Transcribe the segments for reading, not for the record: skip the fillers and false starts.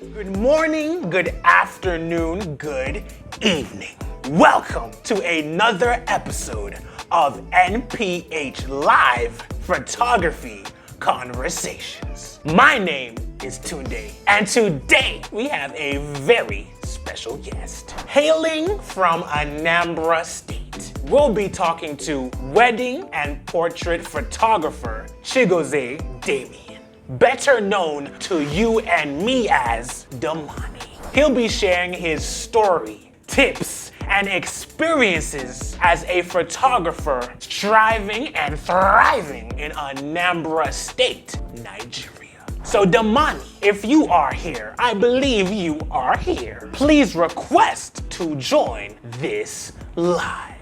Good morning, good afternoon, good evening. Welcome to another episode of N.P.H Live Photography Conversations. My name is Tunde, and today we have a very special guest. Hailing from Anambra State, we'll be talking to wedding and portrait photographer Chiagozie Demian, better known to you and me as Damani. He'll be sharing his story, tips, and experiences as a photographer striving and thriving in Anambra State, Nigeria. So Damani, if you are here, I believe you are here. Please request to join this live.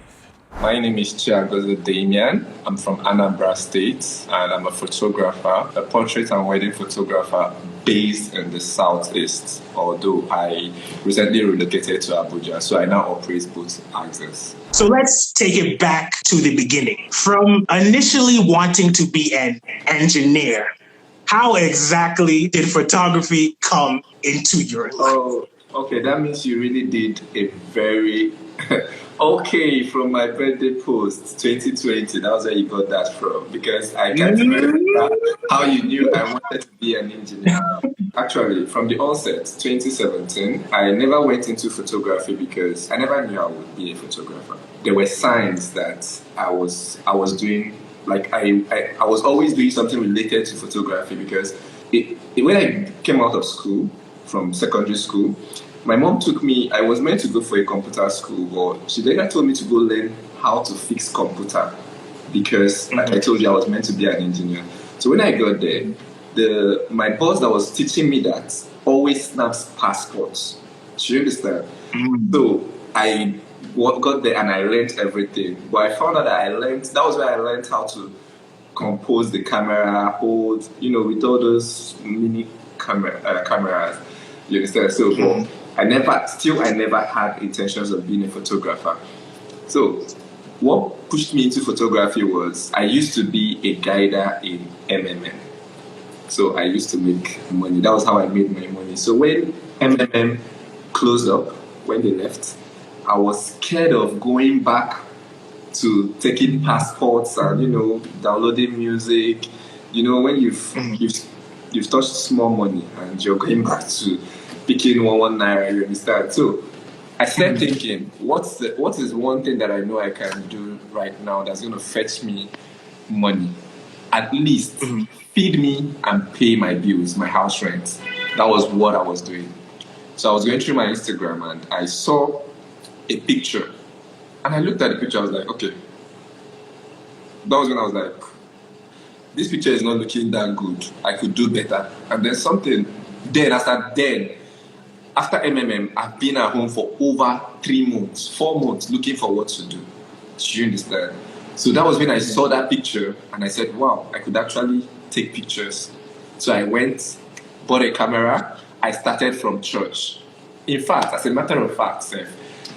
My name is Chiagozie Demian. I'm from Anambra State and I'm a photographer, a portrait and wedding photographer based in the southeast, although I recently relocated to Abuja, so I now operate both axes. So let's take it back to the beginning. From initially wanting to be an engineer, how exactly did photography come into your life? Oh, okay, that means you really did a very... Okay, from my birthday post, 2020, that was where you got that from, because I can't remember how you knew I wanted to be an engineer. Actually, from the onset, 2017, I never went into photography because I never knew I would be a photographer. There were signs that I was doing, like I was always doing something related to photography, because when I came out of school, from secondary school, my mom took me, I was meant to go for a computer school, but she later told me to go learn how to fix computer because, like I told you, I was meant to be an engineer. So when I got there, my boss that was teaching me that always snaps passports. Do you understand? So I got there and I learned everything. But I found out that that was where I learned how to compose the camera, hold, with all those mini cameras. You understand? So, I never had intentions of being a photographer. So, what pushed me into photography was I used to be a guider in MMM. So, I used to make money. That was how I made my money. So, when MMM closed up, when they left, I was scared of going back to taking passports and, downloading music. When you've touched small money and you're going back to picking one naira, you understand? So I started thinking, what is one thing that I know I can do right now that's going to fetch me money? At least feed me and pay my bills, my house rent. That was what I was doing. So I was going through my Instagram and I saw a picture. And I looked at the picture, I was like, okay. That was when I was like, this picture is not looking that good. I could do better. And then after MMM, I've been at home for over 4 months, looking for what to do. Do you understand? So that was when I saw that picture and I said, wow, I could actually take pictures. So I went, bought a camera. I started from church. In fact, as a matter of fact,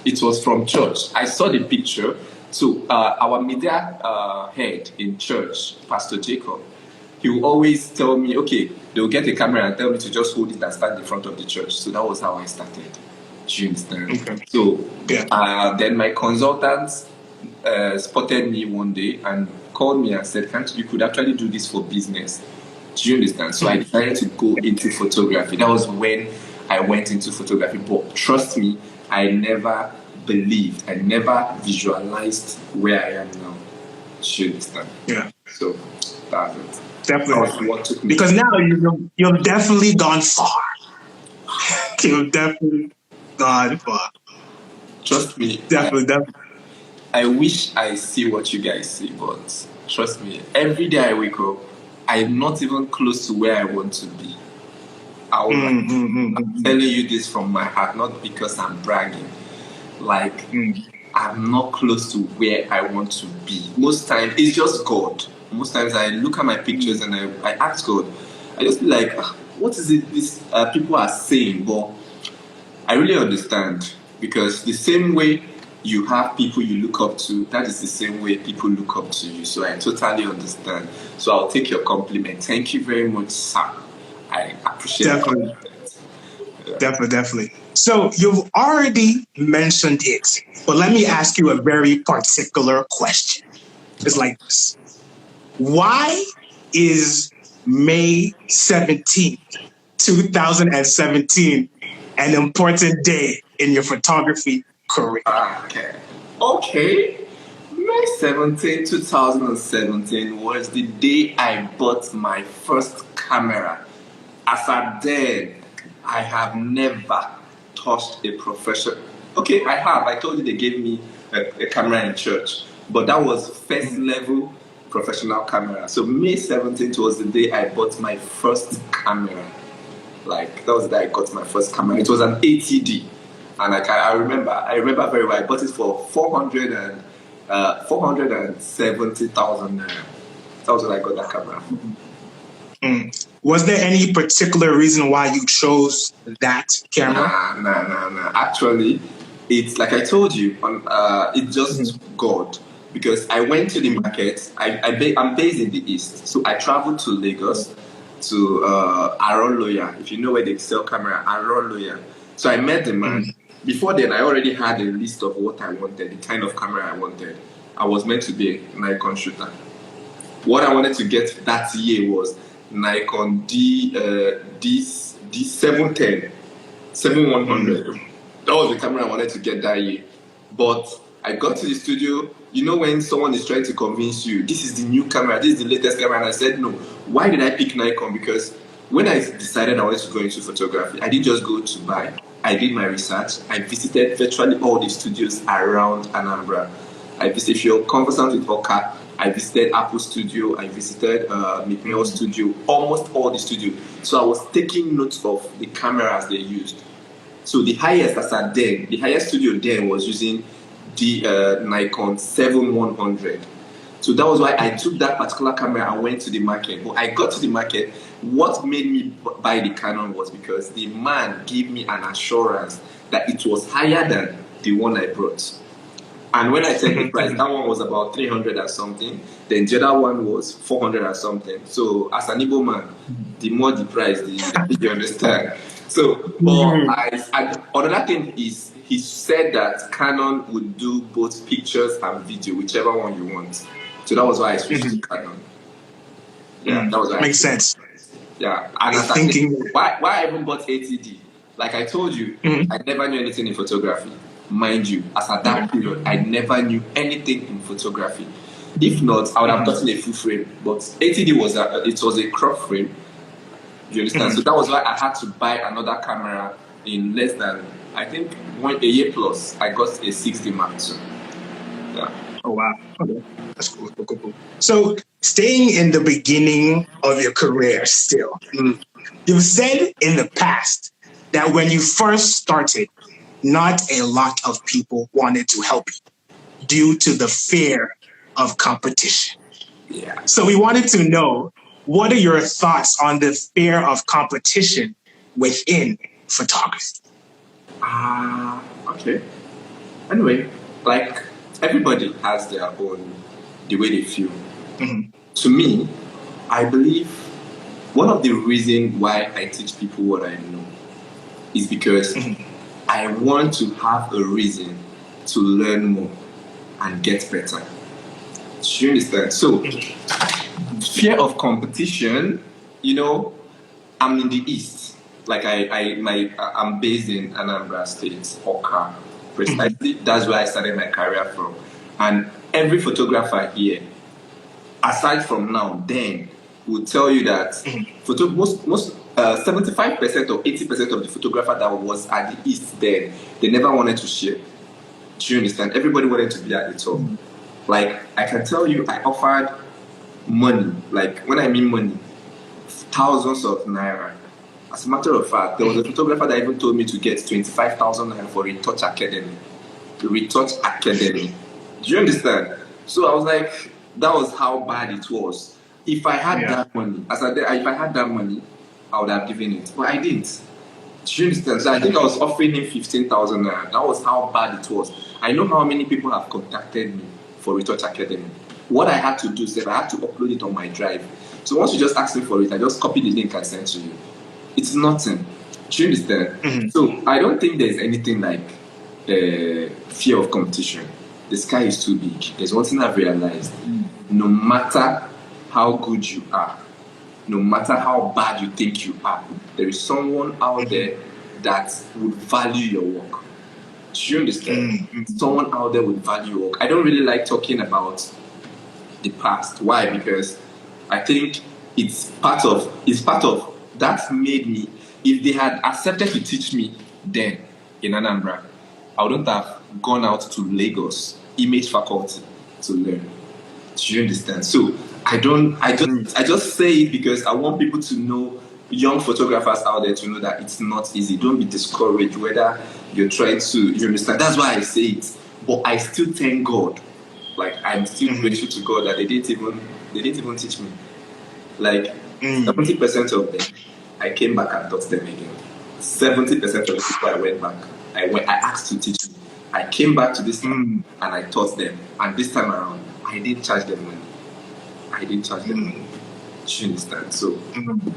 it was from church. I saw the picture. So our media head in church, Pastor Jacob, he will always tell me, okay, they'll get a camera and tell me to just hold it and stand in front of the church. So that was how I started. Do you understand? Okay. So then my consultant spotted me one day and called me and said, you could actually do this for business. Do you understand? So I decided to go into photography. That was when I went into photography. But trust me, I never believed, I never visualized where I am now. Do you understand? Yeah. So that's it. Definitely. What took me. Because now you've definitely gone far. You've definitely gone far. Trust me. Definitely. I wish I see what you guys see, but trust me, every day I wake up, I'm not even close to where I want to be. I'm telling you this from my heart, not because I'm bragging. I'm not close to where I want to be. Most times, it's just God. Most times I look at my pictures and I ask God, I just be like, what is it these people are saying? But I really understand, because the same way you have people you look up to, that is the same way people look up to you. So I totally understand. So I'll take your compliment. Thank you very much, sir. I appreciate it. Definitely. So you've already mentioned it, but let me ask you a very particular question. It's like this. Why is May 17th, 2017 an important day in your photography career? Okay. May 17, 2017 was the day I bought my first camera. As at then, I have never touched a professional. Okay, I have. I told you they gave me a camera in church, but that was first level professional camera. So May 17th was the day I bought my first camera. Like, that was the day I got my first camera. It was an ATD. And I remember very well. I bought it for 470,000 naira. That was when I got that camera. Was there any particular reason why you chose that camera? Nah. Actually, it's like I told you, it's just God. Because I went to the market. I'm based in the East, so I traveled to Lagos, to Aroloya. If you know where they sell camera, Aroloya. So I met the man. Before then, I already had a list of what I wanted, the kind of camera I wanted. I was meant to be a Nikon shooter. What I wanted to get that year was Nikon D710, 7100. That was the camera I wanted to get that year. But I got to the studio. You know when someone is trying to convince you, this is the new camera, this is the latest camera, and I said no. Why did I pick Nikon? Because when I decided I wanted to go into photography, I didn't just go to buy. I did my research. I visited virtually all the studios around Anambra. If you're conversant with Oka, I visited Apple Studio, I visited N.P.H Studio, almost all the studios. So I was taking notes of the cameras they used. So the highest the highest studio then was using the Nikon 7100. So that was why I took that particular camera and went to the market. But I got to the market, what made me buy the Canon was because the man gave me an assurance that it was higher than the one I brought. And when I checked the price, that one was about 300 or something. Then the other one was 400 or something. So as an Igbo man, the more the price, you understand. So, another thing is, he said that Canon would do both pictures and video, whichever one you want. So that was why I switched to Canon. Yeah, that was why. Makes sense. Yeah, and why I even bought ATD? Like I told you, I never knew anything in photography. Mind you, as at that period, I never knew anything in photography. If not, I would have gotten a full frame. But ATD was a crop frame. You understand? So that was why I had to buy another camera in less than, I think, a year plus. I got a 60 Mark II. Yeah. Oh wow. Okay. That's cool. So staying in the beginning of your career still, you've said in the past that when you first started, not a lot of people wanted to help you due to the fear of competition. Yeah. So we wanted to know, what are your thoughts on the fear of competition within photography? Okay. Anyway, like everybody has their own, the way they feel. To me, I believe one of the reasons why I teach people what I know is because I want to have a reason to learn more and get better. Do you understand? So, fear of competition, I'm in the East. Like I'm based in Anambra State, Oka. Precisely, that's where I started my career from. And every photographer here, aside from now, then will tell you that most 75% or 80% of the photographer that was at the East then, they never wanted to share. Do you understand? Everybody wanted to be at the top. Like, I can tell you, I offered money. Like, when I mean money, thousands of naira. As a matter of fact, there was a photographer that even told me to get 25,000 naira for Retouch Academy. The Retouch Academy. Do you understand? So I was like, that was how bad it was. If I had that money, if I had that money, I would have given it. But I didn't. Do you understand? So I think I was offering him 15,000 naira. That was how bad it was. I know how many people have contacted me for Retouch Academy. What I had to do is that I had to upload it on my drive. So once you just ask me for it, I just copy the link and send to you. It's nothing. Do you understand? So I don't think there's anything like fear of competition. The sky is too big. There's one thing I've realized. No matter how good you are, no matter how bad you think you are, there is someone out there that would value your work. Do you understand? Someone out there would value your work. I don't really like talking about the past. Why? Because I think it's part of that made me. If they had accepted to teach me then in Anambra, I wouldn't have gone out to Lagos image faculty to learn. Do you understand? So I just say it because I want people to know, young photographers out there to know that it's not easy. Don't be discouraged whether you're trying to, you understand? That's why I say it. But I still thank God. Like, I'm still grateful to God that they didn't even teach me. Like 70% of them, I came back and taught them again. 70% of the people I went back, I asked to teach me. I came back to this time and I taught them. And this time around, I didn't charge them money. Do you understand? So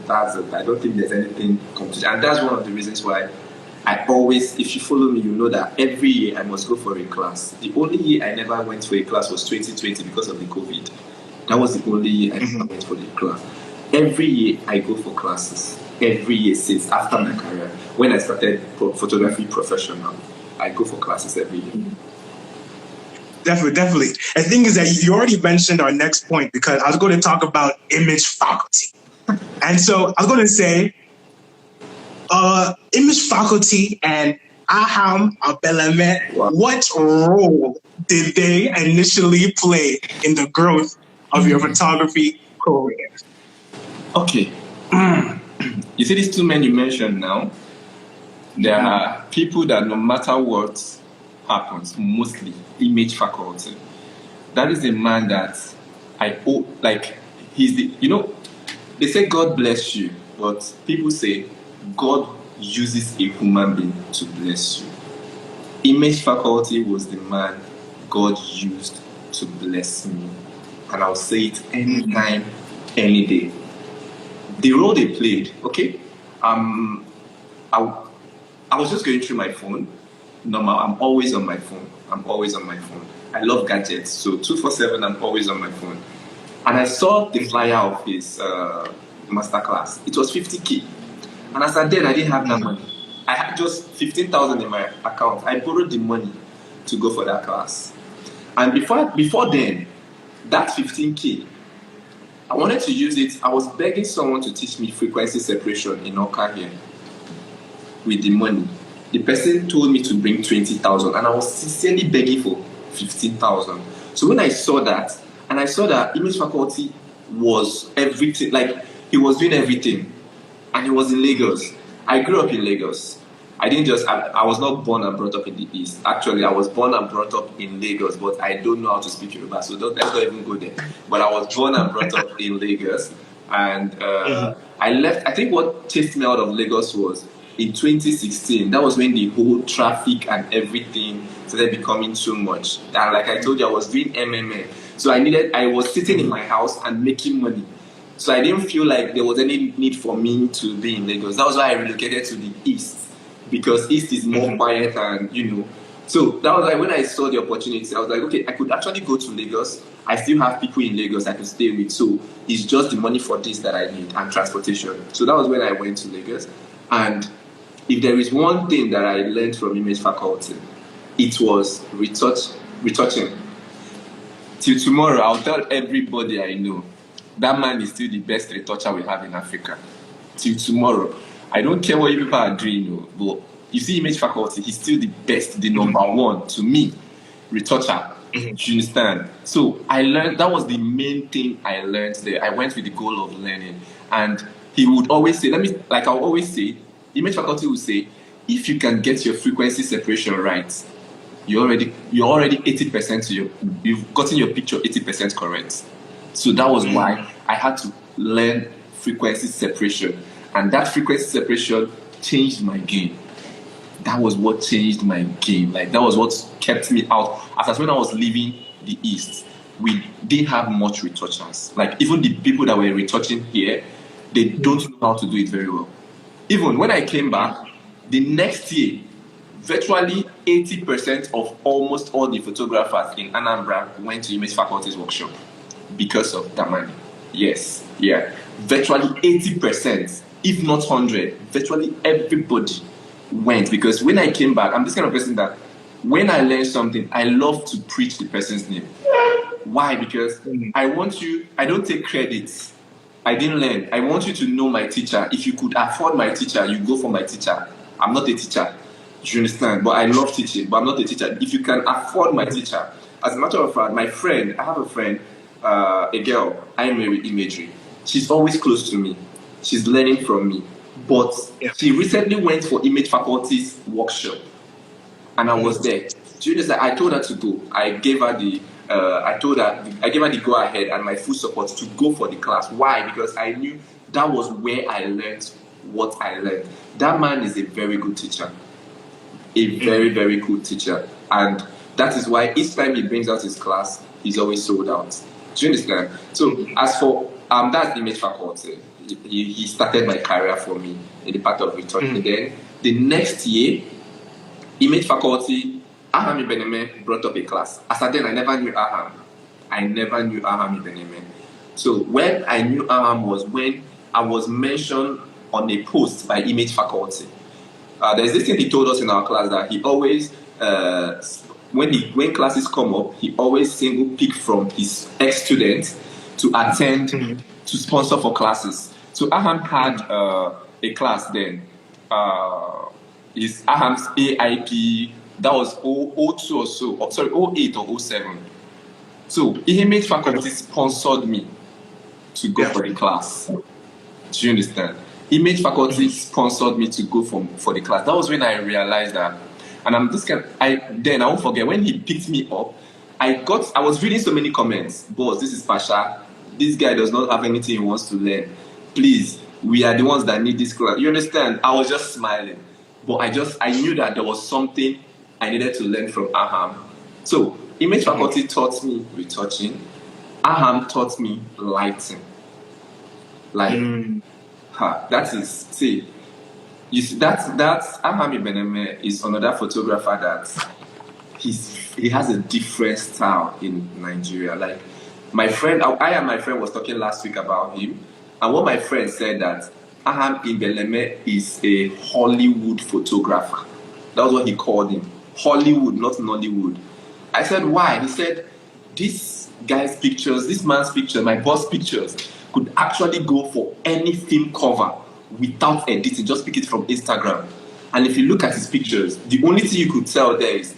that's it. I don't think there's anything competition. And that's one of the reasons why I always, if you follow me, you know that every year I must go for a class. The only year I never went for a class was 2020 because of the COVID. That was the only year I never went for the class. Every year I go for classes. Every year since after my career. When I started photography professional, I go for classes every year. Definitely. The thing is that you already mentioned our next point because I was going to talk about image faculty. And so I was going to say, image faculty and Aham Ibeleme, what role did they initially play in the growth of your photography career? Okay. You see these two men you mentioned now? There are people that no matter what happens, mostly image faculty. That is a man that I owe, like, he's the, they say God bless you, but people say God uses a human being to bless you. Image faculty was the man God used to bless me. And I'll say it anytime, any day. The role they played, okay? I was just going through my phone. Normal, I'm always on my phone. I love gadgets, so 24/7 I'm always on my phone. And I saw the flyer of his masterclass. It was 50K. And as I did, I didn't have that money. I had just 15,000 in my account. I borrowed the money to go for that class. And before then, that 15K, I wanted to use it. I was begging someone to teach me frequency separation in Oka here with the money. The person told me to bring 20,000 and I was sincerely begging for 15,000. So when I saw that, and I saw that image faculty was everything, like he was doing everything, and he was in Lagos. I grew up in Lagos. I was not born and brought up in the East. Actually, I was born and brought up in Lagos, but I don't know how to speak Yoruba, so let's not even go there. But I was born and brought up in Lagos, and I left. I think what chased me out of Lagos was in 2016. That was when the whole traffic and everything started becoming too much. And like I told you, I was doing MMA, so I was sitting in my house and making money. So I didn't feel like there was any need for me to be in Lagos. That was why I relocated to the East, because East is more quiet and, So that was like when I saw the opportunity, I was like, okay, I could actually go to Lagos. I still have people in Lagos I could stay with. So it's just the money for this that I need and transportation. So that was when I went to Lagos. And if there is one thing that I learned from image faculty, it was retouching. Till tomorrow, I'll tell everybody I know, that man is still the best retoucher we have in Africa. Till tomorrow. I don't care what you people are doing, but you see image faculty, he's still the best, the number one, to me, retoucher. Do you understand? So I learned, that was the main thing I learned there. I went with the goal of learning. And he would always say, I'll always say, image faculty will say, if you can get your frequency separation right, you're already 80% you've gotten your picture 80% correct. So that was why I had to learn frequency separation. And that frequency separation changed my game. That was what changed my game. Like, that was what kept me out. As when I was leaving the East, we didn't have much retouchers. Like, even the people that were retouching here, they don't know how to do it very well. Even when I came back, the next year, virtually 80% of almost all the photographers in Anambra went to image faculty's workshop because of Damani. Yes, yeah. Virtually 80%, if not 100, virtually everybody went, because when I came back, I'm this kind of person that when I learn something, I love to preach the person's name. Why? Because I don't take credits. I didn't learn. I want you to know my teacher. If you could afford my teacher, you go for my teacher. I'm not a teacher. You understand? But I love teaching, but I'm not a teacher. If you can afford my teacher, as a matter of fact, my friend, I have a friend, a girl, I'm imagery. She's always close to me. She's learning from me. But she recently went for image faculty's workshop, and I was there. Do you understand? I told her to go. I gave her the go ahead and my full support to go for the class. Why? Because I knew that was where I learned what I learned. That man is a very good teacher. A very, very good teacher. And that is why each time he brings out his class, he's always sold out. Do you understand? So as for that's image faculty. He started my career for me in the part of return. Then the next year, image faculty, Aham Ibeleme brought up a class. As I then, I never knew Aham. Aham Ibeleme. So when I knew Aham was when I was mentioned on a post by image faculty. There's this thing he told us in our class that he always, when classes come up, he always single pick from his ex-students to attend, to sponsor for classes. So Aham had a class then. His Aham's AIP, that was 02 or so, sorry, 08 or 07. So image faculty sponsored me to go for the class. Do you understand? Image faculty sponsored me to go for the class. That was when I realized that. And I'm just I won't forget, when he picked me up, I was reading so many comments. Boss, this is Pasha. This guy does not have anything he wants to learn. Please, we are the ones that need this class. You understand? I was just smiling. But I knew that there was something I needed to learn from Aham. So, image faculty taught me retouching. Aham taught me lighting. That is, see, you see, that's Aham Ibeleme is another photographer that he has a different style in Nigeria. Like, my friend, I and my friend was talking last week about him, and what my friend said that Aham Ibeleme is a Hollywood photographer. That was what he called him. Hollywood, not Nollywood. I said, why? He said, this guy's pictures, this man's picture, my boss' pictures, could actually go for any film cover without editing. Just pick it from Instagram. And if you look at his pictures, the only thing you could tell there is,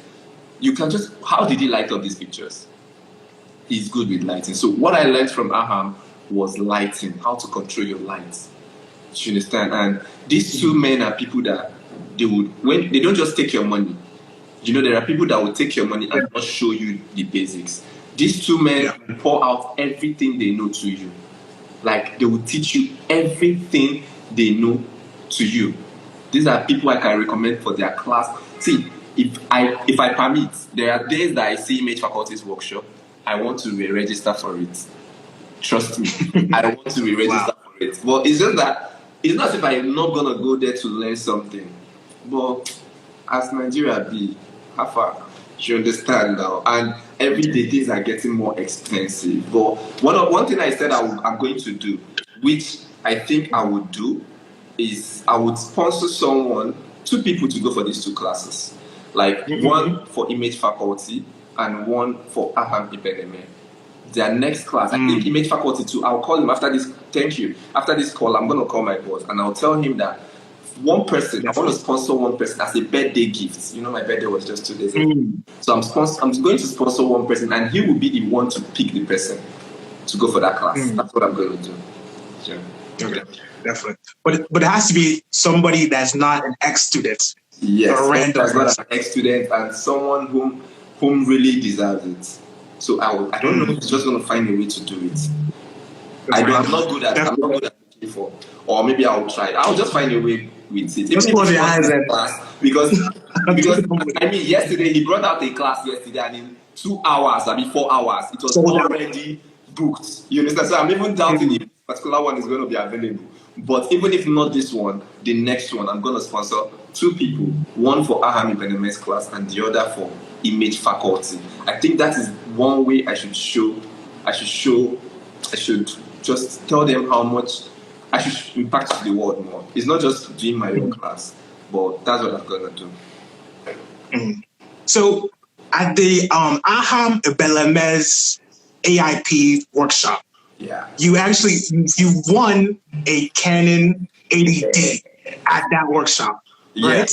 you can just, how did he light up these pictures? He's good with lighting. So what I learned from Aham was lighting, how to control your lights. Do you understand? And these two men are people that when they don't just take your money. You know, there are people that will take your money and not show you the basics. These two men pour out everything they know to you. Like, they will teach you everything they know to you. These are people I can recommend for their class. See, if I permit, there are days that I see image faculty's workshop, I want to re-register for it. Trust me, I want to re-register for it. But it's just that, it's not as if I'm not going to go there to learn something. But as Nigeria be, how far? You understand now? And every day things are getting more expensive. But one thing I said I'm going to do, which I think I would do, is I would sponsor two people to go for these two classes. Like one for image faculty and one for Aham Ibeleme. Their next class, I think image faculty too. I'll call him after this. Thank you. After this call, I'm going to call my boss and I'll tell him that one person, I want to sponsor one person as a birthday gift. You know, my birthday was just 2 days ago. So I'm going to sponsor one person and he will be the one to pick the person to go for that class. That's what I'm going to do. Yeah. Okay. Definitely. But it has to be somebody that's not an ex-student. Yes, that's not an ex-student and someone whom really deserves it. So I don't know if he's just going to find a way to do it. I'm not good at looking for. Or maybe I'll try. I'll just find a way with it. Just close your eyes and class because I mean, yesterday he brought out a class yesterday, and in 2 hours, 4 hours, it was already booked. You understand? So I'm even doubting if this particular one is going to be available. But even if not this one, the next one, I'm going to sponsor 2 people. One for Aham Ibeleme's class and the other for image faculty. I think that is one way I should just tell them how much I should impact the world more. It's not just doing my own class, but that's what I'm going to do. So at the Aham Ibeleme's AIP workshop, you won a Canon 80D at that workshop, right?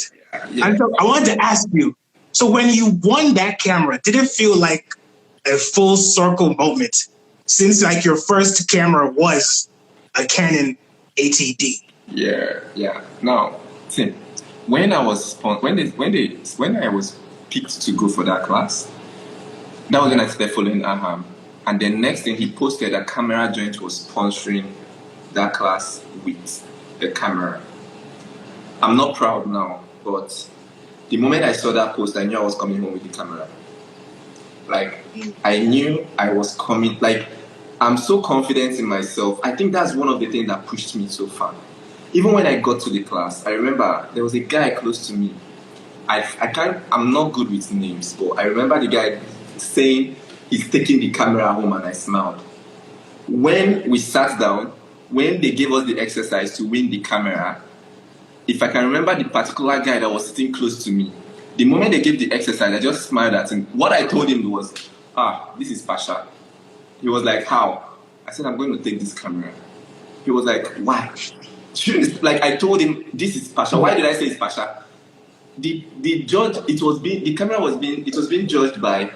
Yeah. And so I wanted to ask you, so when you won that camera, did it feel like a full circle moment since like your first camera was a Canon 80D? Yeah. Now, see, when I was picked to go for that class, that was when I started following Aham. And the next thing he posted, a camera joint was sponsoring that class with the camera. I'm not proud now, but the moment I saw that post, I knew I was coming home with the camera. Like, I knew I was coming. Like, I'm so confident in myself. I think that's one of the things that pushed me so far. Even when I got to the class, I remember there was a guy close to me. I'm not good with names, but I remember the guy saying he's taking the camera home, and I smiled. When we sat down, when they gave us the exercise to win the camera, if I can remember the particular guy that was sitting close to me, the moment they gave the exercise, I just smiled at him. What I told him was, this is Pasha. He was like, how? I said, I'm going to take this camera. He was like, why? Like, I told him, this is Pasha. Why did I say it's Pasha? The judge, the camera was being judged by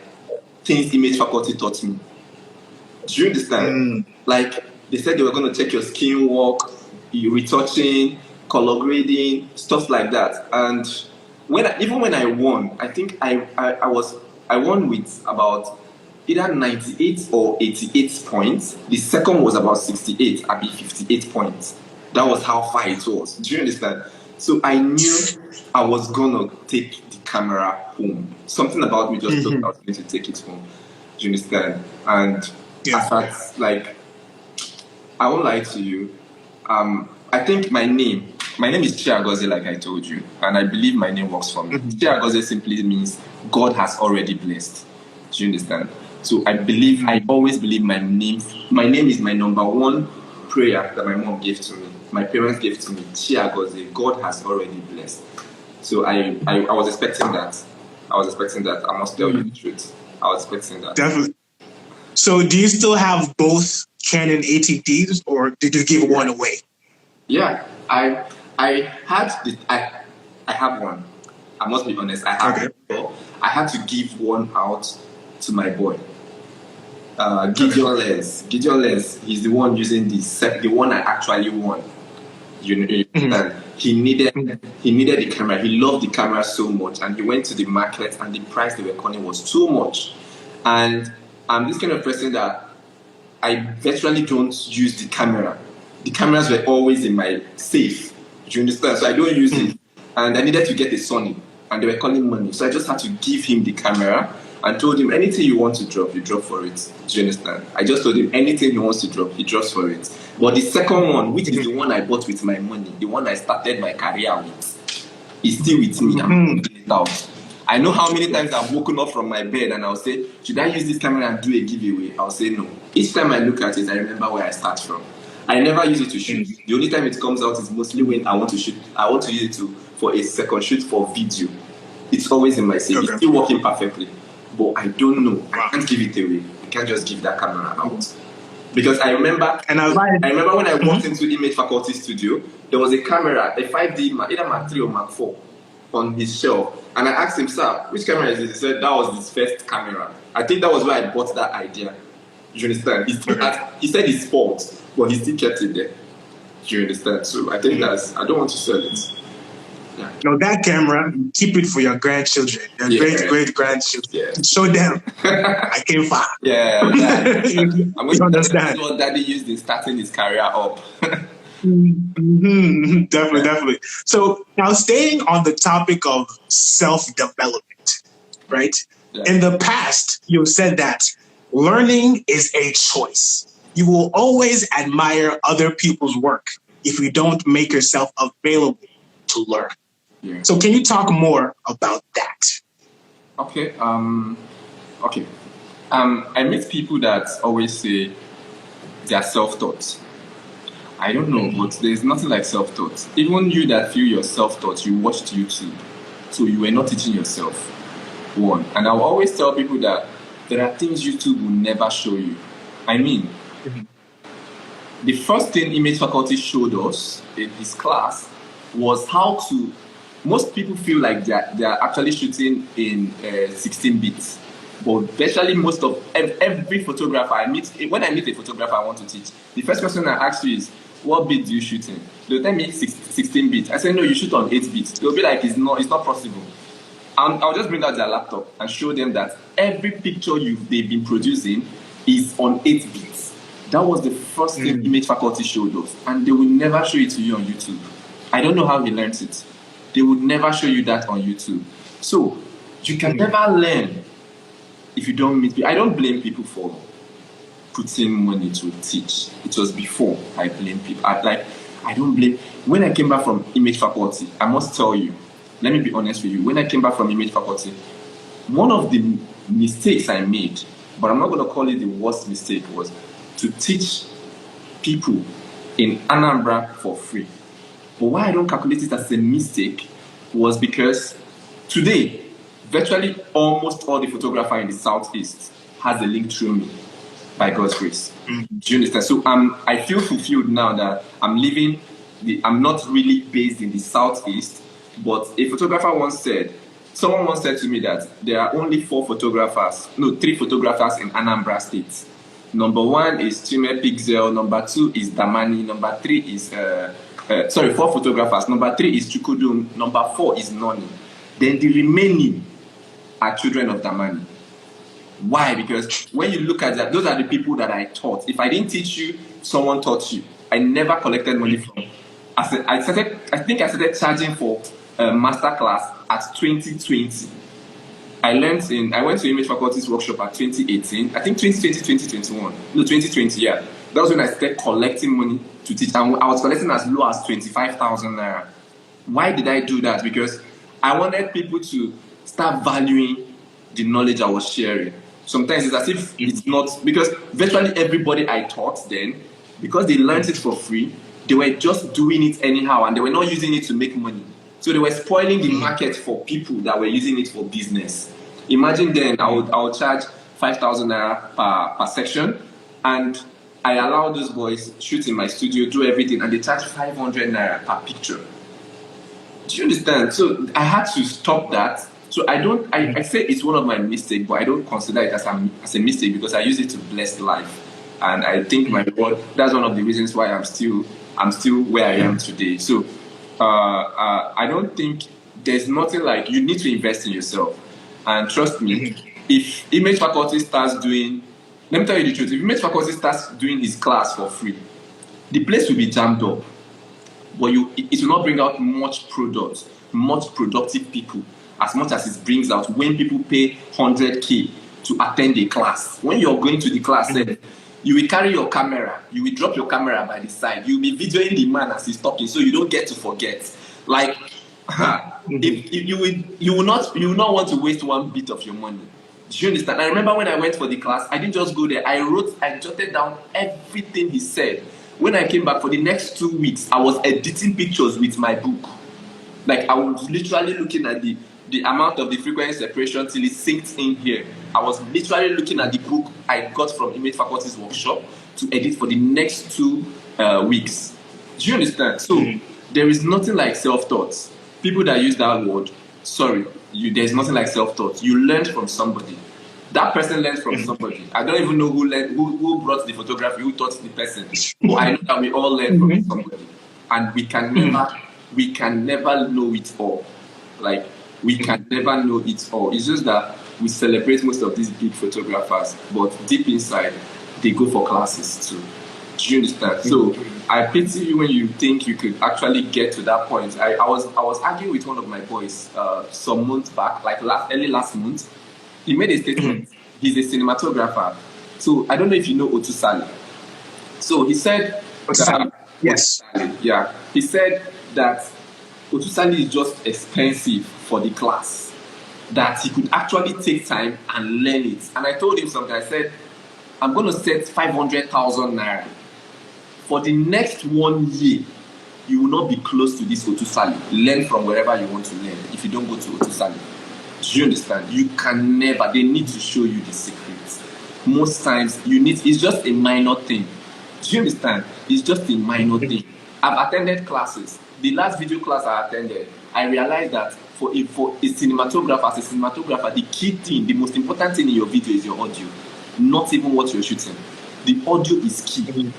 things image faculty taught me. Do you understand? Like, they said they were going to check your skin work, your retouching, color grading, stuff like that. And even when I won, I think I won with about either 98 or 88 points. The second was about 68, I'd be 58 points. That was how far it was. Do you understand? So I knew I was gonna take the camera home. Something about me just told I was going to take it home. Do you understand? And like, I won't lie to you. I think my name is Chiagozie, like I told you, and I believe my name works for me. Chiagozie simply means God has already blessed. Do you understand? So I always believe my name is my number one prayer that my mom gave to me. My parents gave to me. Chiagozie, God has already blessed. So I was expecting that. I must tell you the truth. I was expecting that. Definitely. So do you still have both Canon 80Ds, or did you give one away? Yeah, I have one. I must be honest. I have one. I had to give one out to my boy. Gideon Les. He's the one using the one I actually won. He needed the camera. He loved the camera so much, and he went to the market, and the price they were calling was too much. And I'm this kind of person that I virtually don't use the camera. The cameras were always in my safe. Do you understand? So I don't use it. And I needed to get a Sony, and they were calling money. So I just had to give him the camera and told him, anything you want to drop, you drop for it. Do you understand? I just told him anything he wants to drop, he drops for it. But the second one, which is the one I bought with my money, the one I started my career with, is still with me. I'm putting it out. I know how many times I've woken up from my bed and I'll say, should I use this camera and do a giveaway? I'll say no. Each time I look at it, I remember where I start from. I never use it to shoot. The only time it comes out is mostly when I want to shoot. I want to use it for a second shoot for video. It's always in my safe. It's still working perfectly. But I don't know. I can't give it away. I can't just give that camera out. Because I remember when I walked into Image Faculty Studio, there was a camera, a 5D, either Mark 3 or Mark 4, on his shelf. And I asked him, sir, which camera is this? He said that was his first camera. I think that was where I bought that idea. Do you understand? He said it's fault, but he still kept it there. Do you understand? So I think I don't want to sell it. Yeah. No, that camera, keep it for your grandchildren, your great grandchildren. Yeah. Show them I came far. Yeah. I'm going to understand what Daddy used in starting his career up. Definitely. So now, staying on the topic of self-development, right? Yeah. In the past, you've said that learning is a choice. You will always admire other people's work. if you don't make yourself available to learn. Yeah. So can you talk more about that? Okay. I meet people that always say they are self-taught. I don't know, but there's nothing like self-taught. Even you that feel you're self-taught, you watched YouTube, so you were not teaching yourself. One. And I'll always tell people that there are things YouTube will never show you. I mean, the first thing Image faculty showed us in his class was how to. Most people feel like they are actually shooting in 16 bits, but virtually most of every photographer I meet, when I meet a photographer I want to teach, the first question I ask you is, what bit do you shoot in? They'll tell me 16 bits. I say, no, you shoot on 8 bits. They'll be like, it's not possible. And I'll just bring out their laptop and show them that every picture they've been producing is on 8 bits. That was the first thing Image faculty showed us, and they will never show it to you on YouTube. I don't know how he learns it. They would never show you that on YouTube. So you can never learn if you don't meet people. I don't blame people for putting money to teach. It was before I blame people. I don't blame. When I came back from Image faculty, I must tell you, let me be honest with you. When I came back from Image faculty, one of the mistakes I made, but I'm not going to call it the worst mistake, was to teach people in Anambra for free. But why I don't calculate it as a mistake was because today, virtually almost all the photographer in the Southeast has a link through me, by God's grace. Do you understand? So I feel fulfilled now that I'm not really based in the Southeast, but a photographer someone once said to me that there are only 3 photographers in Anambra State. Number 1 is N.P.H, number 2 is Damani, number 3 is 4 photographers. Number 3 is Chukudum. Number 4 is Noni. Then the remaining are children of Damani. Why? Because when you look at that, those are the people that I taught. If I didn't teach you, someone taught you. I never collected money from. I think I started charging for a master class at 2020. I went to Image faculty's workshop at 2018. I think 2020, 2021. No, 2020. Yeah, that was when I started collecting money to teach, and I was collecting as low as 25,000 naira. Why did I do that? Because I wanted people to start valuing the knowledge I was sharing. Sometimes it's as if it's not, because virtually everybody I taught then, because they learned it for free, they were just doing it anyhow, and they were not using it to make money. So they were spoiling the market for people that were using it for business. Imagine then I would charge 5,000 naira per section, and I allow those boys shoot in my studio, do everything, and they charge 500 naira per picture. Do you understand? So I had to stop that. So I say it's one of my mistakes, but I don't consider it as a mistake because I use it to bless life. And I think that's one of the reasons why I'm still where I am today. So I don't think there's nothing like, you need to invest in yourself. And trust me, if Image faculty starts doing, let me tell you the truth, if Image faculty starts doing his class for free, the place will be jammed up. But it will not bring out much product, much productive people, as much as it brings out when people pay 100K to attend a class. When you're going to the class, you will carry your camera, you will drop your camera by the side, you'll be videoing the man as he's talking, so you don't get to forget. Like, if you will not want to waste one bit of your money. Do you understand? I remember when I went for the class, I didn't just go there. I jotted down everything he said. When I came back for the next 2 weeks, I was editing pictures with my book. Like, I was literally looking at the amount of the frequency separation till it sinks in here. I was literally looking at the book I got from Image faculty's workshop to edit for the next 2 weeks. Do you understand? So there is nothing like self-taught. People that use that word, there's nothing like self-taught. You learned from somebody. That person learned from somebody. I don't even know who brought the photography, who taught the person. But I know that we all learn from somebody. And we can never know it all. Like, we can never know it all. It's just that we celebrate most of these big photographers, but deep inside, they go for classes too. Do you understand? So I pity you when you think you could actually get to that point. I was arguing with one of my boys some months back, like early last month. He made a statement. He's a cinematographer. So I don't know if you know Otusali. So he said that Yes. Yeah. He said that Otusali is just expensive for the class. That he could actually take time and learn it. And I told him something. I said, I'm going to set 500,000 naira. For the next 1 year, you will not be close to this Otusali. Learn from wherever you want to learn if you don't go to Otusali. Do you understand? You can never. They need to show you the secrets. Most times, it's just a minor thing. Do you understand? It's just a minor thing. I've attended classes. The last video class I attended, I realized that for a cinematographer, the key thing, the most important thing in your video is your audio, not even what you're shooting. The audio is key.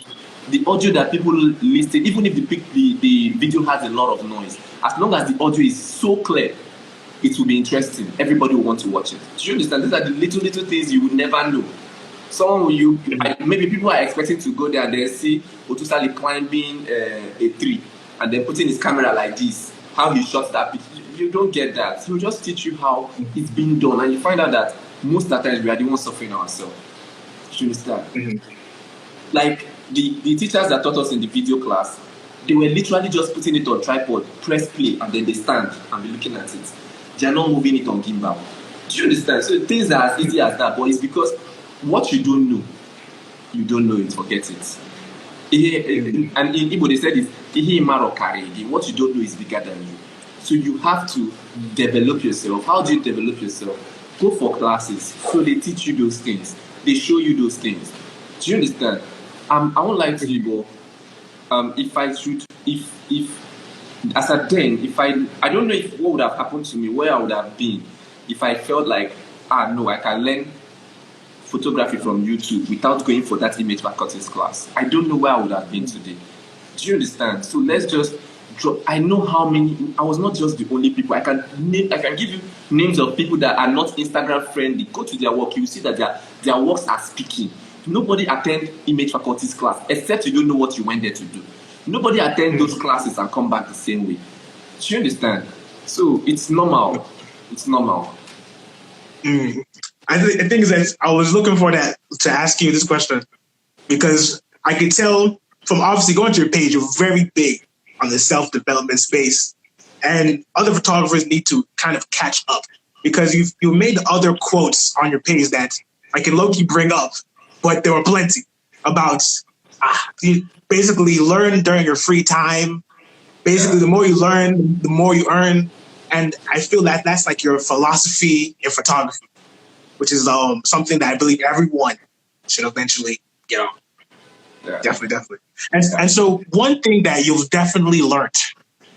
The audio that people listen, even if the video has a lot of noise, as long as the audio is so clear, it will be interesting. Everybody will want to watch it. Do you understand? These are the little things you would never know. Maybe people are expecting to go there and then see Otusali climbing a tree and then putting his camera like this, how he shot that picture. You don't get that. He'll just teach you how it's been done, and you find out that most of the times we are the ones suffering ourselves. Do you understand? Like the teachers that taught us in the video class, they were literally just putting it on tripod, press play, and then they stand and be looking at it. They are not moving it on gimbal. Do you understand? So things are as easy as that, but it's because what you don't know it, forget it. And in Igbo they said it's what you don't know is bigger than you. So you have to develop yourself. How do you develop yourself? Go for classes. So they teach you those things. They show you those things. Do you understand? I won't lie to you, but I don't know what would have happened to me, where I would have been if I felt like, no, I can learn photography from YouTube without going for that image faculty's class. I don't know where I would have been today. Do you understand? So let's just drop. I know how many. I was not just the only people. I can give you names of people that are not Instagram friendly. Go to their work. You will see that their works are speaking. Nobody attend image faculty's class except you don't know what you went there to do. Nobody attend those classes and come back the same way. Do you understand? So it's normal. It's normal. I think that I was looking for that to ask you this question because I could tell from obviously going to your page, you're very big on the self-development space, and other photographers need to kind of catch up because you made other quotes on your page that I can low-key bring up, but there were plenty about you basically learn during your free time. Basically, the more you learn, the more you earn, and I feel that that's like your philosophy in photography, which is something that I believe everyone should eventually get on. Yeah. Definitely. And so one thing that you've definitely learned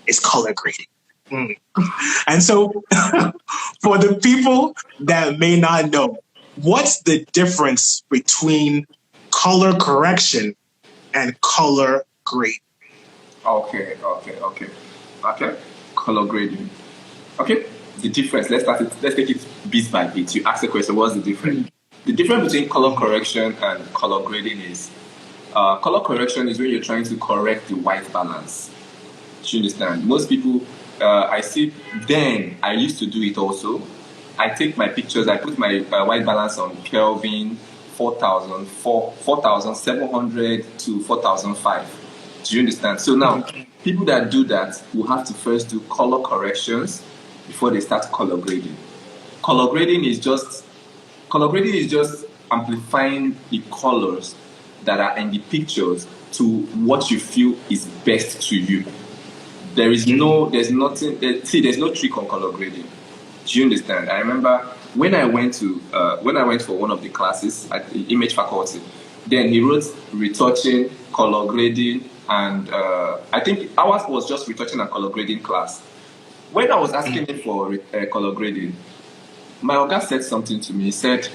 is color grading. And so for the people that may not know, what's the difference between color correction and color grading? Okay. Color grading. Okay. The difference. Let's take it bit by bit. You ask the question, what's the difference? The difference between color correction and color grading is color correction is when you're trying to correct the white balance. Do you understand? Most people, I see, then I used to do it also. I take my pictures, I put my white balance on Kelvin 4,700 to 4,005. Do you understand? So now, people that do that will have to first do color corrections before they start color grading. Color grading is just amplifying the colors that are in the pictures to what you feel is best to you. There's no trick on color grading. Do you understand? I remember when I went for one of the classes at the image faculty, then he wrote retouching, color grading, and I think ours was just retouching and color grading class. When I was asking him for color grading, my oga said something to me. He said,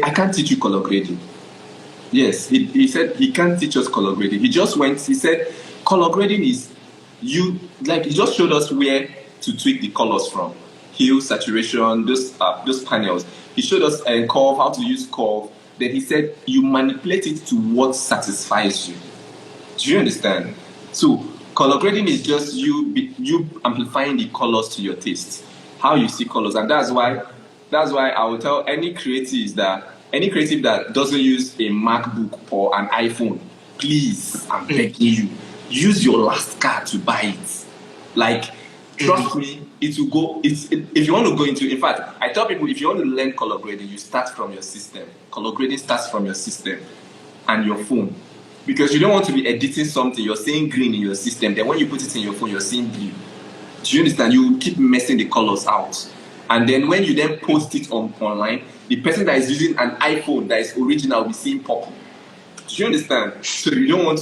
I can't teach you color grading. Yes, he said he can't teach us color grading. He said color grading is he just showed us where to tweak the colors from. Hue, saturation, those panels. He showed us curve, how to use curve. Then he said you manipulate it to what satisfies you. Do you understand? So color grading is just you amplifying the colors to your taste, how you see colors, and that's why I will tell any creative that doesn't use a MacBook or an iPhone please, I'm begging you, use your last card to buy it. Like, trust me, it will go. If you want to go into, in fact, I tell people if you want to learn color grading, you start from your system. Color grading starts from your system and your phone, because you don't want to be editing something. You're seeing green in your system, then when you put it in your phone, you're seeing blue. Do you understand? You keep messing the colors out, and then when you then post it online, the person that is using an iPhone that is original will be seeing purple. Do you understand? So you don't want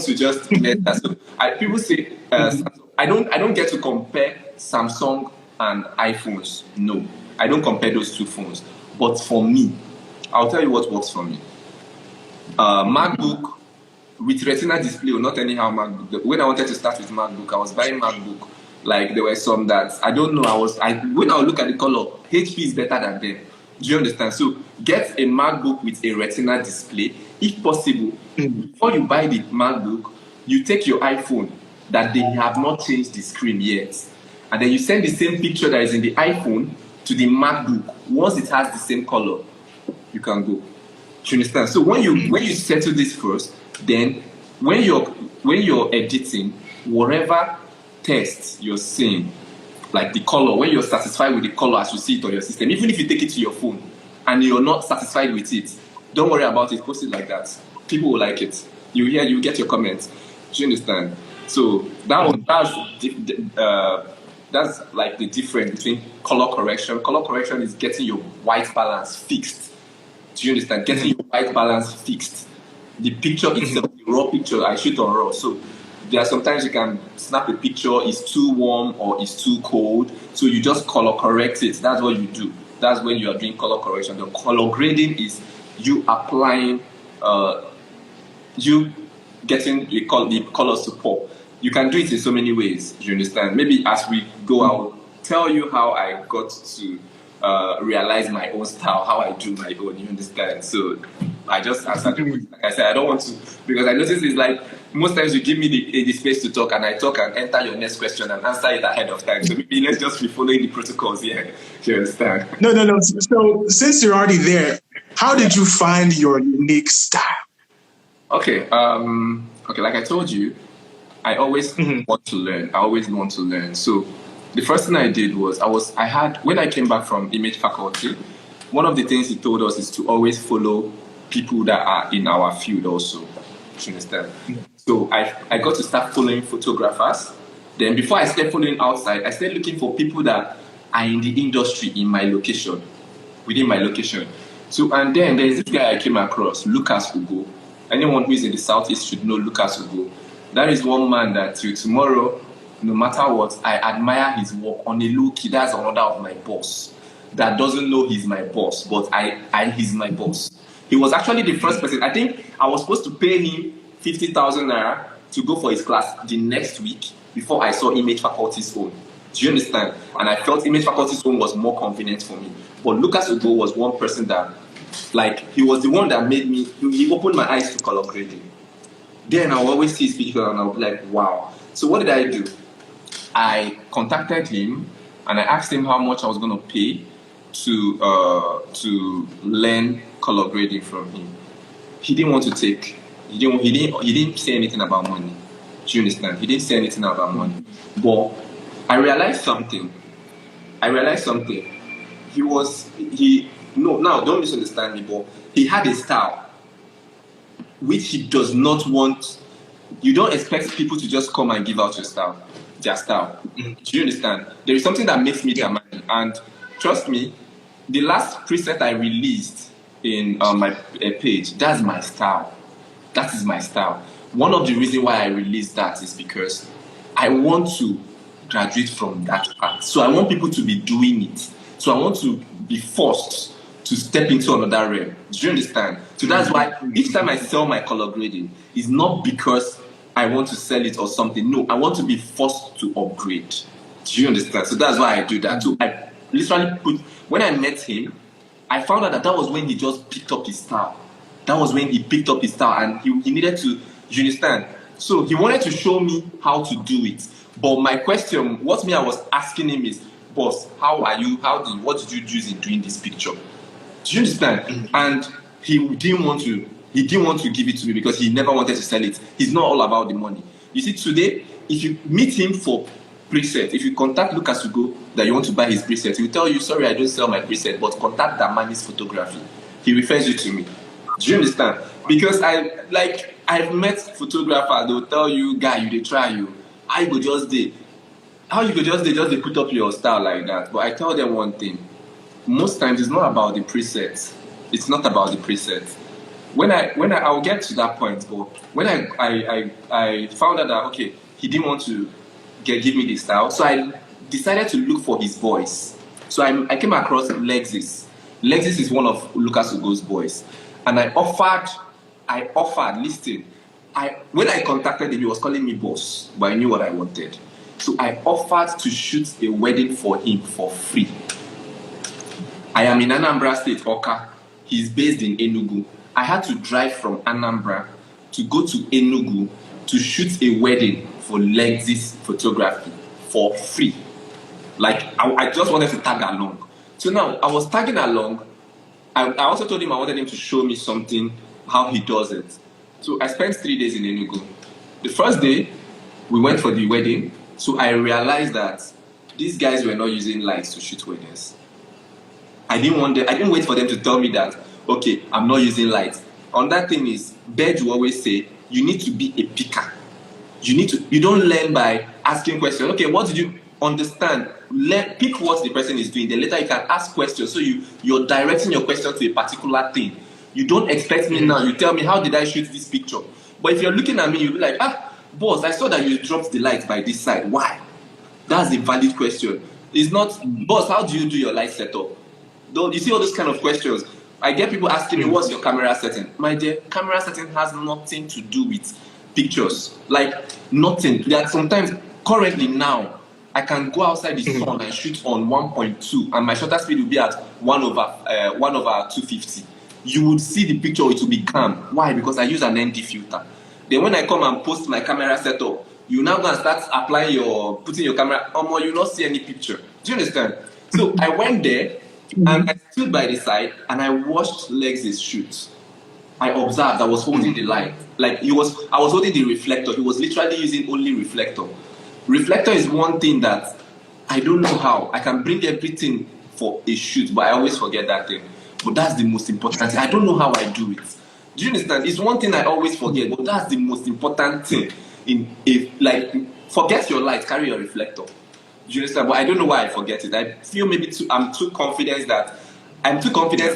to just let that. So people say I don't get to compare Samsung and iPhones. No, I don't compare those two phones. But for me, I'll tell you what works for me. MacBook with Retina display, or not anyhow MacBook. When I wanted to start with MacBook, I was buying MacBook. Like there were some that I don't know. When I look at the color, HP is better than them. Do you understand? So get a MacBook with a Retina display. If possible, before you buy the MacBook, you take your iPhone that they have not changed the screen yet, and then you send the same picture that is in the iPhone to the MacBook. Once it has the same color, you can go. Do you understand? So when you settle this first, then when you're editing, whatever tests you're seeing, like the color, when you're satisfied with the color as you see it on your system, even if you take it to your phone and you're not satisfied with it, don't worry about it. Post it like that. People will like it. You get your comments. Do you understand? So that's like the difference between color correction. Color correction is getting your white balance fixed. Do you understand? Getting your white balance fixed. The picture itself, the raw picture, I shoot on raw. So there are sometimes you can snap a picture, it's too warm or it's too cold. So you just color correct it. That's what you do. That's when you are doing color correction. The color grading is you applying, you getting the colors to pop. You can do it in so many ways. You understand? Maybe as we go, I'll tell you how I got to realize my own style, how I do my own. You understand? So I just answered the question. Like I said, I don't want to, because I notice it's like most times you give me the space to talk, and I talk and enter your next question and answer it ahead of time. So maybe let's just be following the protocols here. You understand? No. So since you're already there, how did you find your unique style? Okay. Like I told you, I always want to learn. I always want to learn. So the first thing I did was when I came back from image faculty, one of the things he told us is to always follow people that are in our field also. Do you understand? So I got to start following photographers. Then before I started following outside, I started looking for people that are in the industry in my location, within my location. So, and then there's this guy I came across, Lucas Ugo. Anyone who is in the Southeast should know Lucas Ugo. That is one man that till tomorrow, no matter what, I admire his work on a low key. That's another of my boss that doesn't know he's my boss, but he's my boss. He was actually the first person. I think I was supposed to pay him 50,000 naira to go for his class the next week before I saw Image Faculty's own. Do you understand? And I felt Image Faculty's own was more convenient for me. But Lucas Ugo was one person that, like, he was the one that made me, he opened my eyes to color grading. Then I will always see his picture and I'll be like, wow. So what did I do? I contacted him and I asked him how much I was going to pay to learn color grading from him. He didn't want to take. He didn't say anything about money. Do you understand? He didn't say anything about money. But I realized something. Now don't misunderstand me, but he had a style which he does not want. You don't expect people to just come and give out their style. Do you understand? There is something that makes me Damani, and trust me, the last preset I released in my page, that's my style. That is my style. One of the reasons why I released that is because I want to graduate from that part. So I want people to be doing it. So I want to be forced to step into another realm. Do you understand? So that's why each time I sell my color grading, it's not because I want to sell it or something. No, I want to be forced to upgrade. Do you understand? So that's why I do that. So I literally when I met him, I found out that was when he just picked up his style. That was when he picked up his style and he needed to, you understand? So he wanted to show me how to do it. But my question, what I was asking him is, boss, what did you use in doing this picture? Do you understand? And he didn't want to He didn't want to give it to me because he never wanted to sell it. He's not all about the money. You see, today, if you meet him for preset, if you contact Lucas Ugo that you want to buy his preset, he'll tell you, sorry, I don't sell my preset, but contact Damani's photography. He refers you to me. Do you understand? Because I've met photographers, they'll tell you, guy, you they try you. How you could just they put up your style like that. But I tell them one thing. Most times it's not about the presets. It's not about the presets. When I'll get to that point, but when I found out that okay, he didn't want to give me the style, so I decided to look for his voice. So I came across Lexis. Lexis is one of Lucas Ugo's boys, and I offered. Listen, when I contacted him, he was calling me boss, but I knew what I wanted. So I offered to shoot a wedding for him for free. I am in Anambra State, Oka. He's based in Enugu. I had to drive from Anambra to go to Enugu to shoot a wedding for Lexis Photography for free. Like, I just wanted to tag along. So now, I was tagging along. I also told him I wanted him to show me something, how he does it. So I spent 3 days in Enugu. The first day, we went for the wedding. So I realized that these guys were not using lights to shoot weddings. I didn't wait for them to tell me that, okay, I'm not using lights. On that thing is, Bed will always say, you need to be a picker. You don't learn by asking questions. Okay, what did you understand? Pick what the person is doing. Then later you can ask questions. So you're directing your question to a particular thing. You don't expect me now. You tell me, how did I shoot this picture? But if you're looking at me, you'll be like, boss, I saw that you dropped the light by this side. Why? That's a valid question. It's not, boss, how do you do your light setup? You see all those kind of questions. I get people asking me, what's your camera setting? My dear, camera setting has nothing to do with pictures. Like, nothing. There are sometimes, currently now, I can go outside the sun and shoot on 1.2, and my shutter speed will be at 1 over 250. You would see the picture, it will be calm. Why? Because I use an ND filter. Then when I come and post my camera setup, you now go and start putting your camera, you not see any picture. Do you understand? So I went there, and I stood by the side, and I watched Lexis shoot. I observed, I was holding the light. I was holding the reflector. He was literally using only reflector. Reflector is one thing that I don't know how. I can bring everything for a shoot, but I always forget that thing. But that's the most important thing. I don't know how I do it. Do you understand? It's one thing I always forget, but that's the most important thing. Forget your light, carry your reflector. Do you understand? But I don't know why I forget it. I feel maybe I'm too confident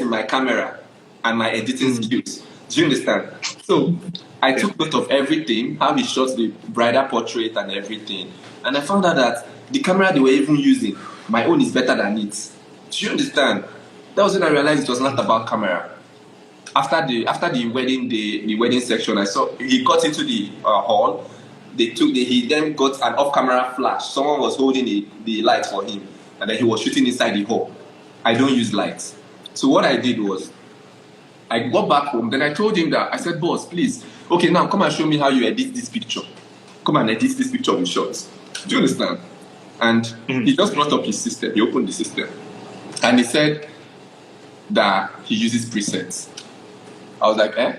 in my camera and my editing skills. Do you understand? So I took note of everything, how he shot the bridal portrait and everything. And I found out that the camera they were even using, my own is better than it. Do you understand? That was when I realized it was not about camera. After the wedding day, the wedding section, I saw he got into the hall. He then got an off-camera flash. Someone was holding the light for him, and then he was shooting inside the hall. I don't use lights. So what I did was, I got back home, then I told him that, I said, boss, please, okay, now come and show me how you edit this picture. Come and edit this picture with shots. Do you understand? And he just brought up his system. He opened the system. And he said that he uses presets. I was like, eh?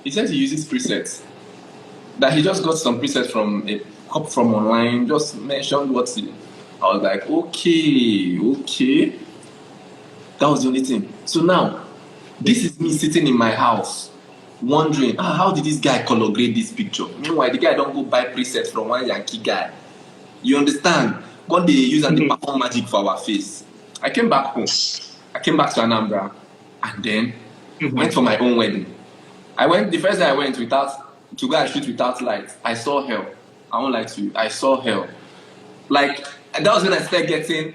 He says he uses presets. That he just got some presets from online, just mentioned what's it. I was like, okay. That was the only thing. So now, this is me sitting in my house, wondering, how did this guy color grade this picture? Meanwhile, the guy don't go buy presets from one Yankee guy. You understand? God, they use and they perform magic for our face. I came back home. I came back to Anambra, and then went for my own wedding. The first day I went to go and shoot without lights. I saw hell. I won't lie to you. I saw hell. Like, that was when I started getting,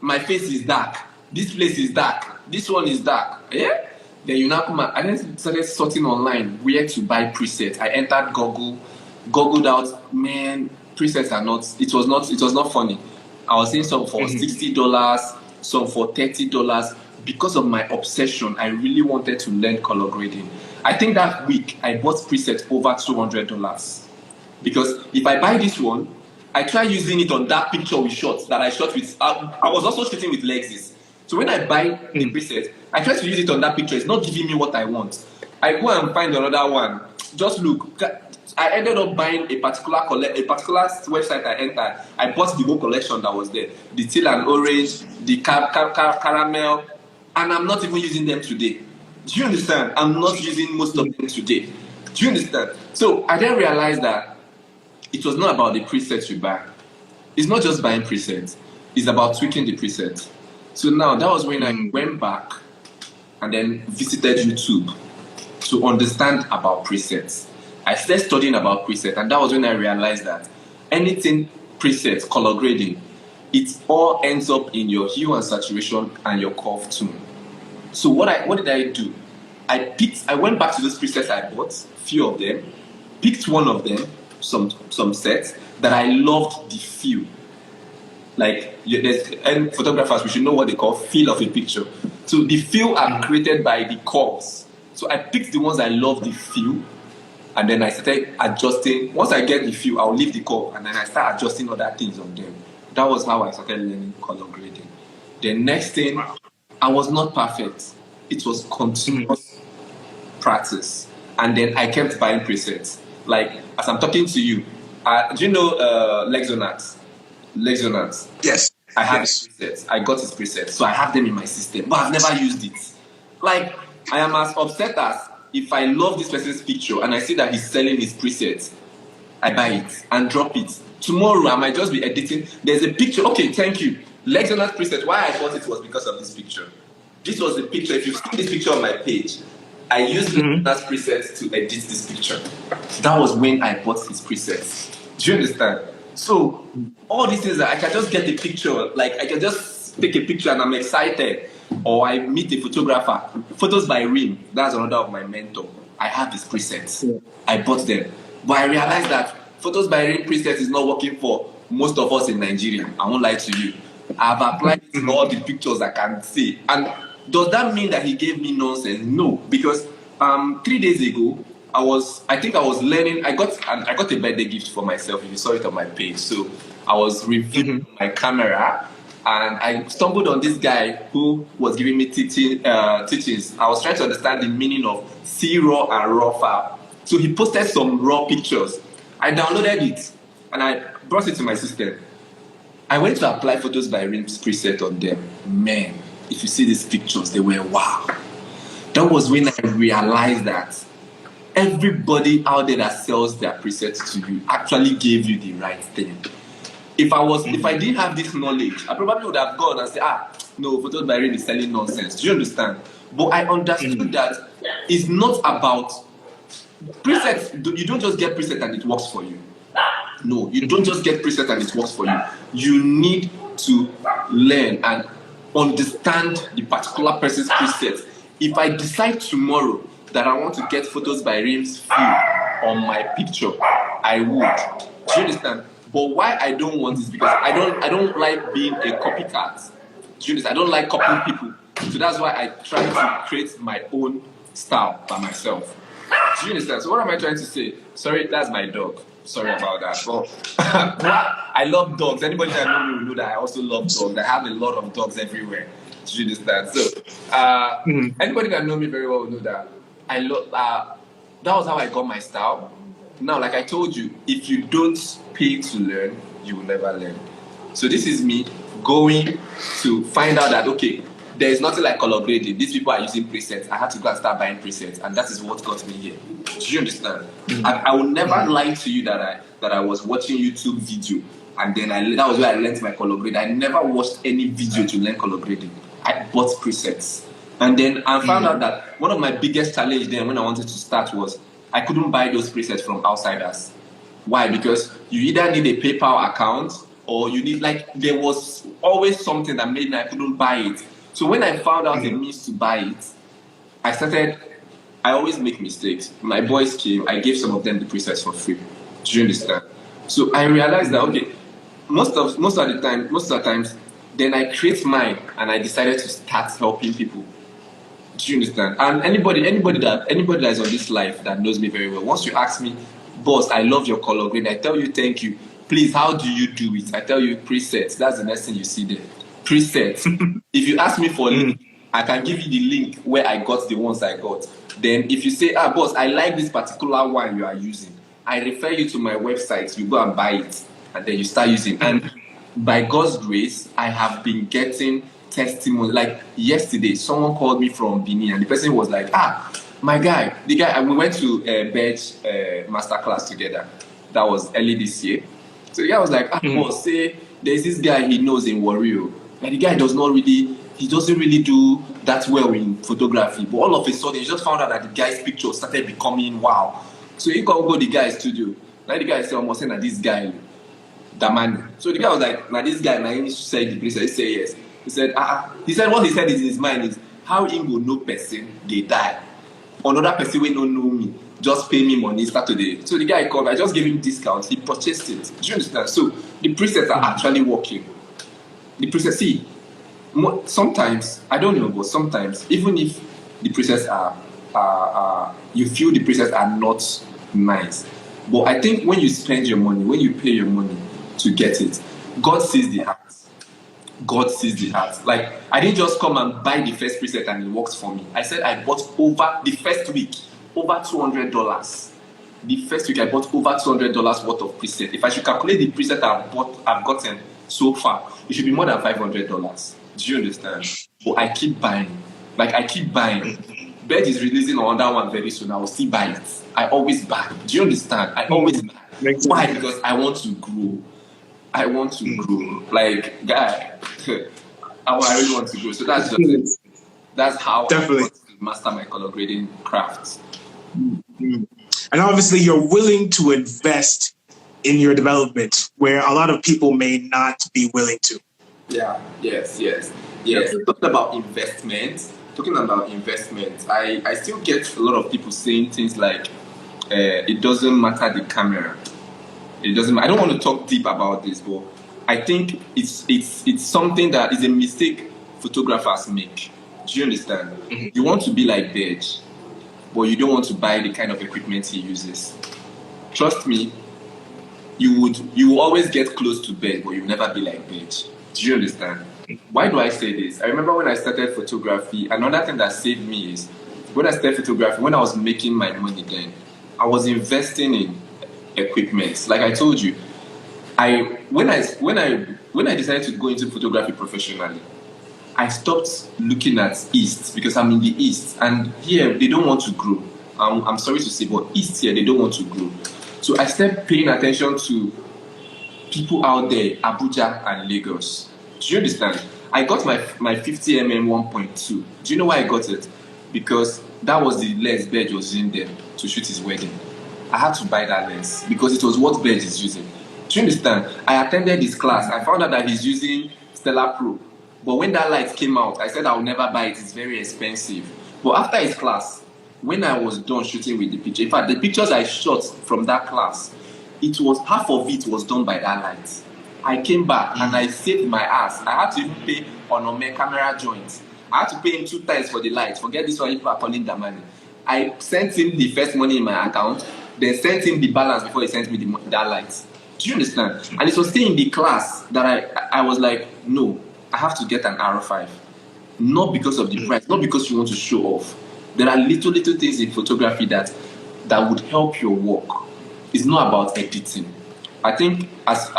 my face is dark. This place is dark. This one is dark. Yeah? Then you now come and I then started sorting online where to buy presets. I entered Google, googled out, man, presets are not, it was not funny. I was seeing some for $60, some for $30. Because of my obsession, I really wanted to learn color grading. I think that week I bought presets over $200. Because if I buy this one, I try using it on that picture we shot, that I shot with, I was also shooting with Lexis. So when I buy the preset, I try to use it on that picture. It's not giving me what I want. I go and find another one. Just look. I ended up buying a particular website I entered. I bought the whole collection that was there. The teal and orange, the caramel, and I'm not even using them today. Do you understand? I'm not using most of them today. Do you understand? So I then realized that it was not about the presets you buy. It's not just buying presets. It's about tweaking the presets. So now that was when I went back and then visited YouTube to understand about presets. I started studying about presets, and that was when I realized that anything presets, color grading, it all ends up in your hue and saturation and your curve tone. So what did I do? I went back to those presets I bought, few of them, picked one of them, some sets that I loved the feel. Like, and photographers, we should know what they call feel of a picture. So the feel are created by the curves. So I picked the ones I love the feel, and then I started adjusting. Once I get the feel, I'll leave the curve, and then I start adjusting other things on them. That was how I started learning color grading. The next thing, I was not perfect. It was continuous practice. And then I kept buying presets. Like, as I'm talking to you, do you know Lexonats? Yes. I have his presets. I got his presets. So I have them in my system, but I've never used it. Like, I am as upset as if I love this person's picture and I see that he's selling his presets, I buy it and drop it. Tomorrow, I might just be editing. There's a picture. Okay, thank you. Lexonat preset. Why I bought it was because of this picture. This was the picture. If you've seen this picture on my page, I used Lexonat presets to edit this picture. That was when I bought his presets. Do you understand? So, all these things, I can just get the picture. Like, I can just take a picture and I'm excited. Or I meet a photographer. Photos by Rim. That's another of my mentor. I have his presets. Yeah. I bought them. But I realized that Photos by Rim presets is not working for most of us in Nigeria. I won't lie to you. I've applied it to all the pictures I can see. And does that mean that he gave me nonsense? No. Because 3 days ago, I think I was learning. I got a birthday gift for myself. If you saw it on my page. So I was reviewing my camera. And I stumbled on this guy who was giving me teachings. I was trying to understand the meaning of C-RAW and RAW file. So he posted some raw pictures. I downloaded it and I brought it to my system. I went to apply Photos by Rim's preset on them. Man, if you see these pictures, they were wow. That was when I realized that everybody out there that sells their presets to you actually gave you the right thing. If I didn't have this knowledge, I probably would have gone and said, no, Photos by Rim is selling nonsense. Do you understand? But I understood that it's not about presets. You don't just get preset and it works for you. No, you don't just get preset and it works for you. You need to learn and understand the particular person's preset. If I decide tomorrow that I want to get Photos by Rim's feel on my picture, I would. Do you understand? But why I don't want is because I don't like being a copycat. Do you understand? I don't like copying people. So that's why I try to create my own style by myself. Do you understand? So what am I trying to say? Sorry, that's my dog. Sorry about that. But I love dogs. Anybody that knows me will know that I also love dogs. I have a lot of dogs everywhere. Do you understand? So anybody that knows me very well will know that I love. That was how I got my style. Now, like I told you, if you don't pay to learn, you will never learn. So this is me going to find out that, okay, there is nothing like color grading. These people are using presets. I had to go and start buying presets, and that is what got me here. Do you understand? I will never lie to you that I was watching YouTube video, and then that was where I learned my color grading. I never watched any video to learn color grading. I bought presets. And then I found out that one of my biggest challenges then when I wanted to start was I couldn't buy those presets from outsiders. Why? Because you either need a PayPal account or you need, there was always something that made me I couldn't buy it. So when I found out a means to buy it, I always make mistakes. My boys came, I gave some of them the presets for free. Do you understand? So I realized that, okay, most of the times, then I create mine and I decided to start helping people. Do you understand? And anybody that is on this life that knows me very well, once you ask me, boss, I love your color grade, I tell you thank you. Please, how do you do it? I tell you presets. That's the next thing you see there. Presets. If you ask me for a link, I can give you the link where I got the ones I got. Then if you say, boss, I like this particular one you are using, I refer you to my website, you go and buy it, and then you start using. And by God's grace, I have been getting testimony. Like yesterday, someone called me from Benin, and the person was like, my guy, the guy, and we went to N.P.H masterclass together. That was early this year. So the guy was like, boss, say there's this guy he knows in Wario, and the guy doesn't really do that well in photography. But all of a sudden, he just found out that the guy's picture started becoming wow. So he can go to the guy's studio. Now the guy said, almost saying that this guy, Damani. So the guy was like, now this guy, he said the place. He said yes. He said, He said what he said is in his mind is how he will know person they die. Another person will not know me. Just pay me money, start today. So the guy called, I just gave him discounts. He purchased it. Do you understand? So the presets are actually working. The presets, see, sometimes, I don't know, but sometimes, even if the presets are you feel the presets are not nice, but I think when you spend your money, when you pay your money to get it, God sees the heart. God sees the heart. Like, I didn't just come and buy the first preset and it works for me. I said I bought over the first week, over $200. The first week I bought over $200 worth of preset. If I should calculate the preset I've gotten so far, it should be more than $500. Do you understand? But I keep buying. Like, I keep buying. Bed is releasing another one very soon. I will still buy it. I always buy. Do you understand? I always buy. Why? Because I want to grow. I want to grow. Like, guy, I really want to grow. So that's just it. That's how I want to master my color grading craft. And obviously, you're willing to invest in your development where a lot of people may not be willing to. Yeah, yes. Talking about investment, I still get a lot of people saying things like, it doesn't matter the camera. It doesn't. I don't want to talk deep about this, but I think it's something that is a mistake photographers make. Do you understand? Mm-hmm. You want to be like N.P.H, but you don't want to buy the kind of equipment he uses. Trust me, you will always get close to N.P.H, but you'll never be like N.P.H. Do you understand? Why do I say this? I remember when I started photography, another thing that saved me is when I started photography, when I was making my money then, I was investing in equipment. Like I told you, when I decided to go into photography professionally, I stopped looking at East because I'm in the East, and here they don't want to grow. I'm sorry to say, but East here they don't want to grow. So I started paying attention to people out there, Abuja and Lagos. Do you understand? I got my 50mm 1.2. Do you know why I got it? Because that was the lens N.P.H was using there to shoot his wedding. I had to buy that lens because it was what N.P.H is using. Do you understand? I attended his class. I found out that he's using Stellar Pro. But when that light came out, I said I'll never buy it. It's very expensive. But after his class, when I was done shooting with the picture, in fact, the pictures I shot from that class, it was half of it was done by that light. I came back and I saved my ass. I had to even pay on my camera joints. I had to pay him 2 times for the light. Forget this one, people are calling Damani. I sent him the first money in my account, then sent him the balance before he sent me that light. Do you understand? And it was still in the class that I was like, no, I have to get an R5. Not because of the price, not because you want to show off. There are little things in photography that would help your work. It's not about editing. I think as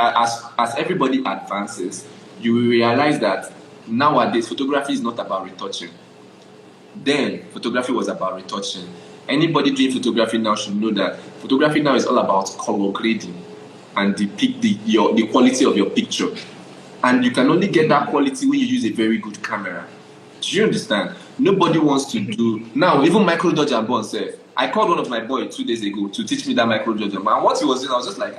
everybody advances, you will realize that nowadays photography is not about retouching. Then photography was about retouching. Anybody doing photography now should know that photography now is all about color grading and the quality of your picture. And you can only get that quality when you use a very good camera. Do you understand? Nobody wants to do now. Even Micro Dodge and Bond said, I called one of my boys 2 days ago to teach me that Micro Dodge and Bond. And what he was doing, I was just like,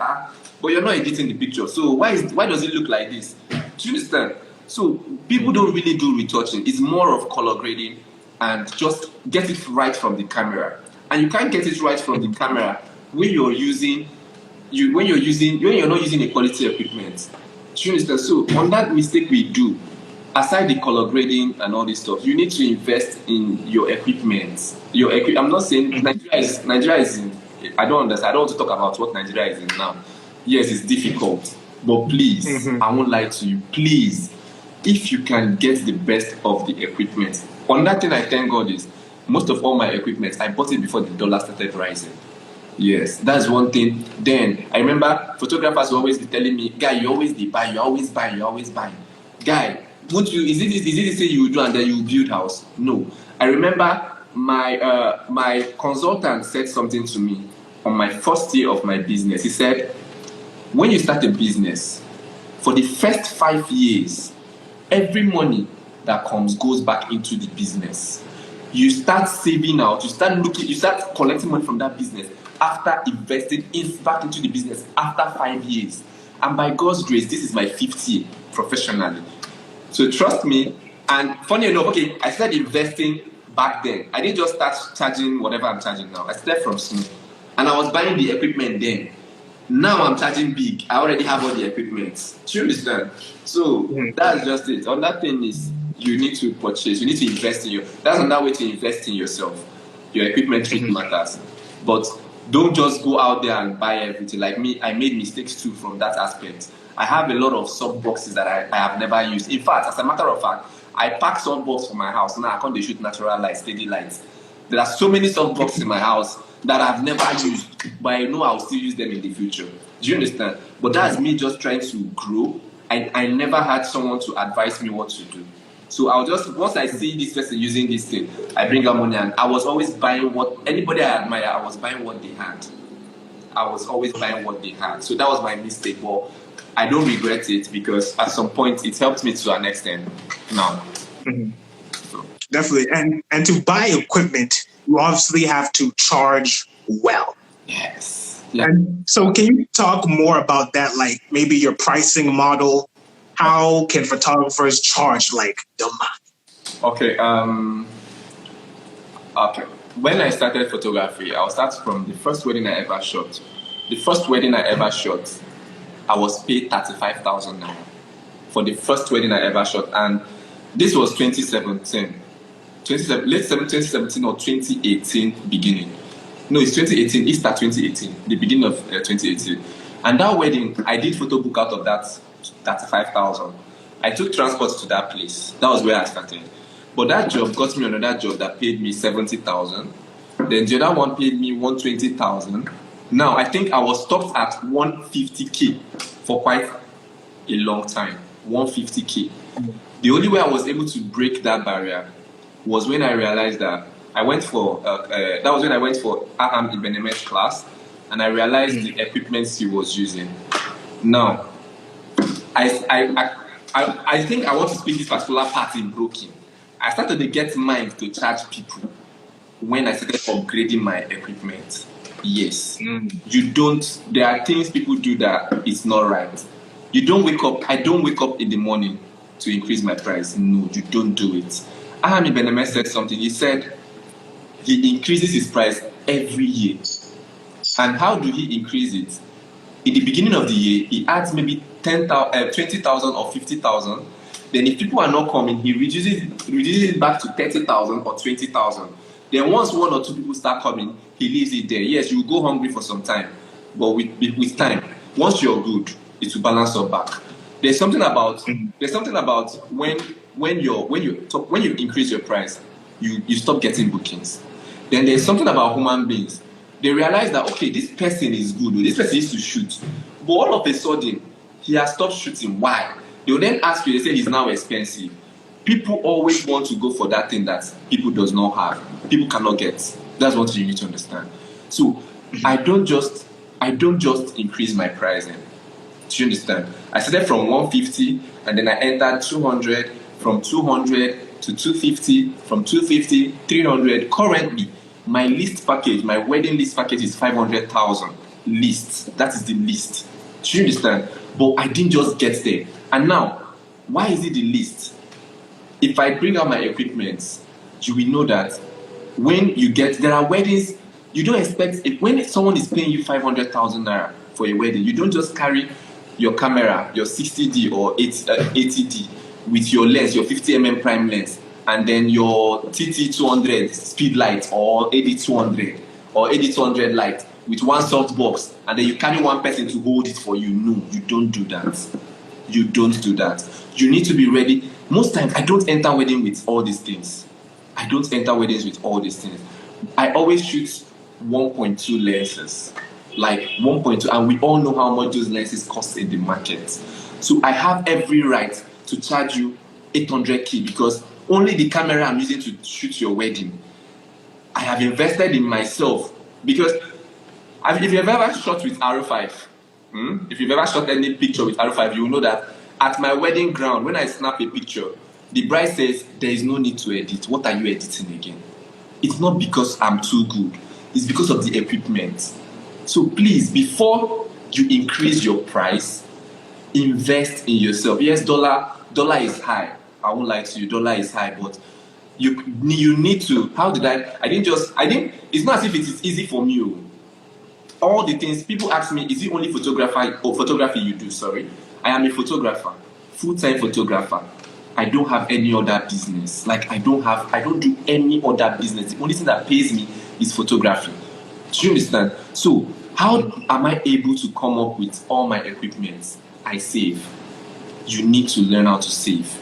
but you're not editing the picture. So why does it look like this? Do you understand? So people don't really do retouching. It's more of color grading and just get it right from the camera. And you can't get it right from the camera when you're not using a quality equipment. Do you understand? So on that mistake we do, aside the color grading and all this stuff, you need to invest in your equipment. I'm not saying Nigeria is in. I don't understand. I don't want to talk about what Nigeria is in now. Yes, it's difficult, but please, I won't lie to you. Please, if you can get the best of the equipment. Another thing I thank God is most of all my equipment, I bought it before the dollar started rising. Yes, that's one thing. Then I remember photographers will always be telling me, guy, you always buy, you always buy, you always buy. Guy, won't you? Is it the thing you do and then you build house? No. I remember my consultant said something to me on my first year of my business. He said, when you start a business, for the first 5 years, every money that comes goes back into the business. You start saving out, you start collecting money from that business after investing back into the business after 5 years. And by God's grace, this is my 5th year professionally. So trust me. And funny enough, okay, I started investing back then. I didn't just start charging whatever I'm charging now. I started from small. And I was buying the equipment then. Now I'm charging big. I already have all the equipment. Do you understand? So that's just it. Another thing is you need to purchase. You need to invest in that's another way to invest in yourself. Your equipment really matters. But don't just go out there and buy everything. Like me, I made mistakes too from that aspect. I have a lot of sub boxes that I have never used. In fact, as a matter of fact, I pack sub box for my house. Now I can't shoot natural light, steady lights. There are so many sub boxes in my house that I've never used, but I know I'll still use them in the future. Do you understand? But that's me just trying to grow. I never had someone to advise me what to do. So I'll just, once I see this person using this thing, I bring out money, and I was always buying what, anybody I admire, I was buying what they had. I was always buying what they had. So that was my mistake, but I don't regret it because at some point it helped me to an extent now. So. Definitely. And to buy equipment, you obviously have to charge well. Yes. Yeah. And so can you talk more about that, like maybe your pricing model? How can photographers charge like Damani? Okay. Okay. When I started photography, I'll start from the first wedding I ever shot. The first wedding I ever shot, I was paid 35,000 naira for the first wedding I ever shot, and this was 2017, late 2017 or 2018 beginning. No, it's 2018, Easter 2018, the beginning of 2018. And that wedding, I did photo book out of that 35,000. I took transport to that place. That was where I started. But that job got me another job that paid me 70,000. Then the other one paid me 120,000. Now, I think I was stopped at 150K for quite a long time. 150K. The only way I was able to break that barrier was when I realized that I went for, that was when I went for Aham Ibeleme's class, and I realized the equipment he was using. Now, I think I want to speak this particular part in broken. I started to get mind to charge people when I started upgrading my equipment. Yes. You don't, there are things people do that is not right. You don't wake up, I don't wake up in the morning to increase my price. No, you don't do it. Aham Ibeleme said something. He said he increases his price every year. And how do he increase it? In the beginning of the year, he adds maybe 20,000 or 50,000. Then if people are not coming, he reduces it back to 30,000 or 20,000. Then once one or two people start coming, he leaves it there. Yes, you will go hungry for some time, but with time, once you're good, it will balance up back. There's something about when you increase your price, you stop getting bookings. Then there's something about human beings. They realize that, okay, this person is good, this person used to shoot, but all of a sudden he has stopped shooting. Why? They will then ask you, they say he's now expensive. People always want to go for that thing that people does not have, people cannot get. That's what you need to understand. So I don't just increase my pricing. Do you understand? I started from 150 and then I entered 200, from 200 to 250, from 250, 300. Currently, my list package, my wedding list package is 500,000 list. That is the list. Do you understand? But I didn't just get there. And now, why is it the list? If I bring out my equipment, you will know that when you get, there are weddings, you don't expect, when someone is paying you 500,000 naira for a wedding, you don't just carry your camera, your 60D or 80D with your lens, your 50mm prime lens, and then your TT200 speed light or AD200 or AD200 light with one soft box, and then you carry one person to hold it for you. No, you don't do that. You don't do that. You need to be ready. Most times, I don't enter wedding with all these things. I don't enter weddings with all these things. I always shoot 1.2 lenses, like 1.2, and we all know how much those lenses cost in the market. So I have every right to charge you 800k because only the camera I'm using to shoot your wedding, I have invested in myself. Because if you've ever shot with R5, if you've ever shot any picture with R5, you will know that at my wedding ground, when I snap a picture, the bride says, there is no need to edit. What are you editing again? It's not because I'm too good. It's because of the equipment. So please, before you increase your price, invest in yourself. Yes, dollar is high. I won't lie to you, dollar is high, but you need to. It's not as if it is easy for me. All the things, people ask me, is it only photography you do? Sorry. I am a photographer, full-time photographer. I don't have any other business. Like I don't do any other business. The only thing that pays me is photography. Do you understand? So how am I able to come up with all my equipment? I save. You need to learn how to save.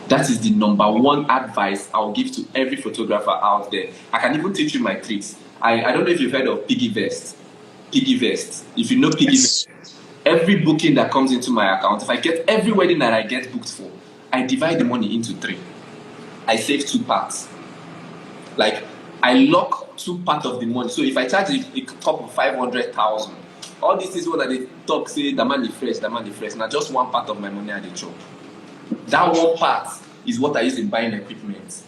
That is the number one advice I'll give to every photographer out there. I can even teach you my tricks. I don't know if you've heard of piggy vest. Piggy vest. If you know piggy vest, every booking that comes into my account, if I get every wedding that I get booked for, I divide the money into 3. I save 2 parts. Like I lock 2 parts of the money. So if I charge a top of 500,000, all this is what they talk say Damani fresh. Now just 1 part of my money at the chop. That 1 part is what I use in buying equipment.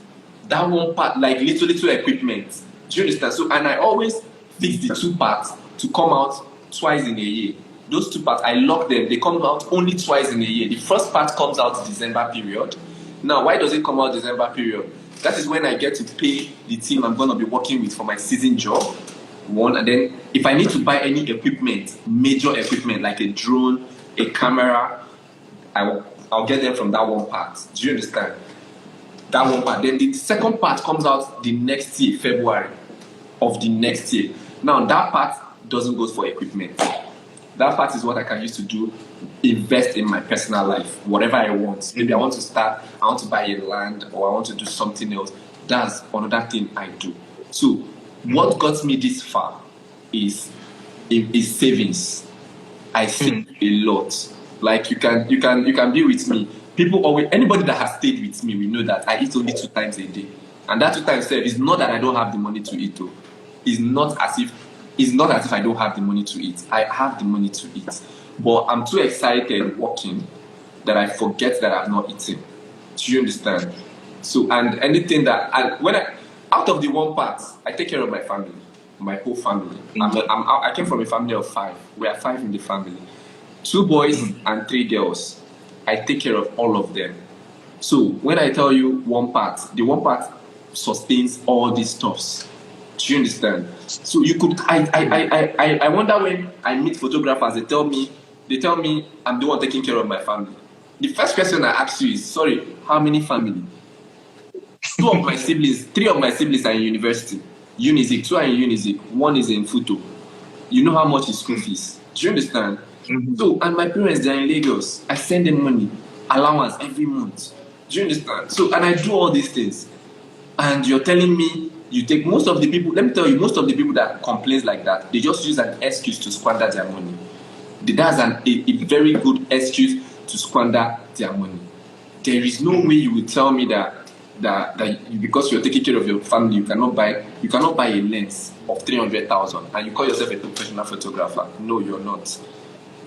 That 1 part, like little equipment. Do you understand? So and I always fix the 2 parts to come out twice in a year. Those 2 parts, I lock them. They come out only twice in a year. The first part comes out December period. Now, why does it come out December period? That is when I get to pay the team I'm going to be working with for my season job. 1, and then if I need to buy any equipment, major equipment like a drone, a camera, I'll get them from that 1 part. Do you understand? That 1 part. Then the second part comes out the next year, February of the next year. Now, that part doesn't go for equipment. That part is what I can use to do, invest in my personal life, whatever I want. Maybe I want to buy a land, or I want to do something else. That's another thing I do. So, what got me this far is savings. I save a lot. Like you can be with me. Anybody that has stayed with me, we know that I eat only 2 times a day, and that 2 times is not that I don't have the money to eat. It's not as if I don't have the money to eat. I have the money to eat. But I'm too excited working that I forget that I've not eaten. Do you understand? So, and anything that, out of the 1 part, I take care of my family, my whole family. I came from a family of 5. We are 5 in the family. 2 boys and 3 girls. I take care of all of them. So, when I tell you 1 part, the 1 part sustains all these stuffs. Do you understand? So you could. I wonder when I meet photographers, they tell me I'm the one taking care of my family. The first question I ask you is, sorry, how many family? 3 of my siblings are in university. Unizik, 2 are in Unizik, 1 is in Photog. You know how much is school fees. Do you understand? So, and my parents, they're in Lagos. I send them money, allowance every month. Do you understand? So, and I do all these things. And you're telling me, you take most of the people, let me tell you, most of the people that complain like that, they just use an excuse to squander their money. That's a very good excuse to squander their money. There is no way you will tell me that because you're taking care of your family, you cannot buy a lens of 300,000 and you call yourself a professional photographer. No, you're not.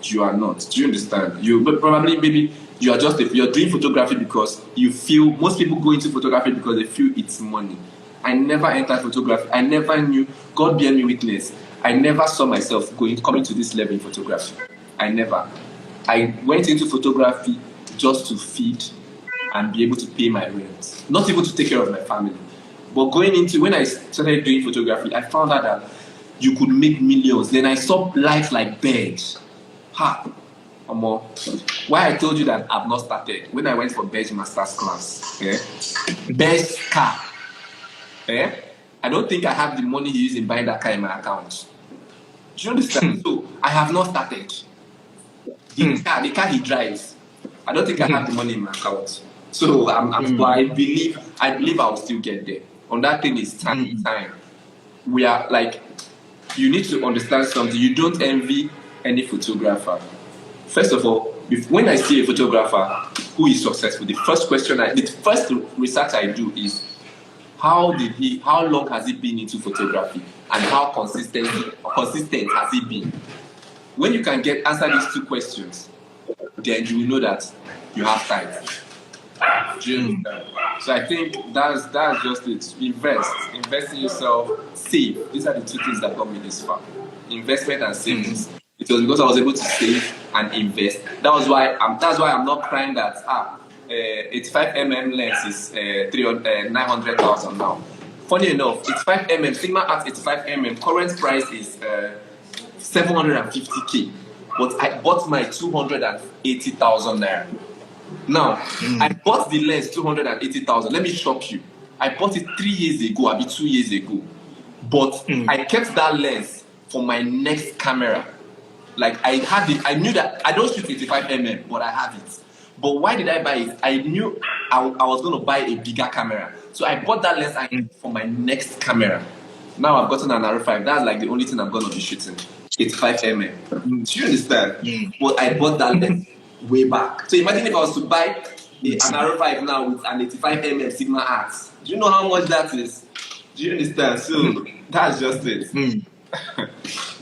You are not. Do you understand? Maybe you're doing photography because you feel, most people go into photography because they feel it's money. I never entered photography. I never knew, God bear me witness, I never saw myself coming to this level in photography. I never. I went into photography just to feed and be able to pay my rent. Not even to take care of my family. But when I started doing photography, I found out that you could make millions. Then I saw life like birds. Why I told you that I've not started. When I went for Best Master's class, best car. I don't think I have the money he used in buying that car in my account. Do you understand? So I have not started. The car he drives, I don't think I have the money in my account. So I believe I will still get there. On that thing is time. We are like, you need to understand something. You don't envy any photographer. First of all, when I see a photographer who is successful, the first research I do is how long has he been into photography, and how consistent has he been? When you can answer these two questions, then you will know that you have time. So I think that's just it. Invest in yourself, save. These are the two things that got me this far: investment and savings. It was because I was able to save and invest. That's why I'm not crying that 85mm lens is 900,000 now. Funny enough, 85mm Sigma at 85mm current price is 750k, but I bought my 280,000 naira. Now, I bought the lens 280,000. Let me shock you. I bought it 3 years ago, I'll be 2 years ago. But I kept that lens for my next camera. Like I had it, I knew that I don't shoot 85mm, but I have it. But why did I buy it? I knew I was going to buy a bigger camera. So I bought that lens for my next camera. Now I've gotten an R5. That's like the only thing I'm going to be shooting. 85mm. Do you understand? But I bought that lens way back. So imagine if I was to buy an R5 now with an 85mm Sigma Art. Do you know how much that is? Do you understand? So that's just it.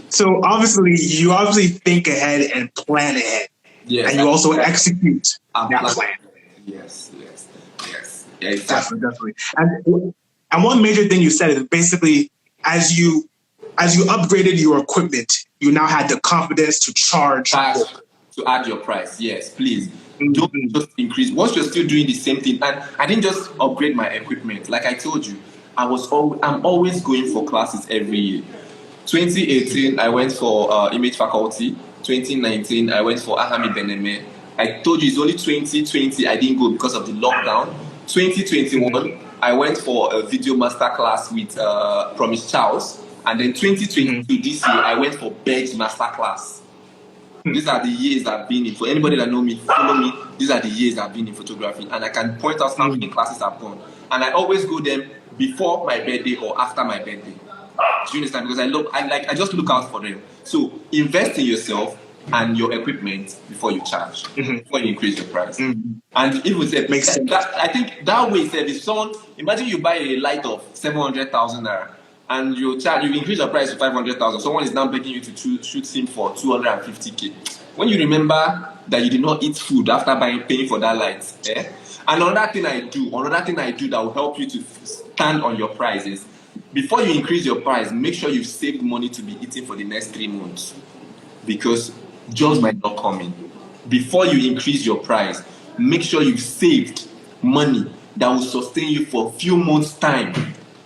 So you obviously think ahead and plan ahead. Yes. And you also execute that plan. Yes. Yeah, exactly. Definitely. And one major thing you said is basically as you upgraded your equipment, you now had the confidence to charge to add your price. Yes, please. Don't just increase. Once you're still doing the same thing, and I didn't just upgrade my equipment. Like I told you, I'm always going for classes every year. 2018, I went for image faculty. 2019, I went for Aham Ibeleme. I told you it's only 2020 I didn't go because of the lockdown. 2021, I went for a video master class with Promise Charles. And then 2022, this year, I went for N.P.H master class. These are the years I've been in. For anybody that know me, follow me, these are the years I've been in photography. And I can point out how many classes I've gone. And I always go them before my birthday or after my birthday. Do you understand? Because I just look out for them. So invest in yourself and your equipment before you charge, before you increase your price. And even say, makes sense. I think that way, if someone, imagine you buy a light of 700,000 naira and you increase your price to 500,000. Someone is now begging you to shoot him for 250k. When you remember that you did not eat food after paying for that light, And another thing I do that will help you to stand on your price is, before you increase your price, make sure you've saved money to be eating for the next 3 months, because jobs might not come in. Before you increase your price, make sure you've saved money that will sustain you for a few months' time.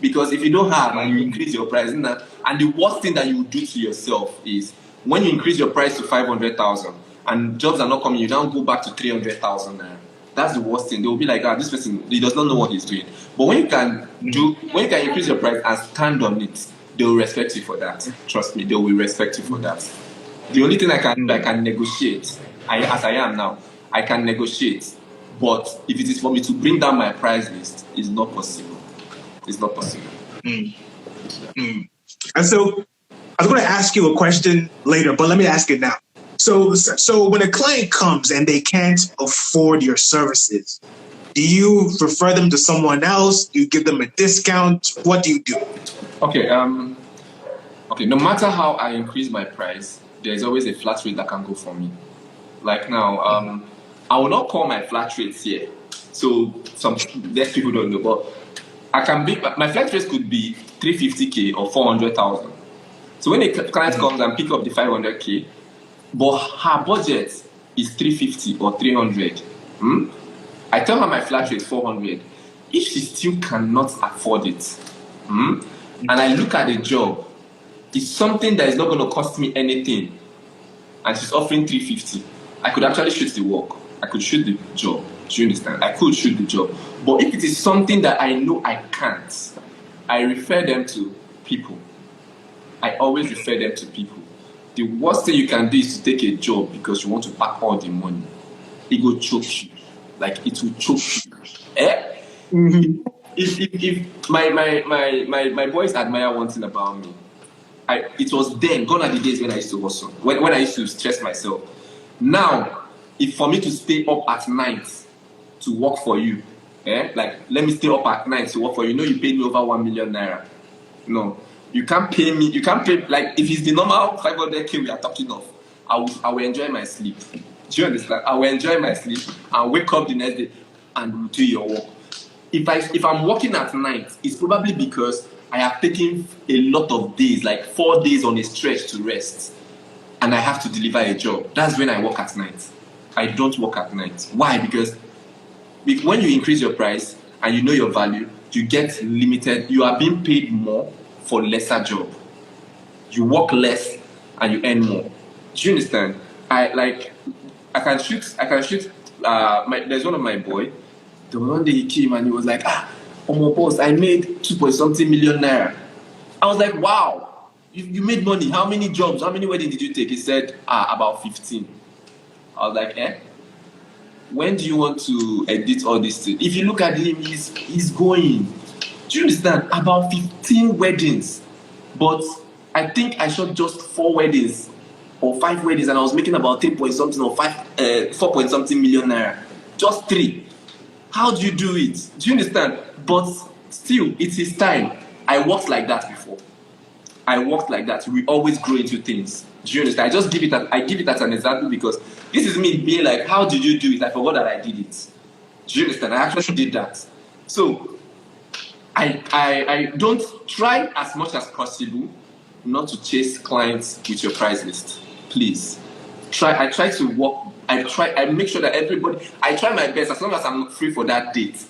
Because if you don't have and you increase your price, and the worst thing that you will do to yourself is when you increase your price to 500,000 and jobs are not coming, you now go back to 300,000 naira. That's the worst thing. They will be like, this person, he does not know what he's doing. But when you can increase your price and stand on it, they will respect you for that. Trust me, they will respect you for that. The only thing I can negotiate, as I am now, I can negotiate. But if it is for me to bring down my price list, it's not possible. It's not possible. And so I was going to ask you a question later, but let me ask it now. So when a client comes and they can't afford your services, do you refer them to someone else? Do you give them a discount? What do you do? Okay. No matter how I increase my price, there's always a flat rate that can go for me. Like now, I will not call my flat rates here. So less people don't know, but my flat rate could be 350k or 400,000. So when a client comes and pick up the 500k, but her budget is 350 or 300, I tell her my flat rate is 400. If she still cannot afford it, and I look at the job, it's something that is not going to cost me anything, and she's offering 350, I could actually shoot the work. I could shoot the job. Do you understand? I could shoot the job. But if it is something that I know I can't, I refer them to people. I always refer them to people. The worst thing you can do is to take a job because you want to pack all the money. It will choke you. Like, it will choke you. if my boys admire one thing about me, it was then, gone are the days when I used to hustle, when I used to stress myself. Now, if for me to stay up at night to work for you, like let me stay up at night to work for you, you paid me over 1 million naira. No, you can't pay me. You can't pay, like, if it's the normal 500k we are talking of, I will enjoy my sleep. Do you understand? I will enjoy my sleep and wake up the next day and do your work. If I'm working at night, it's probably because I have taken a lot of days, like 4 days on a stretch to rest, and I have to deliver a job. That's when I work at night. I don't work at night. Why? Because when you increase your price and you know your value, you get limited. You are being paid more for lesser job. You work less and you earn more. Do you understand? I can shoot. There's one of my boy. The one day he came and he was like, oh my boss, I made 2.something million naira. I was like, wow, you made money. How many jobs? How many weddings did you take? He said, about 15. I was like, when do you want to edit all this thing? If you look at him, he's going. Do you understand? About 15 weddings. But I think I shot just 4 weddings or 5 weddings, and I was making about 3.something or 4.something million naira. Just 3. How do you do it? Do you understand? But still, it's his time. I worked like that before. I worked like that. We always grow into things. Do you understand? I give it as an example because this is me being like, how did you do it? I forgot that I did it. Do you understand? I actually did that. So I don't try as much as possible not to chase clients with your price list. Please. I try to work. I make sure that everybody, I try my best, as long as I'm not free for that date,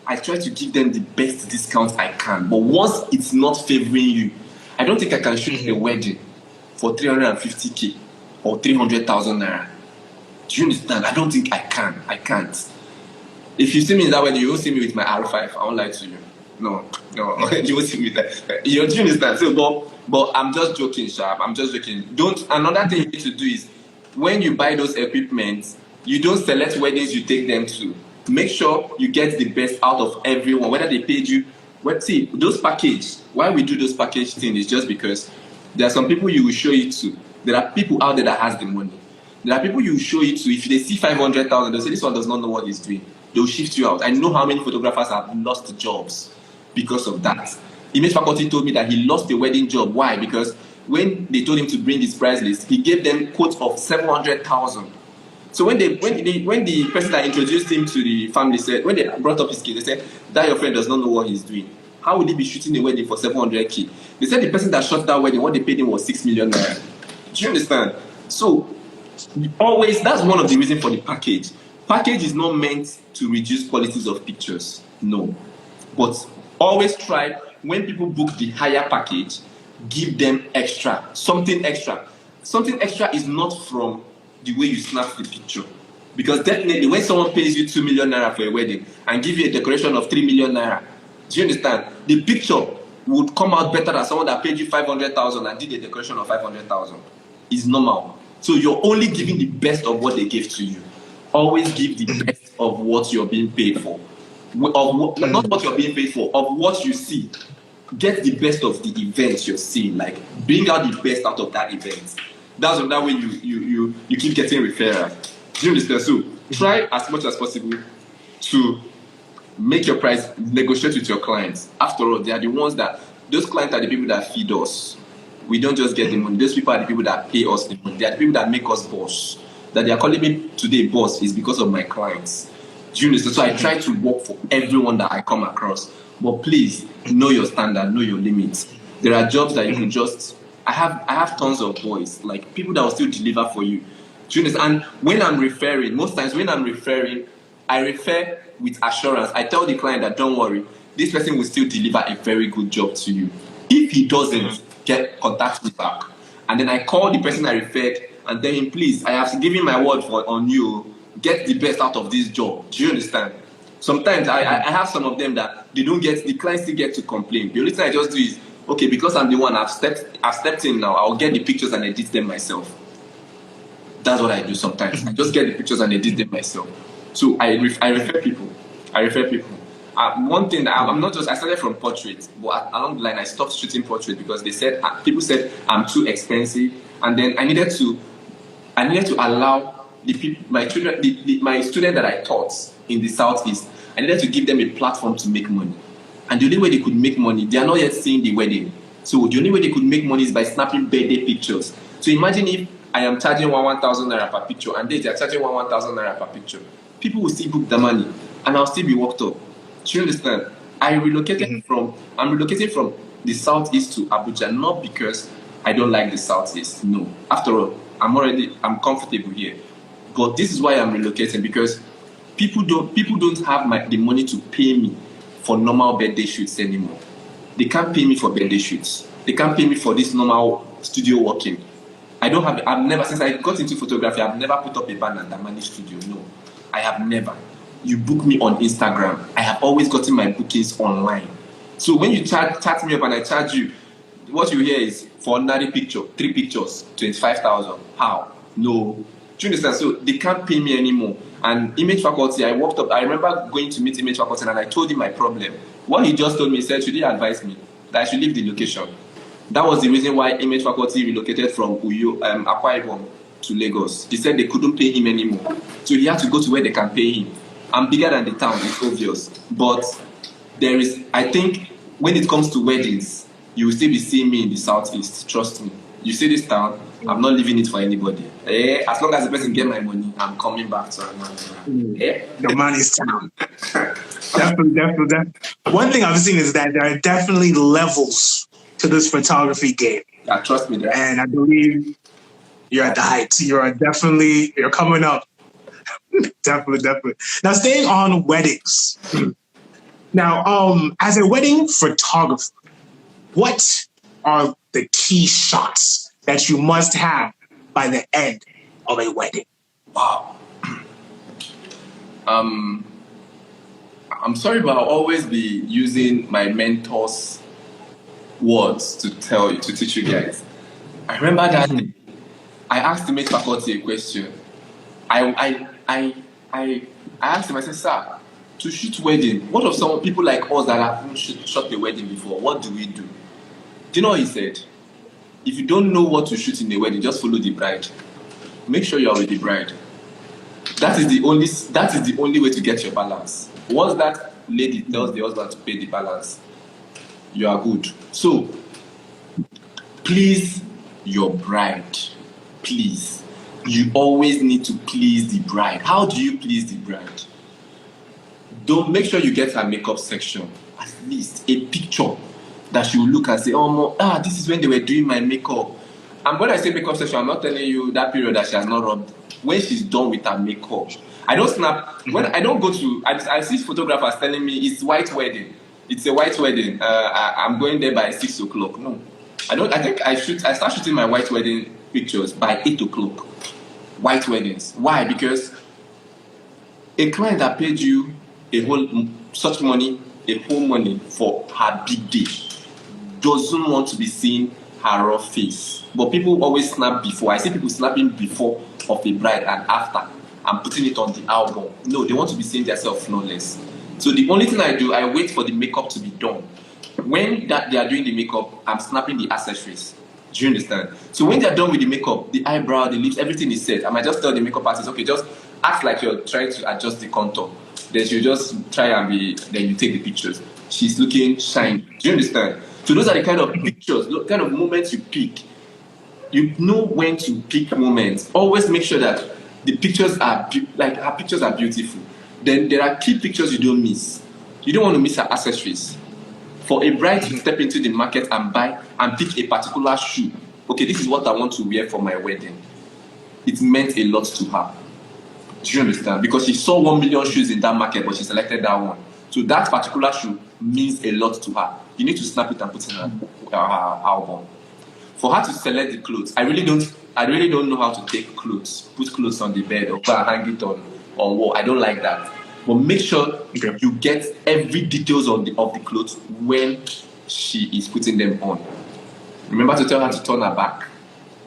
I try to give them the best discounts I can. But once it's not favoring you, I don't think I can shoot a wedding for 350k or 300,000 naira. Do you understand? I don't think I can. I can't. If you see me in that wedding, you won't see me with my R5. I won't lie to you. No, you won't see me with that. Do you understand? So, but I'm just joking, Sharp. I'm just joking. Another thing you need to do is, when you buy those equipment, you don't select weddings you take them to. Make sure you get the best out of everyone, whether they paid you. See, those package, why we do those package things is just because there are some people you will show it to. There are people out there that has the money. There are people you will show it to. If they see 500,000, they'll say, this one does not know what he's doing. They'll shift you out. I know how many photographers have lost jobs because of that. Image faculty told me that he lost a wedding job. Why? Because when they told him to bring his price list, he gave them quotes of 700,000. So when the person that introduced him to the family said, when they brought up his case, they said, that your friend does not know what he's doing. How would he be shooting a wedding for 700k? They said the person that shot that wedding, what they paid him was 6 million naira. Do you understand? So always, that's one of the reasons for the package. Package is not meant to reduce qualities of pictures. No. But always try, when people book the higher package, give them extra, something extra. Something extra is not from the way you snap the picture. Because definitely when someone pays you 2 million naira for a wedding and give you a decoration of 3 million naira, do you understand? The picture would come out better than someone that paid you 500,000 and did a decoration of 500,000. It's normal. So you're only giving the best of what they gave to you. Always give the best of what you're being paid for. Not what you're being paid for, of what you see. Get the best of the events you're seeing. Like, bring out the best out of that event. That's that way you keep getting referrals. Do you understand? So try as much as possible to make your price, negotiate with your clients. After all, they are the ones those clients are the people that feed us. We don't just get the money. Those people are the people that pay us the money. They are the people that make us boss. That they are calling me today boss is because of my clients. Do you understand? So I try to work for everyone that I come across. But please, know your standard, know your limits. There are jobs that you can just... I have tons of boys, like people that will still deliver for you. Do you understand? And when I'm referring, most times when I'm referring, I refer with assurance. I tell the client that, don't worry, this person will still deliver a very good job to you. If he doesn't, contact me back. And then I call the person I referred and tell him, please, I have given my word on you. Get the best out of this job. Do you understand? Sometimes I have some of them that they don't get, the clients still get to complain. The only thing I just do is, okay, because I'm the one, I've stepped in now, I'll get the pictures and edit them myself. That's what I do sometimes. I just get the pictures and edit them myself. So I refer people. one thing, I'm not just, I started from portraits, but along the line, I stopped shooting portraits because they said, people said I'm too expensive. And then I needed to allow the people, my children, my students that I taught in the Southeast, I needed to give them a platform to make money. And the only way they could make money, they are not yet seeing the wedding. So the only way they could make money is by snapping birthday pictures. So imagine if I am charging 1,000 naira per picture and they are charging 1,000 naira per picture. People will still book Damani and I'll still be worked up. Do you understand? I'm relocating from the Southeast to Abuja, not because I don't like the Southeast. No. After all, I'm comfortable here. But this is why I'm relocating, because people don't have the money to pay me for normal birthday shoots anymore. They can't pay me for birthday shoots. They can't pay me for this normal studio working. Since I got into photography, I've never put up a banner at Damani Studio. No, I have never. You book me on Instagram. I have always gotten my bookings online. So when you chat me up and I charge you, what you hear is for ordinary picture, 3 pictures, 25,000. How? No. Do you understand? So they can't pay me anymore. And image faculty, I remember going to meet image faculty and I told him my problem. What he just told me, he said, should he advise me that I should leave the location? That was the reason why image faculty relocated from Akwa Ibom to Lagos. He said they couldn't pay him anymore. So he had to go to where they can pay him. I'm bigger than the town, it's obvious. But I think when it comes to weddings, you will still be seeing me in the Southeast. Trust me. You see this town, I'm not leaving it for anybody. As long as the person get my money, I'm coming back to Anambra. The money's town. Definitely. One thing I've seen is that there are definitely levels to this photography game. Yeah, trust me. And I believe you're at the heights. You're coming up. Definitely. Now, staying on weddings. Now, as a wedding photographer, what are the key shots that you must have by the end of a wedding? Wow. I'm sorry, but I'll always be using my mentor's words to teach you guys. I remember that I asked the image faculty a question. I asked him, I said, sir, to shoot wedding, what of some people like us that haven't shot a wedding before? What do we do? Do you know what he said? If you don't know what to shoot in a wedding, just follow the bride. Make sure you're with the bride. That is the only way to get your balance. Once that lady tells the husband to pay the balance, you are good. So, please your bride. Please. You always need to please the bride. How do you please the bride? Don't make sure you get her makeup section. At least a picture that she will look and say, this is when they were doing my makeup. And when I say makeup section, I'm not telling you that period that she has not rubbed. When she's done with her makeup. I don't snap. When I don't go to, I see photographers telling me it's white wedding. It's a white wedding. I'm going there by 6 o'clock. No. I think I start shooting my white wedding pictures by 8 o'clock. White weddings. Why? Because a client that paid you such money, a whole money for her big day, doesn't want to be seeing her raw face. But people always snap before. I see people snapping before of a bride and after, and putting it on the album. No, they want to be seeing themselves flawless. So the only thing I do, I wait for the makeup to be done. When they are doing the makeup, I'm snapping the accessories. Do you understand? So when they're done with the makeup, the eyebrow, the lips, everything is set. I might just tell the makeup artist, okay, just act like you're trying to adjust the contour. Then she'll just try and then you take the pictures. She's looking shiny. Do you understand? So those are the kind of pictures, the kind of moments you pick. You know when to pick moments. Always make sure that the pictures are her pictures are beautiful. Then there are key pictures you don't miss. You don't want to miss her accessories. For a bride to step into the market and buy and pick a particular shoe, okay, this is what I want to wear for my wedding. It meant a lot to her. Do you understand? Because she saw 1 million shoes in that market, but she selected that one. So that particular shoe means a lot to her. You need to snap it and put it in her album. For her to select the clothes, I really don't know how to take clothes, put clothes on the bed or hang it on wall. I don't like that. But make sure you get every details of the clothes when she is putting them on. Remember to tell her to turn her back,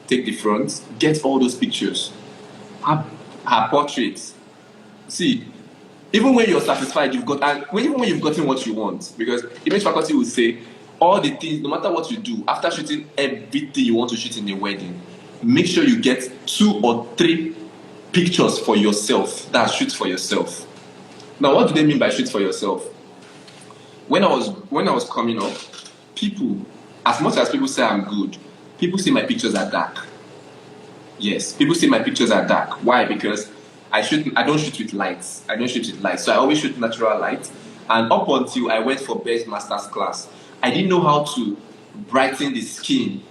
take the front, get all those pictures. Her portraits. See, even when you're satisfied, even when you've gotten what you want, because image faculty will say all the things, no matter what you do, after shooting everything you want to shoot in the wedding, make sure you get 2 or 3 pictures for yourself. That shoot for yourself. Now, what do they mean by shoot for yourself? When I was coming up, people, as much as people say I'm good, people say my pictures are dark. Yes, people say my pictures are dark. Why? Because I don't shoot with lights. So I always shoot natural light. And up until I went for best master's class, I didn't know how to brighten the skin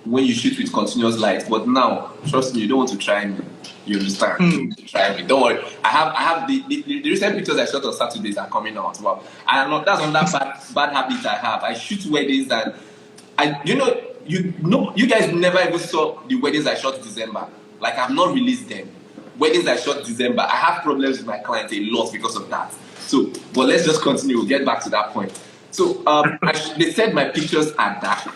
when you shoot with continuous light. But now, trust me, you don't want to try me. You understand? Try me. Don't worry. I have the recent pictures I shot on Saturdays are coming out. Well, that's another bad habit I have. I shoot weddings and you guys never even saw the weddings I shot December. Like, I've not released them. Weddings I shot December, I have problems with my clients a lot because of that. So, but let's just continue. We'll get back to that point. So, they said my pictures are dark.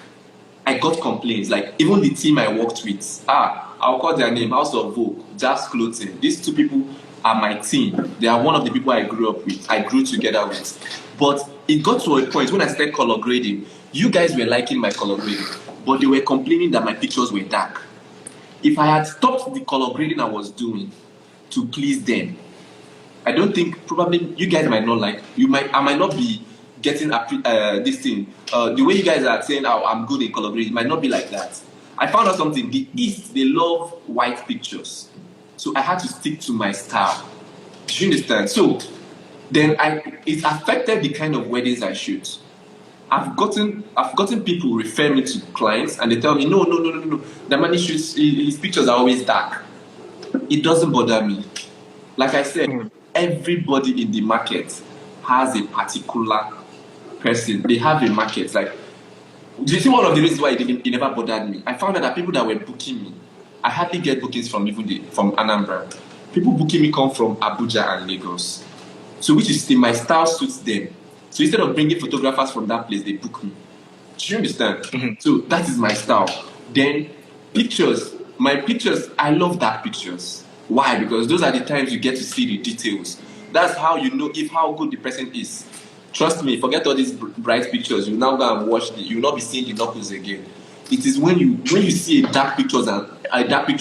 I got complaints. Like, even the team I worked with, I'll call their name, House of Vogue, Jazz Clothing. These 2 people are my team. They are one of the people I grew up with. I grew together with. But it got to a point when I started color grading. You guys were liking my color grading, but they were complaining that my pictures were dark. If I had stopped the color grading I was doing to please them, I don't think, probably you guys might not like, I might not be getting this thing. The way you guys are saying, oh, I'm good in color grading, it might not be like that. I found out something. The East, they love white pictures. So I had to stick to my style. Do you understand? So then it affected the kind of weddings I shoot. I've gotten people refer me to clients and they tell me, no. Damani shoots, his pictures are always dark. It doesn't bother me. Like I said, everybody in the market has a particular person. They have a market. Like, do you see one of the reasons why it never bothered me? I found out that people that were booking me, I hardly get bookings from from Anambra. People booking me come from Abuja and Lagos. So which is my style suits them. So instead of bringing photographers from that place, they book me. Do you understand? So that is my style. Then my pictures, I love dark pictures. Why? Because those are the times you get to see the details. That's how you know how good the person is. Trust me, forget all these bright pictures. You now go and watch you will not be seeing the knuckles again. It is when you see a dark picture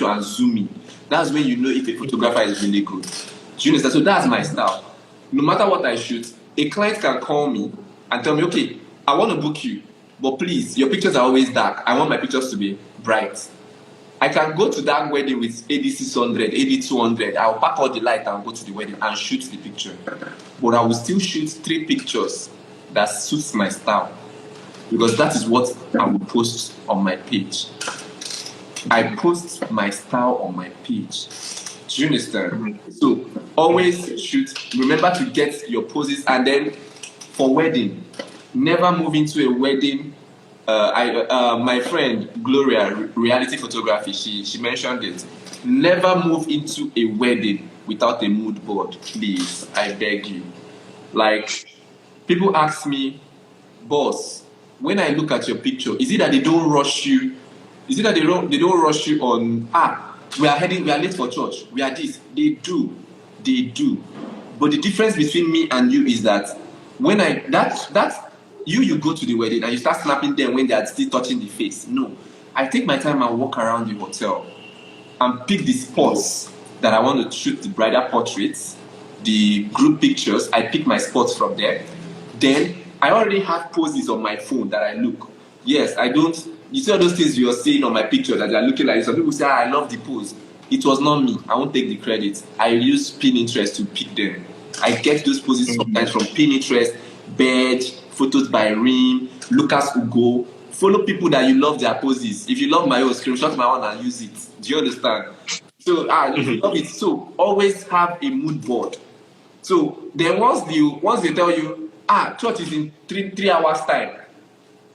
and zoom in. That's when you know if a photographer is really good. Do you understand? So that's my style. No matter what I shoot, a client can call me and tell me, okay, I want to book you, but please, your pictures are always dark. I want my pictures to be bright. I can go to that wedding with AD 600, AD 200. I'll pack all the light and go to the wedding and shoot the picture. But I will still shoot 3 pictures that suits my style. Because that is what I will post on my page. I post my style on my page. Do you understand? So always shoot. Remember to get your poses. And then for wedding, never move into a wedding. My friend Gloria, reality photography, she mentioned it. Never move into a wedding without a mood board, please. I beg you. Like, people ask me, boss, when I look at your picture, is it that they don't rush you? Is it that they don't rush you on, we are late for church, we are this? They do. But the difference between me and you is that when you go to the wedding and you start snapping them when they are still touching the face. No. I take my time and walk around the hotel and pick the spots that I want to shoot the bridal portraits, the group pictures. I pick my spots from there. Then I already have poses on my phone that I look. Yes, I don't. You see all those things you're seeing on my picture that they're looking like. Some people say, I love the pose. It was not me. I won't take the credit. I use Pinterest to pick them. I get those poses sometimes from Pinterest, Bed, Photos by Rim, Lucas Ugo. Follow people that you love their poses. If you love my own, screenshot my one and use it. Do you understand? So if you love it, so always have a mood board. So then once they tell you, church is in 3 hours time,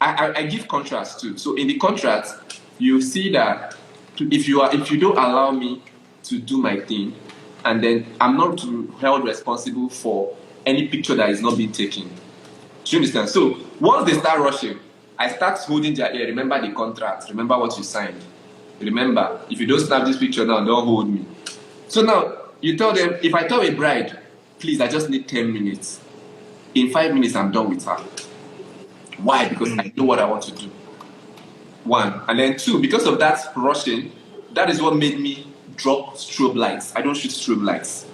I give contrast too. So in the contract, you see that if you don't allow me to do my thing, and then I'm not held responsible for any picture that is not being taken. Do you understand? So once they start rushing, I start holding their ear. Remember the contract. Remember what you signed. Remember, if you don't snap this picture now, don't hold me. So now you tell them, if I tell a bride, please, I just need 10 minutes. In 5 minutes, I'm done with her. Why? Because I know what I want to do. One. And then two, because of that rushing, that is what made me drop strobe lights. I don't shoot strobe lights.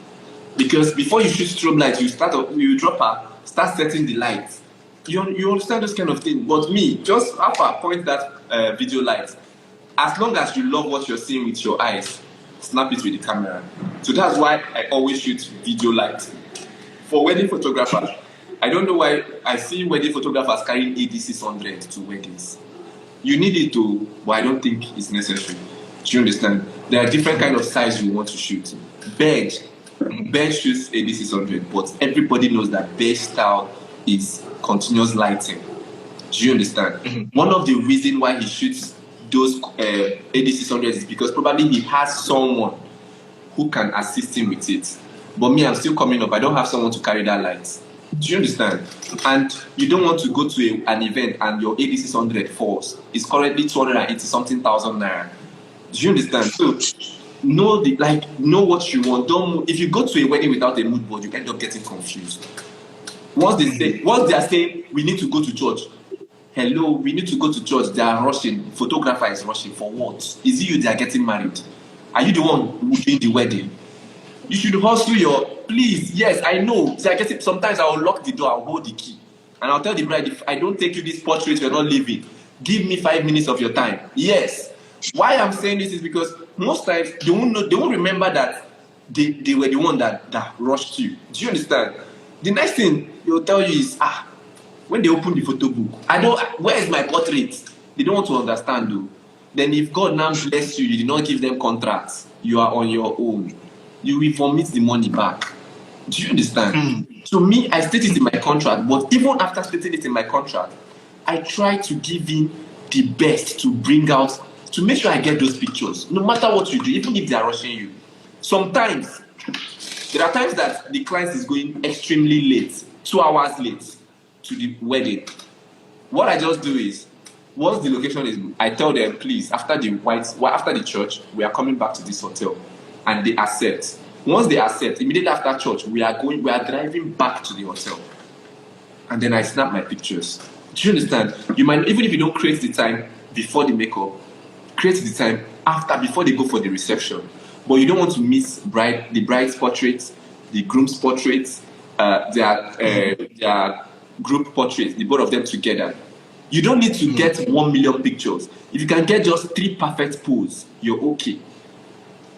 Because before you shoot strobe lights, you drop her, start setting the lights. You understand this kind of thing. But me, just after point that video light, as long as you love what you're seeing with your eyes, snap it with the camera. So that's why I always shoot video light. For wedding photographers, I don't know why I see wedding photographers carrying AD600 to weddings. You need it to, but I don't think it's necessary. Do you understand? There are different kind of size you want to shoot. Bed shoots AD600, but everybody knows that bed style is continuous lighting. Do you understand? Mm-hmm. One of the reasons why he shoots those AD600 is because probably he has someone who can assist him with it. But me, I'm still coming up. I don't have someone to carry that light. Do you understand? And you don't want to go to an event and your AD600 falls. It's currently 280 something thousand naira. Do you understand? So know what you want. Don't. If you go to a wedding without a mood board, you end up getting confused. Once they are saying we need to go to church, hello, we need to go to church. They are rushing. Photographer is rushing for what? Is it you they are getting married? Are you the one who doing the wedding? You should hustle your. Please, yes, I know. See, I get it. Sometimes I will lock the door, I'll hold the key, and I'll tell the bride, if I don't take you this portrait, you're not leaving. Give me 5 minutes of your time. Yes. Why I'm saying this is because most times they won't remember that they were the one that rushed you. Do you understand? The next thing they'll tell you is, when they open the photo book, where is my portrait? They don't want to understand though. Then if God now bless you, you did not give them contracts, you are on your own. You will vomit the money back. Do you understand? So me, I stated it in my contract, but even after stating it in my contract, I try to give in the best to bring out, to make sure I get those pictures, no matter what you do, even if they are rushing you. Sometimes, there are times that the client is going extremely late, 2 hours late to the wedding. What I just do is, once the location is, I tell them, please, after the church, we are coming back to this hotel. And they accept. Once they accept, immediately after church, we are driving back to the hotel. And then I snap my pictures. Do you understand? You might, even if you don't create the time before the makeup, create the time before they go for the reception. But you don't want to miss the bride's portraits, the groom's portraits, their group portraits, the both of them together. You don't need to get 1 million pictures. If you can get just 3 perfect poses, you're okay.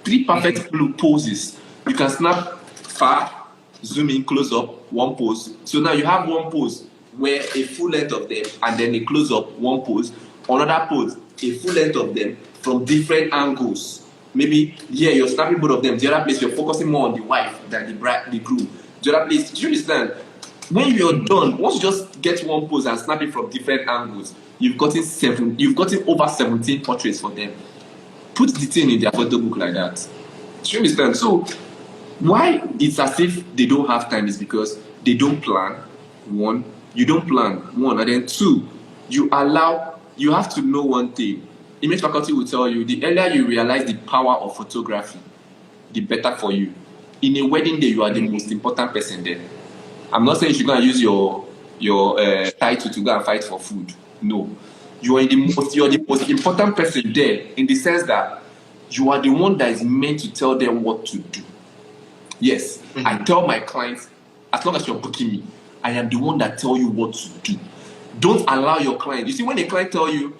3 perfect poses. You can snap far, zoom in, close up, one pose. So now you have one pose where a full length of them, and then a close up, one pose. Another pose, a full length of them from different angles. Maybe here you're snapping both of them. The other place you're focusing more on the wife than the groom. The other place, do you understand? When you're done, once you just get one pose and snap it from different angles, you've gotten over 17 portraits for them. Put the thing in their photo book like that. Do you understand? So why it's as if they don't have time is because they don't plan. One, you don't plan. One, and then two, you have to know one thing. Image faculty will tell you, the earlier you realize the power of photography, the better for you. In a wedding day, you are the most important person there. I'm not saying you should go and use your title to go and fight for food. No. You're the most important person there, in the sense that you are the one that is meant to tell them what to do. Yes, I tell my clients, as long as you're booking me, I am the one that tell you what to do. Don't allow your client. You see, when a client tell you,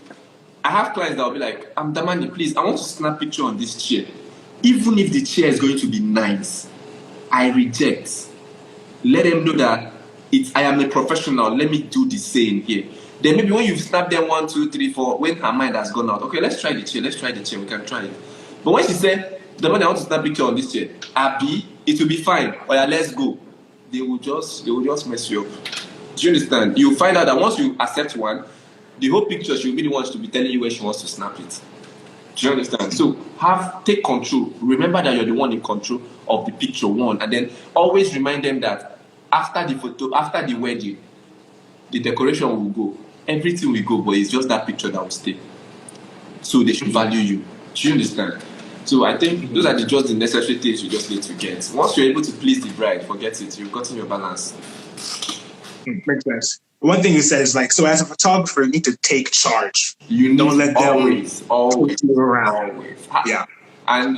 I have clients that will be like, Damani, please, I want to snap picture on this chair. Even if the chair is going to be nice, I reject. Let them know that I am a professional. Let me do the same here. Then maybe when you've snapped them 1, 2, 3, 4, when her mind has gone out, okay, let's try the chair, we can try it. But when she said, the man I want to snap picture on this chair, Abby, it will be fine. Or yeah, let's go. They will just mess you up. Do you understand? You'll find out that once you accept one, the whole picture, she will be the one to be telling you where she wants to snap it. Do you understand? So take control. Remember that you're the one in control of the picture, one, and then always remind them that after the wedding, the decoration will go. Everything will go, but it's just that picture that will stay. So they should value you. Do you understand? So I think those are just the necessary things you just need to get. Once you're able to please the bride, forget it. You've gotten your balance. Makes sense. One thing you said is like, so as a photographer, you need to take charge. You need Don't let them always push you around. always. Yeah. And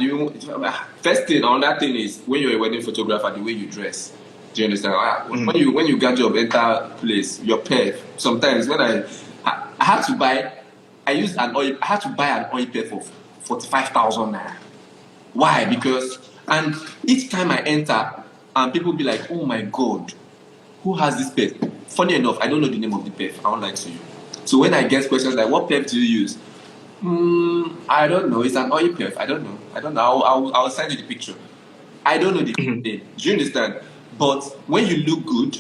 first thing, another thing is when you're a wedding photographer, the way you dress. Do you understand? When you get your enter place, your pair. Sometimes when I had to buy, I had to buy an oil pair for 45,000 naira. Why? Because and each time I enter, and people be like, "Oh my God, who has this pair?" Funny enough, I don't know the name of the pair. I won't lie to you. So when I get questions like, "What pair do you use?" I don't know. It's an oil pair. I don't know. I'll send you the picture. I don't know the name. Do you understand? But when you look good,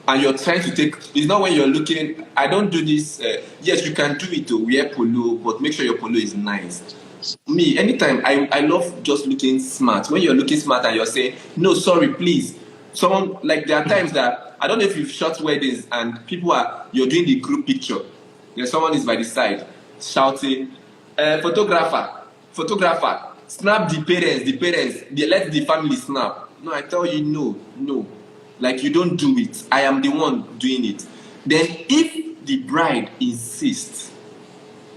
and you're trying to take, it's not when you're looking. I don't do this. Yes, you can do it to wear polo, but make sure your polo is nice. Me, anytime I love just looking smart. When you're looking smart and you're saying, "No, sorry, please." Someone like there are times that I don't know if you've shot weddings and you're doing the group picture. There's someone is by the side shouting, photographer, snap the parents, let the family snap. No, I tell you, no. Like you don't do it. I am the one doing it. Then if the bride insists,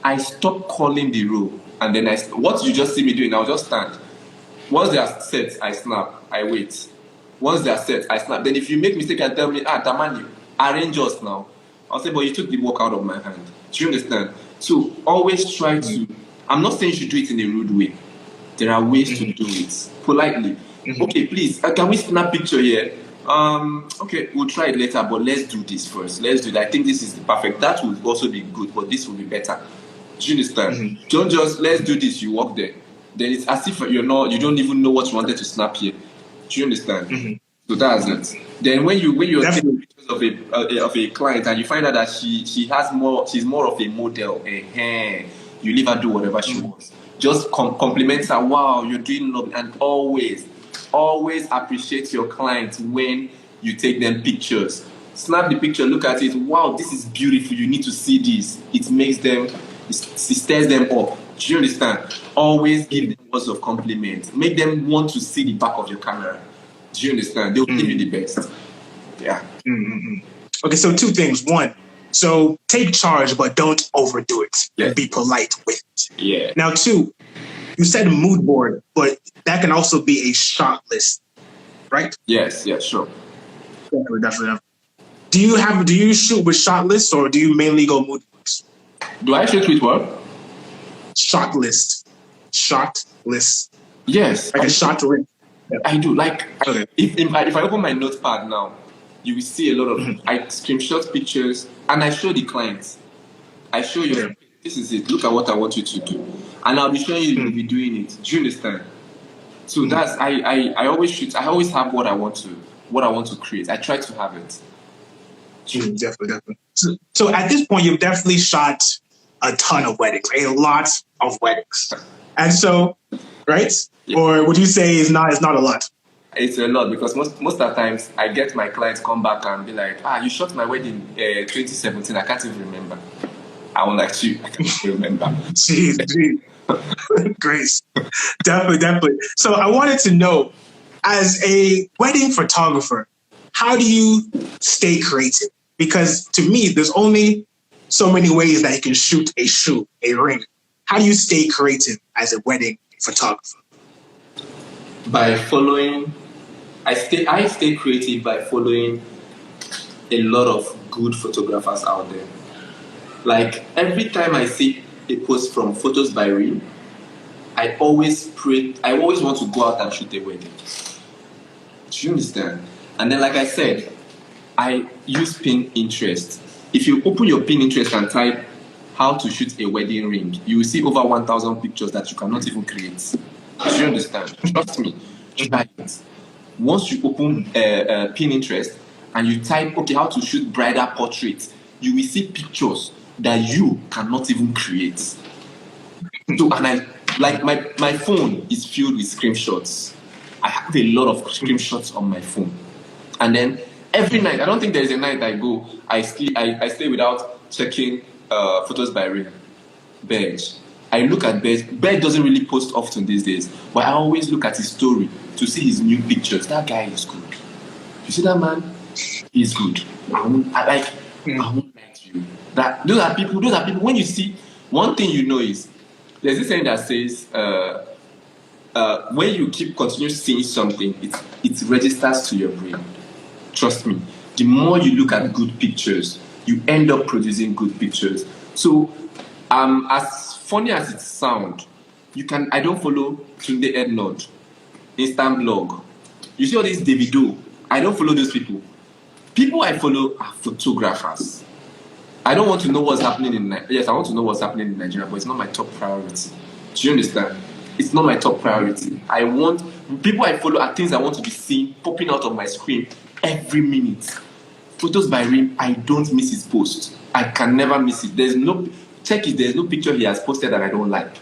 I stop calling the roll. And then what you just see me doing, I'll just stand. Once they are set, I snap, I wait. Once they are set, I snap. Then if you make mistake and tell me, Damani, arrange us now. I'll say, but you took the work out of my hand. Do you understand? So always try to, I'm not saying you should do it in a rude way. There are ways to do it. Politely. Okay, please, can we snap picture here? Okay, we'll try it later, but let's do this first. Let's do it. I think this is the perfect. That will also be good, but this will be better. Do you understand? Don't just, let's do this, you walk there. Then it's as if you don't even know what you wanted to snap here. Do you understand? So that's it. Then when you're taking pictures of a client and you find out that she's more of a model, you leave her do whatever she wants. Just compliment her. Wow, you're doing lovely. And always appreciate your clients when you take them pictures. Snap the picture, look at it. Wow, this is beautiful. You need to see this. It stirs them up. Do you understand? Always give them words of compliment. Make them want to see the back of your camera. Do you understand? They'll give you the best. Yeah. Okay, so two things. One, so take charge, but don't overdo it. Yes. Be polite with it. Yeah. Now, two, you said a mood board, but that can also be a shot list, right? Yes, sure. Definitely. Do you shoot with shot lists or do you mainly go mood boards? Do I shoot with what? Shot list. Yes. Like a shot list. I do. Like, Okay. if I open my notepad now, you will see a lot of, I screenshot pictures and I show the clients. I show you, this is it. Look at what I want you to do. And I'll be showing you will be doing it. Do you understand? So that's, I always shoot. I always have what I want to create. I try to have it. Definitely. So at this point, you've definitely shot a ton of weddings, a lot of weddings. And so, right? Yeah. Or would you say it's not a lot? It's a lot because most of the times I get my clients come back and be like, you shot my wedding 2017. I can't even remember. I won't like you. I can't even remember. Jeez. Grace. Definitely. So I wanted to know, as a wedding photographer, how do you stay creative? Because to me, there's only so many ways that you can shoot a ring. How do you stay creative as a wedding photographer? By following, I stay creative by following a lot of good photographers out there. Like every time I see a post from Photos by Rim, I always want to go out and shoot a wedding. Do you understand? And then, like I said, I use Pinterest. If you open your Pinterest and type how to shoot a wedding ring, you will see over 1,000 pictures that you cannot even create. Do you understand? Trust me. Try it. Once you open Pinterest and you type, okay, how to shoot bridal portraits, you will see pictures that you cannot even create. So, and my phone is filled with screenshots. I have a lot of screenshots on my phone. And then every night, I don't think there's a night I stay without checking Photos by Rim, Bench. I look at Bed. Bed doesn't really post often these days, but I always look at his story to see his new pictures. That guy is good. You see that man? He's good. I won't lie to you. Those are people. When you see, one thing you know is there's this saying that says when you continue seeing something, it registers to your brain. Trust me. The more you look at good pictures, you end up producing good pictures. So, as funny as it sounds, I don't follow Tunde Ednod, Instant Blog. You see all these Davido. I don't follow those people. People I follow are photographers. I don't want to know what's happening in Nigeria. Yes, I want to know what's happening in Nigeria, but it's not my top priority. Do you understand? It's not my top priority. People I follow are things I want to be seeing popping out of my screen every minute. Photos by Rim, I don't miss his post. I can never miss it. There's no picture he has posted that I don't like.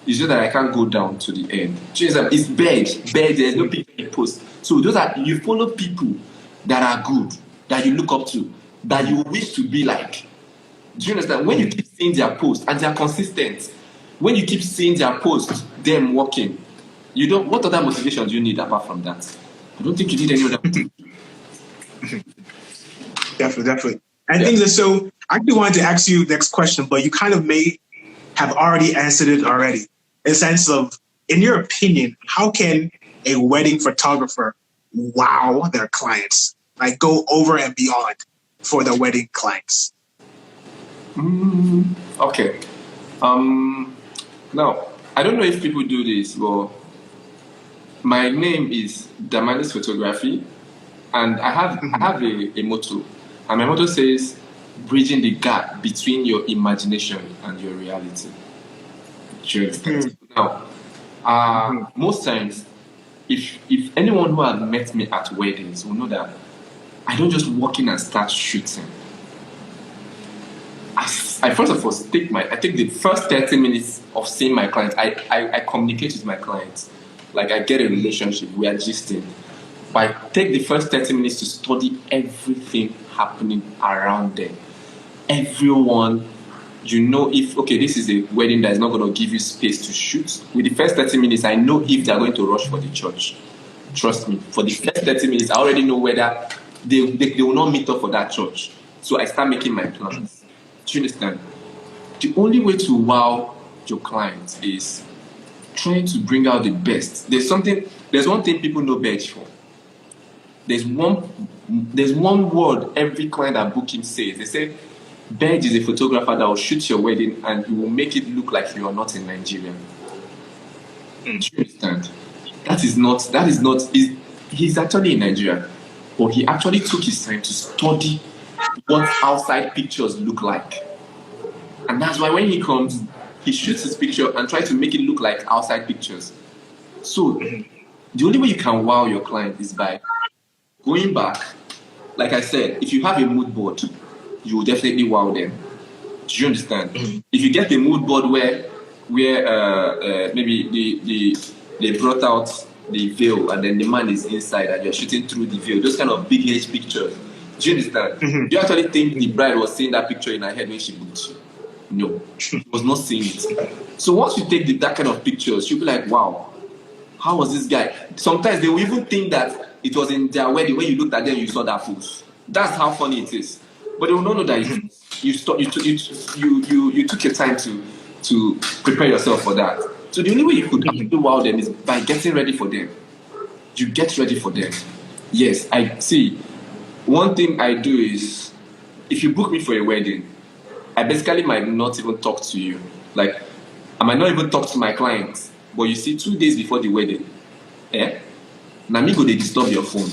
It's just that I can't go down to the end. It's bad. There's no picture he posts. So you follow people that are good, that you look up to, that you wish to be like. Do you understand? When you keep seeing their posts and they're consistent, when you keep seeing their posts, them working, what other motivation do you need apart from that? I don't think you need any other motivation. Definitely. I think that, so I actually wanted to ask you the next question, but you kind of may have already answered it already. In the sense of, in your opinion, how can a wedding photographer wow their clients? Like go over and beyond for the wedding clients? Okay. Now, I don't know if people do this, but my name is Damani's Photography, and I have a motto. And my motto says, bridging the gap between your imagination and your reality. Now, most times, if anyone who has met me at weddings will know that I don't just walk in and start shooting. I first of all take the first 30 minutes of seeing my clients. I communicate with my clients. Like I get a relationship, we are gisting. But I take the first 30 minutes to study everything happening around them. Everyone, this is a wedding that is not going to give you space to shoot. With the first 30 minutes, I know if they're going to rush for the church. Trust me, for the first 30 minutes, I already know whether they will not meet up for that church. So I start making my plans. Do you understand? The only way to wow your clients is trying to bring out the best. There's one thing people know N.P.H for. There's one word every client that book him says. They say, N.P.H is a photographer that will shoot your wedding and he will make it look like you are not in Nigeria. Do you understand? He's actually in Nigeria, but he actually took his time to study what outside pictures look like. And that's why when he comes, he shoots his picture and tries to make it look like outside pictures. So the only way you can wow your client is by going back. Like I said, if you have a mood board, you will definitely wow them. Do you understand? If you get a mood board where maybe they brought out the veil and then the man is inside and you're shooting through the veil, those kind of big H pictures. Do you understand? Do you actually think the bride was seeing that picture in her head when she booked you? No, she was not seeing it. So once you take that kind of pictures, you'll be like, wow, how was this guy? Sometimes they will even think that it was in their wedding. When you looked at them, you saw that pose. That's how funny it is. But they will not know that you took your time to prepare yourself for that. So the only way you could actually wow them is by getting ready for them. You get ready for them. Yes, I see. One thing I do is, if you book me for a wedding, I basically might not even talk to you. Like, I might not even talk to my clients. But you see, 2 days before the wedding, now me go they disturb your phone.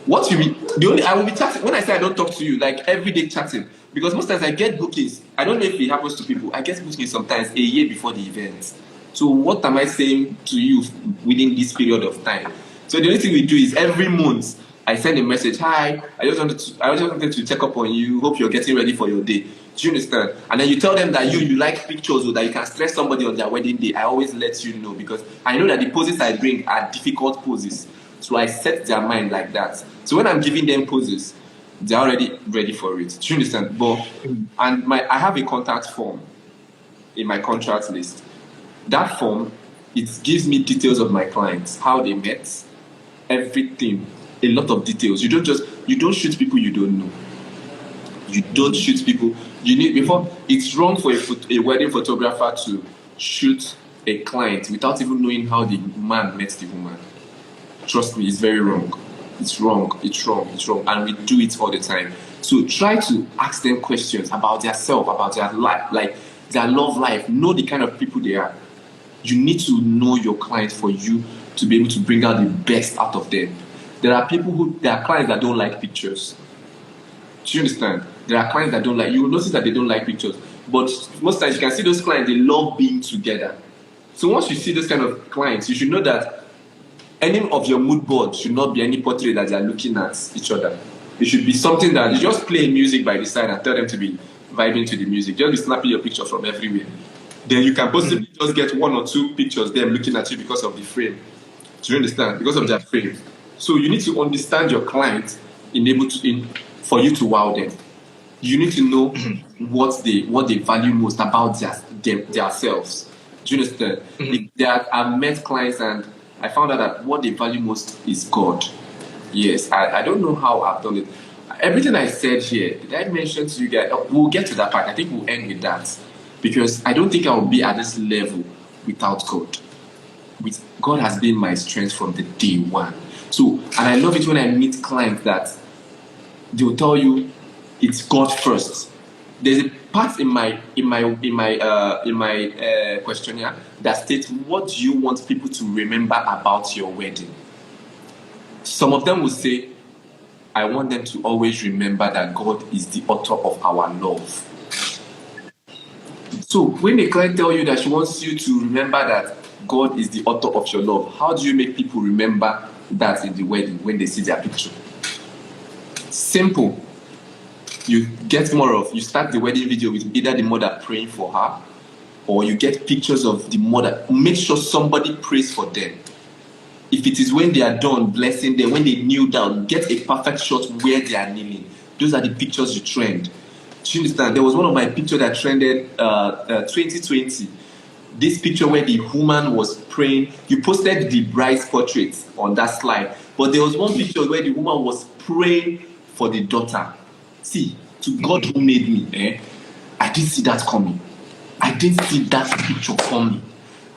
What will be I will be chatting. When I say I don't talk to you, like everyday chatting, because most times I get bookings. I don't know if it happens to people. I get bookings sometimes a year before the event. So what am I saying to you within this period of time? So the only thing we do is every month I send a message. Hi, I just wanted to check up on you. Hope you're getting ready for your day. Do you understand? And then you tell them that you like pictures or that you can stress somebody on their wedding day. I always let you know because I know that the poses I bring are difficult poses. So I set their mind like that. So when I'm giving them poses, they're already ready for it. Do you understand? I have a contact form in my contract list. That form, it gives me details of my clients, how they met, everything, a lot of details. You don't shoot people you don't know. You don't shoot people. It's wrong for a wedding photographer to shoot a client without even knowing how the man met the woman. Trust me, it's very wrong. It's wrong. And we do it all the time. So try to ask them questions about their self, about their life, like their love life. Know the kind of people they are. You need to know your clients for you to be able to bring out the best out of them. There are clients that don't like pictures. Do you understand? There are clients that don't like, you will notice that they don't like pictures. But most times you can see those clients, they love being together. So once you see those kind of clients, you should know that any of your mood boards should not be any portrait that they are looking at each other. It should be something that you just play music by the side and tell them to be vibing to the music. Just be snapping your picture from everywhere. Then you can possibly just get one or two pictures them looking at you because of the frame. Do you understand? Because of their frame. So you need to understand your client for you to wow them. You need to know what they value most about themselves. Do you understand? I've met clients and I found out that what they value most is God. Yes, I don't know how I've done it. Everything I said here, did I mention to you guys? We'll get to that part. I think we'll end with that. Because I don't think I will be at this level without God. God has been my strength from the day one. So, and I love it when I meet clients that they'll tell you it's God first. There's a part in my questionnaire that states, what do you want people to remember about your wedding? Some of them will say, I want them to always remember that God is the author of our love. So when a client tells you that she wants you to remember that God is the author of your love, how do you make people remember that in the wedding when they see their picture? Simple. You start the wedding video with either the mother praying for her, or you get pictures of the mother. Make sure somebody prays for them. If it is when they are done blessing them, when they kneel down, get a perfect shot where they are kneeling. Those are the pictures you trend. Do you understand? There was one of my pictures that trended 2020. This picture where the woman was praying. You posted the bride's portrait on that slide. But there was one picture where the woman was praying for the daughter. See, to God who made me, I didn't see that coming. I didn't see that picture coming.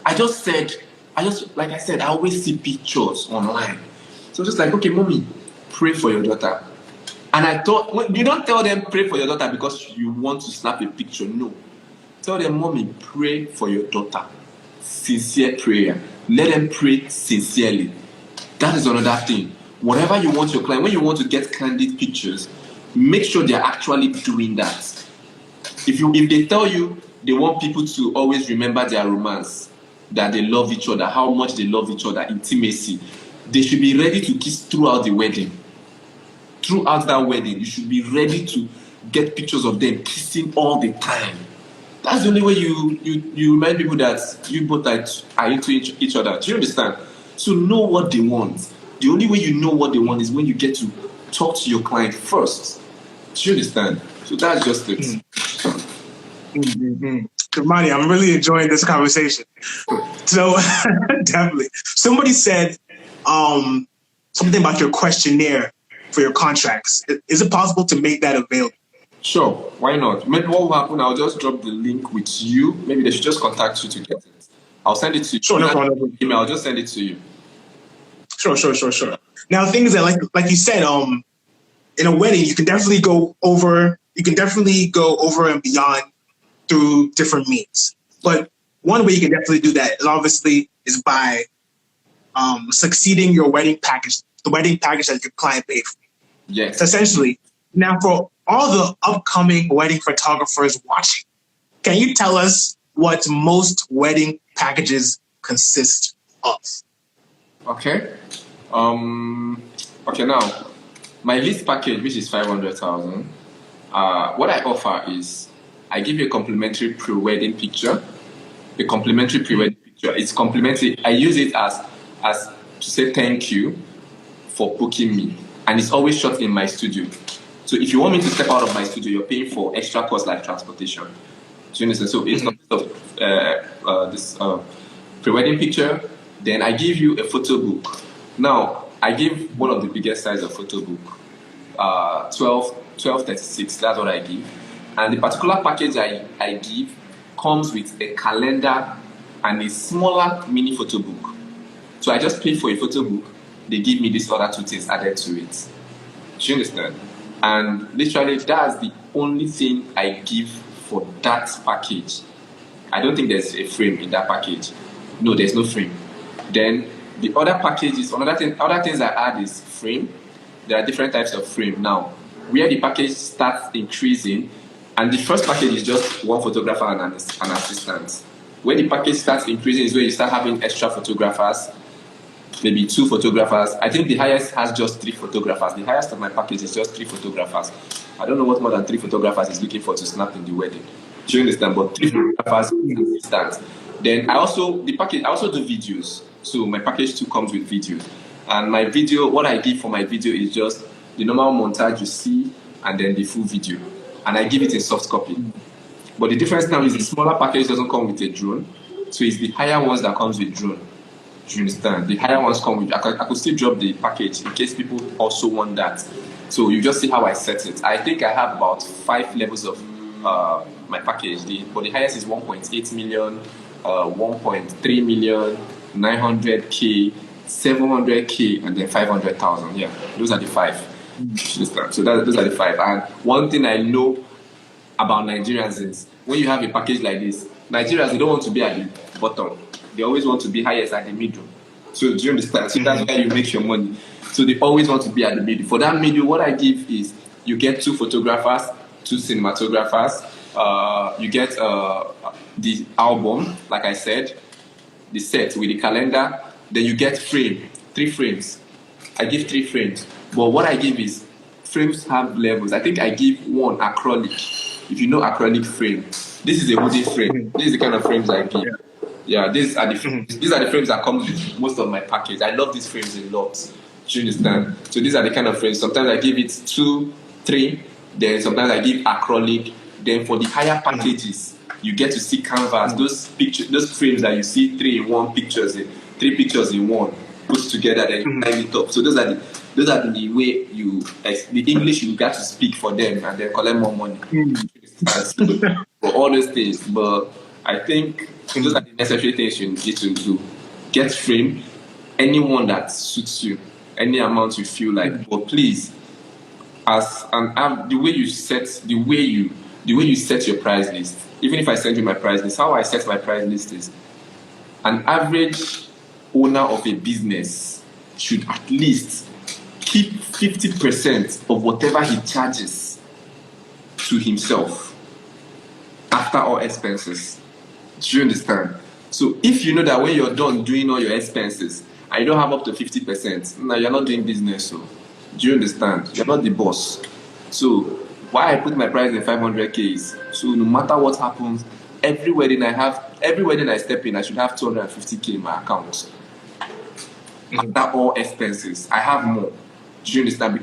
Like I said, I always see pictures online. So just like, okay, mommy, pray for your daughter. And I thought, you don't tell them pray for your daughter because you want to snap a picture. No. Tell them, mommy, pray for your daughter. Sincere prayer. Let them pray sincerely. That is another thing. Whatever you want your client, when you want to get candid pictures, make sure they're actually doing that. If they tell you they want people to always remember their romance, that they love each other, how much they love each other, intimacy, they should be ready to kiss throughout the wedding. Throughout that wedding, you should be ready to get pictures of them kissing all the time. That's the only way you remind people that you both are into each other. Do you understand? So know what they want. The only way you know what they want is when you get to talk to your client first. Do you understand? So that's just it. Damani, I'm really enjoying this conversation. So definitely. Somebody said something about your questionnaire for your contracts. Is it possible to make that available? Sure, why not? Maybe what will happen, I'll just drop the link with you. Maybe they should just contact you to get it. I'll send it to you. Sure, no problem. Email, I'll just send it to you. Sure. Now, things that, like you said, in a wedding, you can definitely go over and beyond through different means. But one way you can definitely do that is by succeeding your wedding package, the wedding package that your client paid for. Yes. So essentially, now for all the upcoming wedding photographers watching, can you tell us what most wedding packages consist of? Okay. Okay, now, my least package, which is 500,000, what I offer is I give you a complimentary pre-wedding picture. A complimentary pre-wedding picture. It's complimentary. I use it as to say thank you for booking me. And it's always shot in my studio. So if you want me to step out of my studio, you're paying for extra costs like transportation. Do you understand? So it's consists of this pre-wedding picture. Then I give you a photo book. Now I give one of the biggest size of photo book, 1236. That's what I give. And the particular package I give comes with a calendar and a smaller mini photo book. So I just pay for a photo book. They give me these other two things added to it. Do you understand? And literally, that's the only thing I give for that package. I don't think there's a frame in that package. No, there's no frame. Then the other packages, other things I add is frame. There are different types of frame. Now, where the package starts increasing, and the first package is just one photographer and an assistant. Where the package starts increasing is where you start having extra photographers, maybe 2 photographers. I think the highest has just 3 photographers. The highest of my package is just 3 photographers. I don't know what more than 3 photographers is looking for to snap in the wedding. Do you understand? But 3 photographers and assistants. Then I also do videos. So my package 2 comes with videos. And my video, what I give for my video is just the normal montage you see and then the full video. And I give it a soft copy. But the difference now is the smaller package doesn't come with a drone. So it's the higher ones that comes with drone. Do you understand? The higher ones come with, I could still drop the package in case people also want that. So you just see how I set it. I think I have about 5 levels of my package. But the highest is 1.8 million, 1.3 million, 900K, 700K, and then 500,000. Yeah, those are the 5. So those are the 5. And one thing I know about Nigerians is when you have a package like this, Nigerians, they don't want to be at the bottom. They always want to be highest at the middle. So do you understand? So that's where you make your money. So they always want to be at the middle. For that middle, what I give is you get 2 photographers, 2 cinematographers. You get the album, like I said, the set with the calendar. Then you get 3 frames. I give 3 frames. But what I give is frames have levels. I think I give 1 acrylic. If you know acrylic frame, this is a wooden frame. This is the kind of frames I give. Yeah, these are the frames that come with most of my package. I love these frames a lot. Do you understand? So these are the kind of frames. Sometimes I give it 2, 3. Then sometimes I give acrylic. Then for the higher packages, you get to see canvas. Those frames that you see 3 in 1 pictures, 3 pictures in 1 put together, then you line it up. So those are the way the English you got to speak for them and then collect more money. For all those things. But I think those are the necessary things you need to do. Get frame, anyone that suits you, any amount you feel like. But please, the way you set your price list. Even if I send you my price list, how I set my price list is an average owner of a business should at least keep 50% of whatever he charges to himself after all expenses. Do you understand? So if you know that when you're done doing all your expenses and you don't have up to 50%, now you're not doing business. So do you understand? You're not the boss. So why I put my price in 500K is so no matter what happens, every wedding I step in, I should have 250K in my account. After all expenses, I have more. Do you understand?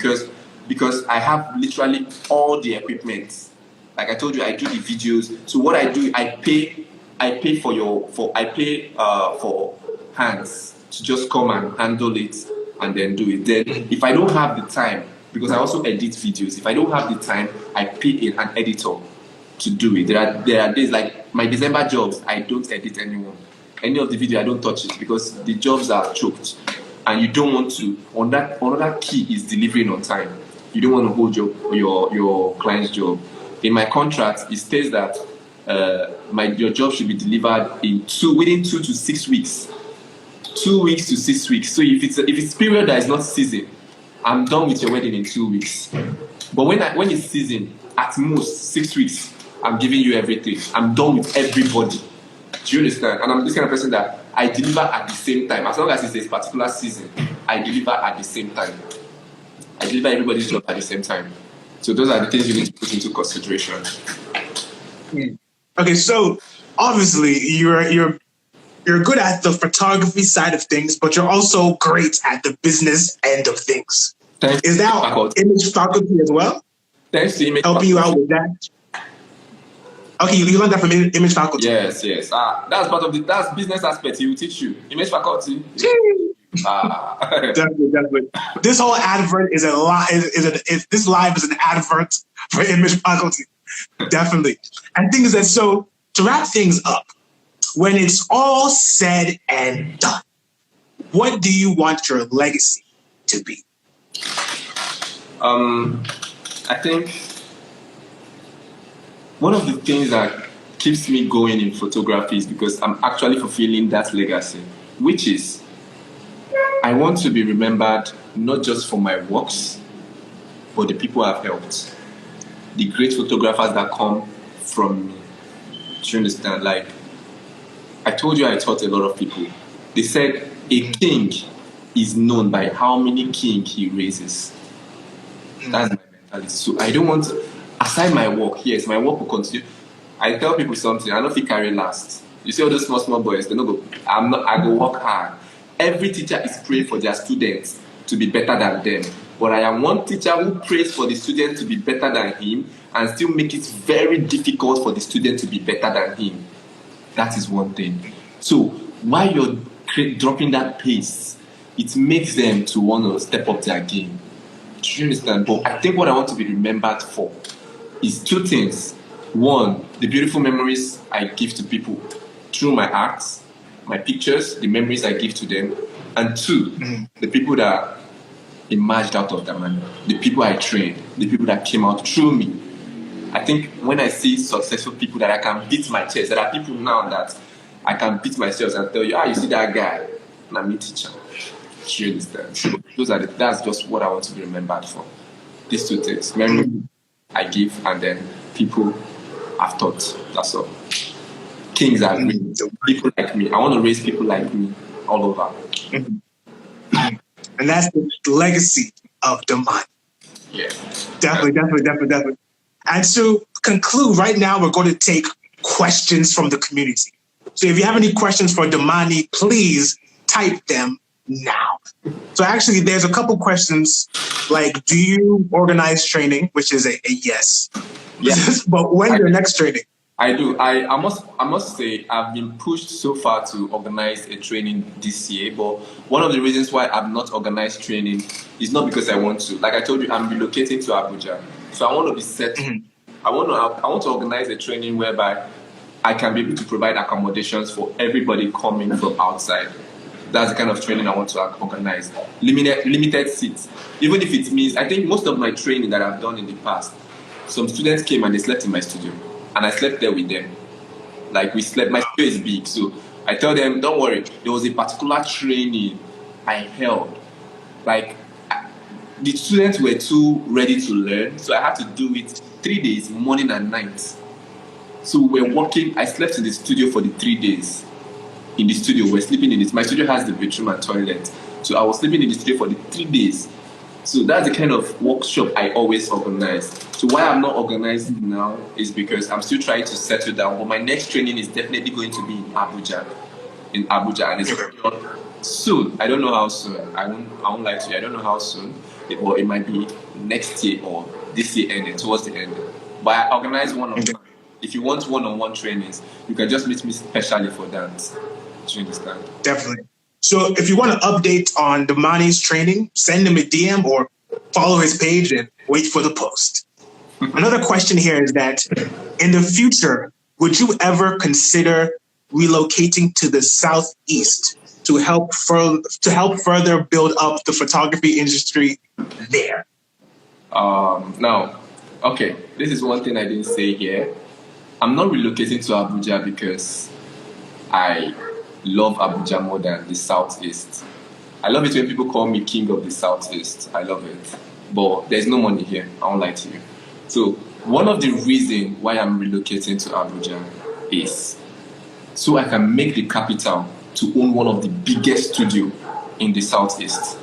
Because I have literally all the equipment. Like I told you, I do the videos. So what I do, I pay for hands to just come and handle it and then do it. Then if I don't have the time, because I also edit videos, if I don't have the time, I pay an editor to do it. There are days like my December jobs, I don't edit anyone. Any of the video, I don't touch it because the jobs are choked. And you don't want to, another key is delivering on time. You don't want to hold your client's job. In my contract, it states that your job should be delivered within 2 to 6 weeks. 2 weeks to 6 weeks. So if it's period that is not season, I'm done with your wedding in 2 weeks. But when it's season, at most 6 weeks, I'm giving you everything. I'm done with everybody. Do you understand? And I'm this kind of person that I deliver at the same time. As long as it's a particular season, I deliver at the same time. I deliver everybody's job at the same time. So those are the things you need to put into consideration. Okay, so obviously you're good at the photography side of things, but you're also great at the business end of things. Is that image photography as well? Thanks to image helping you out with that? Okay, you learned that from image faculty. Yes. That's part of that's business aspect. He will teach you. Image faculty. Definitely. This whole advert is this live is an advert for image faculty. Definitely. And things that, so to wrap things up, when it's all said and done, what do you want your legacy to be? I think one of the things that keeps me going in photography is because I'm actually fulfilling that legacy, which is I want to be remembered not just for my works, but the people I've helped, the great photographers that come from me. Do you understand? Like, I told you I taught a lot of people. They said a king is known by how many kings he raises. That's my mentality. So I don't want, aside my work, yes, my work will continue. I tell people something, I don't think carry last. You see all those small boys, they don't go, I go work hard. Every teacher is praying for their students to be better than them. But I am one teacher who prays for the student to be better than him and still make it very difficult for the student to be better than him. That is one thing. So while you're dropping that pace, it makes them to want to step up their game. Do you understand? But I think what I want to be remembered for is two things. One, the beautiful memories I give to people through my arts, my pictures, the memories I give to them. And two, the people that emerged out of Damani, the people I trained, the people that came out through me. I think when I see successful people that I can beat my chest, there are people now that I can beat my chest and tell you, you see that guy? I'm a teacher. Do you understand? So that's just what I want to be remembered for. These two things. Memory I give and then people I've taught. That's all. Kings are raised. People like me. I want to raise people like me all over. And that's the legacy of Damani. Yeah. Definitely. And to conclude, right now we're going to take questions from the community. So if you have any questions for Damani, please type them now. So actually, there's a couple questions like, do you organize training? Which is a yes. Yes. But when's your next training? I do. I must say I've been pushed so far to organize a training this year, but one of the reasons why I've not organized training is not because I want to. Like I told you, I'm relocating to Abuja, so I want to be set. I want to organize a training whereby I can be able to provide accommodations for everybody coming from outside. That's the kind of training I want to organize. Limited seats, even if it means. I think most of my training that I've done in the past, some students came and they slept in my studio. And I slept there with them. Like we slept, my studio is big. So I tell them, don't worry. There was a particular training I held. Like the students were too ready to learn. So I had to do it 3 days, morning and night. So we were working. I slept in the studio for the 3 days. In the studio, we're sleeping in it. My studio has the bedroom and toilet. So I was sleeping in the studio for the 3 days. So that's the kind of workshop I always organize. So why I'm not organizing now is because I'm still trying to settle down. But my next training is definitely going to be in Abuja. And it's soon. I don't know how soon. I won't lie to you. I don't know how soon. But it might be next year or this year ending, towards the end. But I organize one-on-one. If you want one-on-one trainings, you can just meet me specially for that. Do you understand? Definitely. So if you want to update on Damani's training, send him a DM or follow his page and wait for the post. Another question here is that in the future, would you ever consider relocating to the Southeast to help further build up the photography industry there? Now, okay, this is one thing I didn't say here. I'm not relocating to Abuja because I love Abuja more than the Southeast. I love it when people call me king of the Southeast. I love it. But there's no money here. I won't lie to you. So one of the reasons why I'm relocating to Abuja is so I can make the capital to own one of the biggest studios in the Southeast.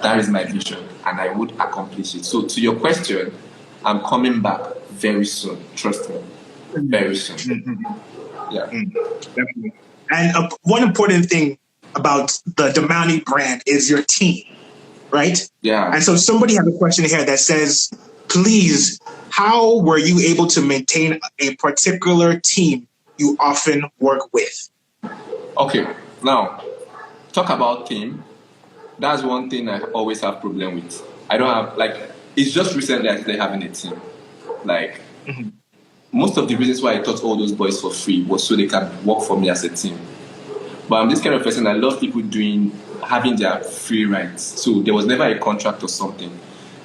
That is my vision, and I would accomplish it. So to your question, I'm coming back very soon. Trust me. Very soon. Yeah. Definitely. And one important thing about the Damani brand is your team, right? Yeah. And so somebody has a question here that says, please, how were you able to maintain a particular team you often work with? Okay, now talk about team. That's one thing I always have problem with. I don't have it's just recently I started having a team. Most of the reasons why I taught all those boys for free was so they can work for me as a team. But I'm this kind of person, I love people having their free rights. So there was never a contract or something.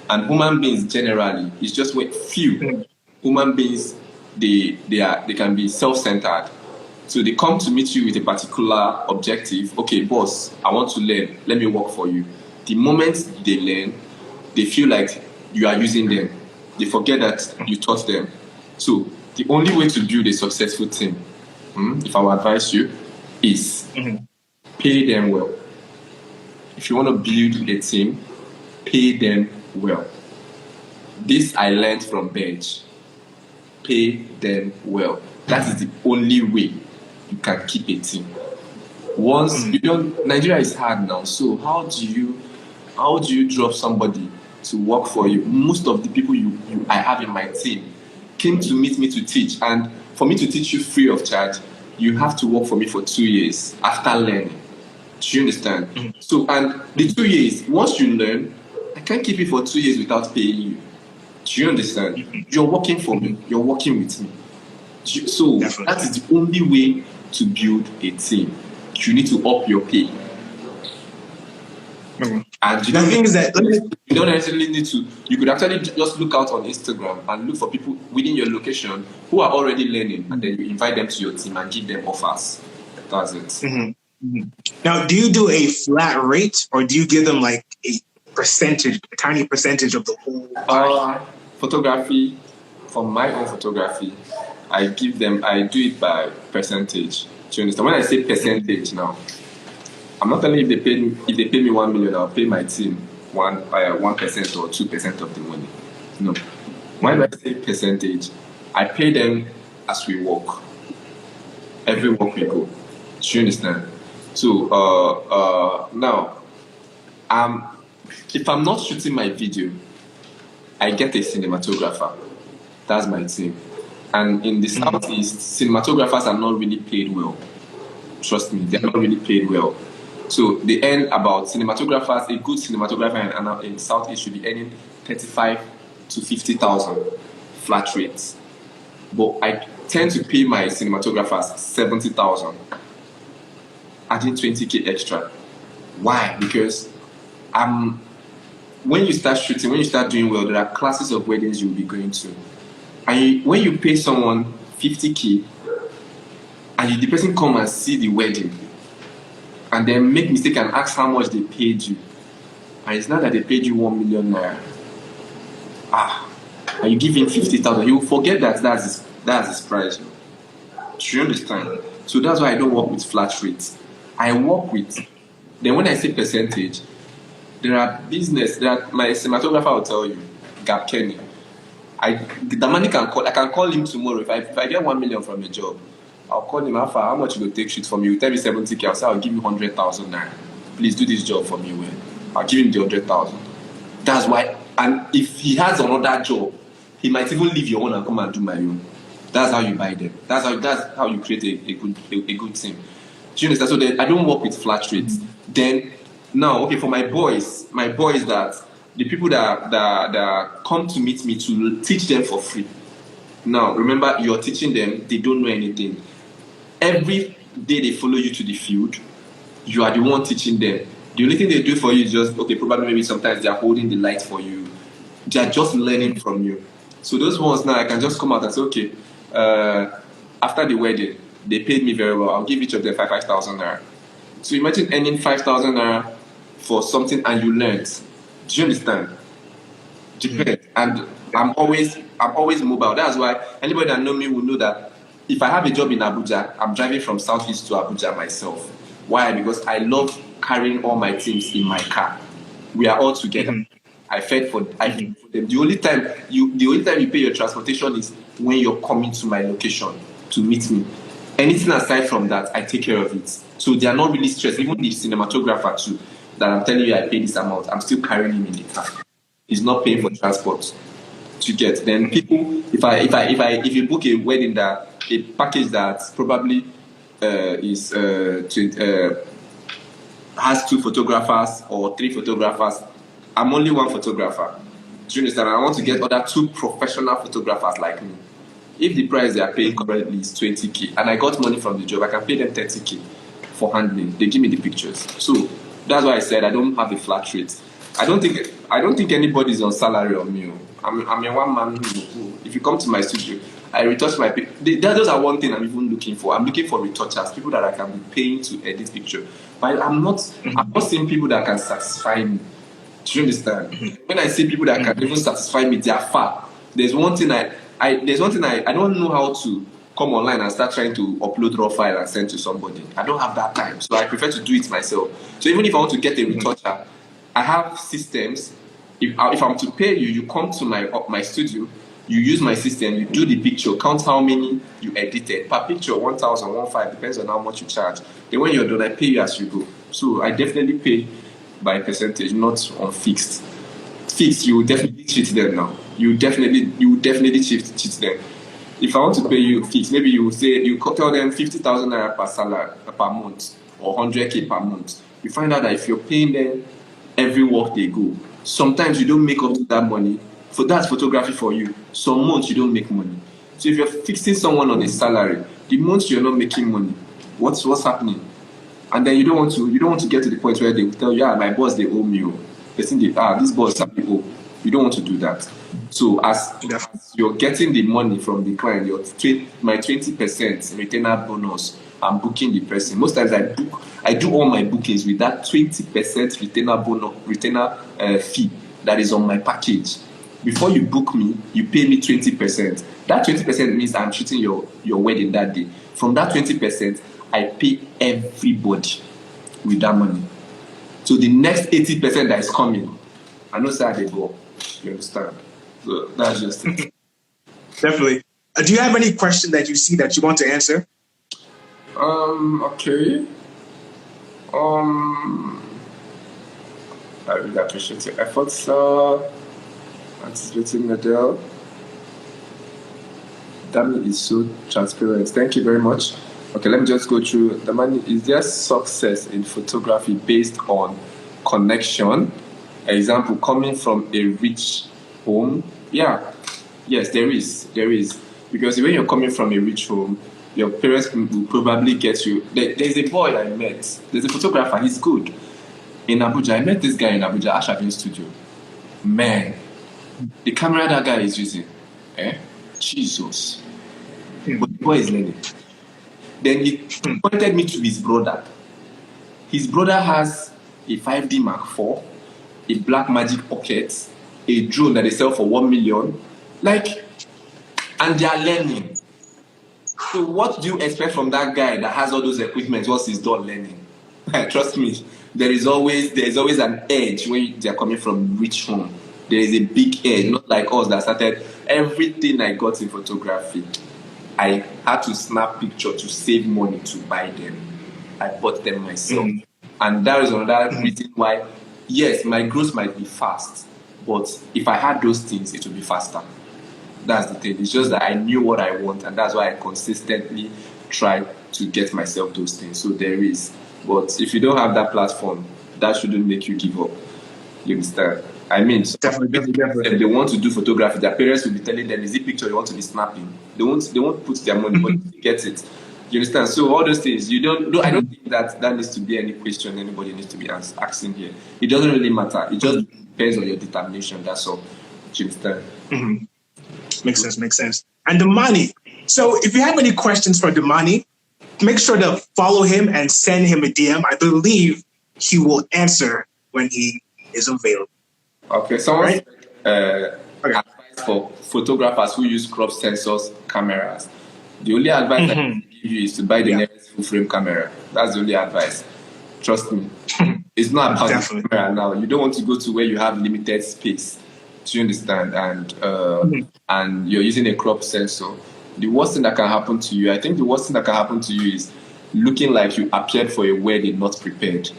And human beings generally, it's just few human beings, they can be self-centered. So they come to meet you with a particular objective. Okay, boss, I want to learn. Let me work for you. The moment they learn, they feel like you are using them. They forget that you taught them. So the only way to build a successful team, if I would advise you, is pay them well. If you want to build a team, pay them well. This I learned from N.P.H. Pay them well. That is the only way you can keep a team. Once Nigeria is hard now, so how do you drop somebody to work for you? Most of the people I have in my team came to meet me to teach, and for me to teach you free of charge, you have to work for me for 2 years after learning. Do you understand? So, and the 2 years, once you learn, I can't keep you for 2 years without paying you. Do you understand? You're working for me. You're working with me. So that is the only way to build a team. You need to up your pay. And you don't necessarily need to. You could actually just look out on Instagram and look for people within your location who are already learning, and then you invite them to your team and give them offers. That's it. Now, do you do a flat rate, or do you give them like a tiny percentage of the whole pie? Photography, for my own photography, I do it by percentage. Do you understand? When I say percentage now, I'm not telling you if they pay me 1 million, I'll pay my team 1% or 2% of the money. No. When I say percentage, I pay them as we work. Every work we go. Do you understand? So now, if I'm not shooting my video, I get a cinematographer. That's my team. And in the Southeast, cinematographers are not really paid well. Trust me, they're not really paid well. So they earn about cinematographers, a good cinematographer in Southeast should be earning 35 to 50,000 flat rates. But I tend to pay my cinematographers 70,000, adding 20K extra. Why? Because when you start shooting, when you start doing well, there are classes of weddings you'll be going to. And when you pay someone 50K, and the person come and see the wedding, and then make mistake and ask how much they paid you, and it's not that they paid you 1 million naira. And you give him 50,000, he will forget that that's his price. Do you understand? So that's why I don't work with flat rates. I work with. Then when I say percentage, there are my cinematographer will tell you, Gap Kenny. Damani I can call him tomorrow. If I get 1 million from a job, I'll call him, how much you will take shoot from you? Tell me 70K, I'll say I'll give you 100,000 naira. Please do this job for me well. I'll give him the 100,000. That's why, and if he has another job, he might even leave your own and come and do my own. That's how you buy them. That's how you create a good team. Do you understand? So then I don't work with flat rates. Then now, okay, for my boys that the people that come to meet me to teach them for free. Now, remember, you're teaching them, they don't know anything. Every day they follow you to the field, you are the one teaching them. The only thing they do for you is just, okay, probably maybe sometimes they're holding the light for you. They're just learning from you. So those ones now, I can just come out and say, okay, after the wedding, they paid me very well. I'll give each of them 5,000 naira. So imagine earning 5,000 naira for something and you learned. Do you understand? And I'm always mobile. That's why anybody that know me will know that if I have a job in Abuja, I'm driving from Southeast to Abuja myself. Why? Because I love carrying all my teams in my car. We are all together. I fed for them. The only time you pay your transportation is when you're coming to my location to meet me. Anything aside from that, I take care of it. So they are not really stressed. Even the cinematographer too, that I'm telling you I pay this amount, I'm still carrying him in the car. He's not paying for transport. to get. Then people, if you book a wedding a package that probably has 2 photographers or 3 photographers, I'm only 1 photographer. Do you understand? I want to get other 2 professional photographers like me. If the price they are paying currently is 20k and I got money from the job, I can pay them 30k for handling. They give me the pictures. So that's why I said I don't have a flat rate. I don't think anybody's on salary on me. I'm a one man who, if you come to my studio, I retouch my picture. Those are one thing I'm even looking for. I'm looking for retouchers, people that I can be paying to edit picture. But I'm not seeing people that can satisfy me. Do you understand? When I see people that can even satisfy me, they are far. There's one thing I don't know how to come online and start trying to upload raw file and send to somebody. I don't have that time, so I prefer to do it myself. So even if I want to get a retoucher, I have systems. If I'm to pay you, you come to my studio, you use my system, you do the picture, count how many you edited. Per picture, 1,000, 1,500, depends on how much you charge. Then when you're done, I pay you as you go. So I definitely pay by percentage, not on fixed. Fixed, you will definitely cheat them now. You definitely cheat them. If I want to pay you fixed, maybe you tell them 50,000 naira per salary per month or 100k per month. You find out that if you're paying them every work they go, sometimes you don't make up to that money. For that's photography for you. Some months you don't make money. So if you're fixing someone on a salary, the months you're not making money, what's happening? And then you don't want to get to the point where they will tell you, my boss, they owe me. This boss me owe. You don't want to do that. So as you're getting the money from the client, my 20% retainer bonus, I'm booking the person. Most times I do all my bookings with that 20% retainer fee that is on my package. Before you book me, you pay me 20%. That 20% means I'm shooting your wedding that day. From that 20%, I pay everybody with that money. So the next 80% that is coming, I know how they go. You understand? So that's just it. Definitely. Do you have any question that you see that you want to answer? Okay. I really appreciate your efforts, sir. Anticipating Adele. Damani is so transparent. Thank you very much. Okay, let me just go through. Damani, is there success in photography based on connection? Example, coming from a rich home? Yeah. Yes, there is. Because when you're coming from a rich home, your parents will probably get you. There's a boy I met. There's a photographer. He's good. In Abuja, I met this guy in Abuja, Ashavin Studio. Man, the camera that guy is using, Jesus. But the boy is learning. Then he pointed me to his brother. His brother has a 5D Mark IV, a Black Magic Pocket, a drone that they sell for 1 million. And they are learning. So what do you expect from that guy that has all those equipment once he's done learning? Trust me, there's always an edge when they're coming from rich home. There is a big edge, not like us that started everything I got in photography. I had to snap picture to save money to buy them. I bought them myself. And that is another reason why, yes, my growth might be fast, but if I had those things, it would be faster. That's the thing. It's just that I knew what I want, and that's why I consistently try to get myself those things. So there is. But if you don't have that platform, that shouldn't make you give up. You understand? I mean, definitely. If they want to do photography, their parents will be telling them, is it picture you want to be snapping? They won't put their money, but they get it. You understand? So all those things, I don't think that needs to be any question anybody needs to be asking here. It doesn't really matter. It just depends on your determination. That's all. You understand? Mm-hmm. Makes sense. And Damani. So if you have any questions for Damani, make sure to follow him and send him a DM. I believe he will answer when he is available. Okay, someone advice for photographers who use crop sensors cameras. The only advice I can give you is to buy the next full frame camera. That's the only advice. Trust me. It's not about the camera now. You don't want to go to where you have limited space. Do you understand? And you're using a crop sensor. The worst thing that can happen to you, I think the worst thing that can happen to you is looking like you appeared for a wedding not prepared.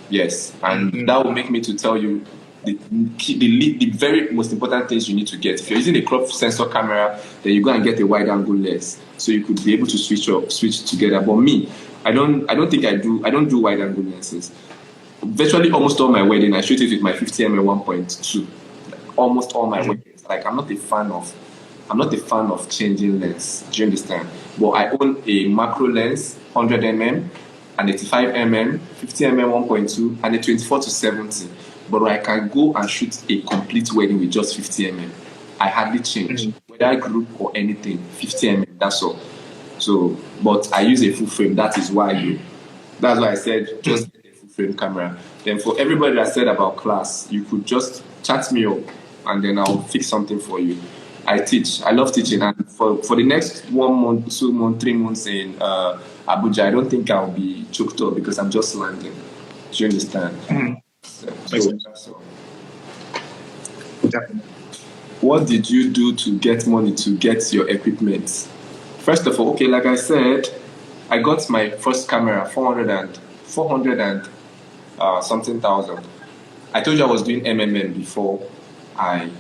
Yes. And that will make me to tell you, the very most important things you need to get. If you're using a crop sensor camera, then you go and get a wide angle lens, so you could be able to switch together. But me, I don't do wide angle lenses. Virtually almost all my wedding, I shoot it with my 50mm 1.2. Almost all my weddings. Like I'm not a fan of changing lens. Do you understand? But I own a macro lens, 100mm, an 85mm, 50mm 1.2, and a 24-70. But I can go and shoot a complete wedding with just 50mm. I hardly change, whether I group or anything. 50mm, that's all. So, but I use a full frame. That's why I said just get a full frame camera. Then for everybody that said about class, you could just chat me up, and then I'll fix something for you. I teach. I love teaching, and for the next 1 month, 2 months, 3 months in Abuja, I don't think I'll be choked up because I'm just landing. Do you understand? So that's all. What did you do to get money to get your equipment? First of all, okay, like I said, I got my first camera, 400 and something thousand. I told you I was doing MMM before I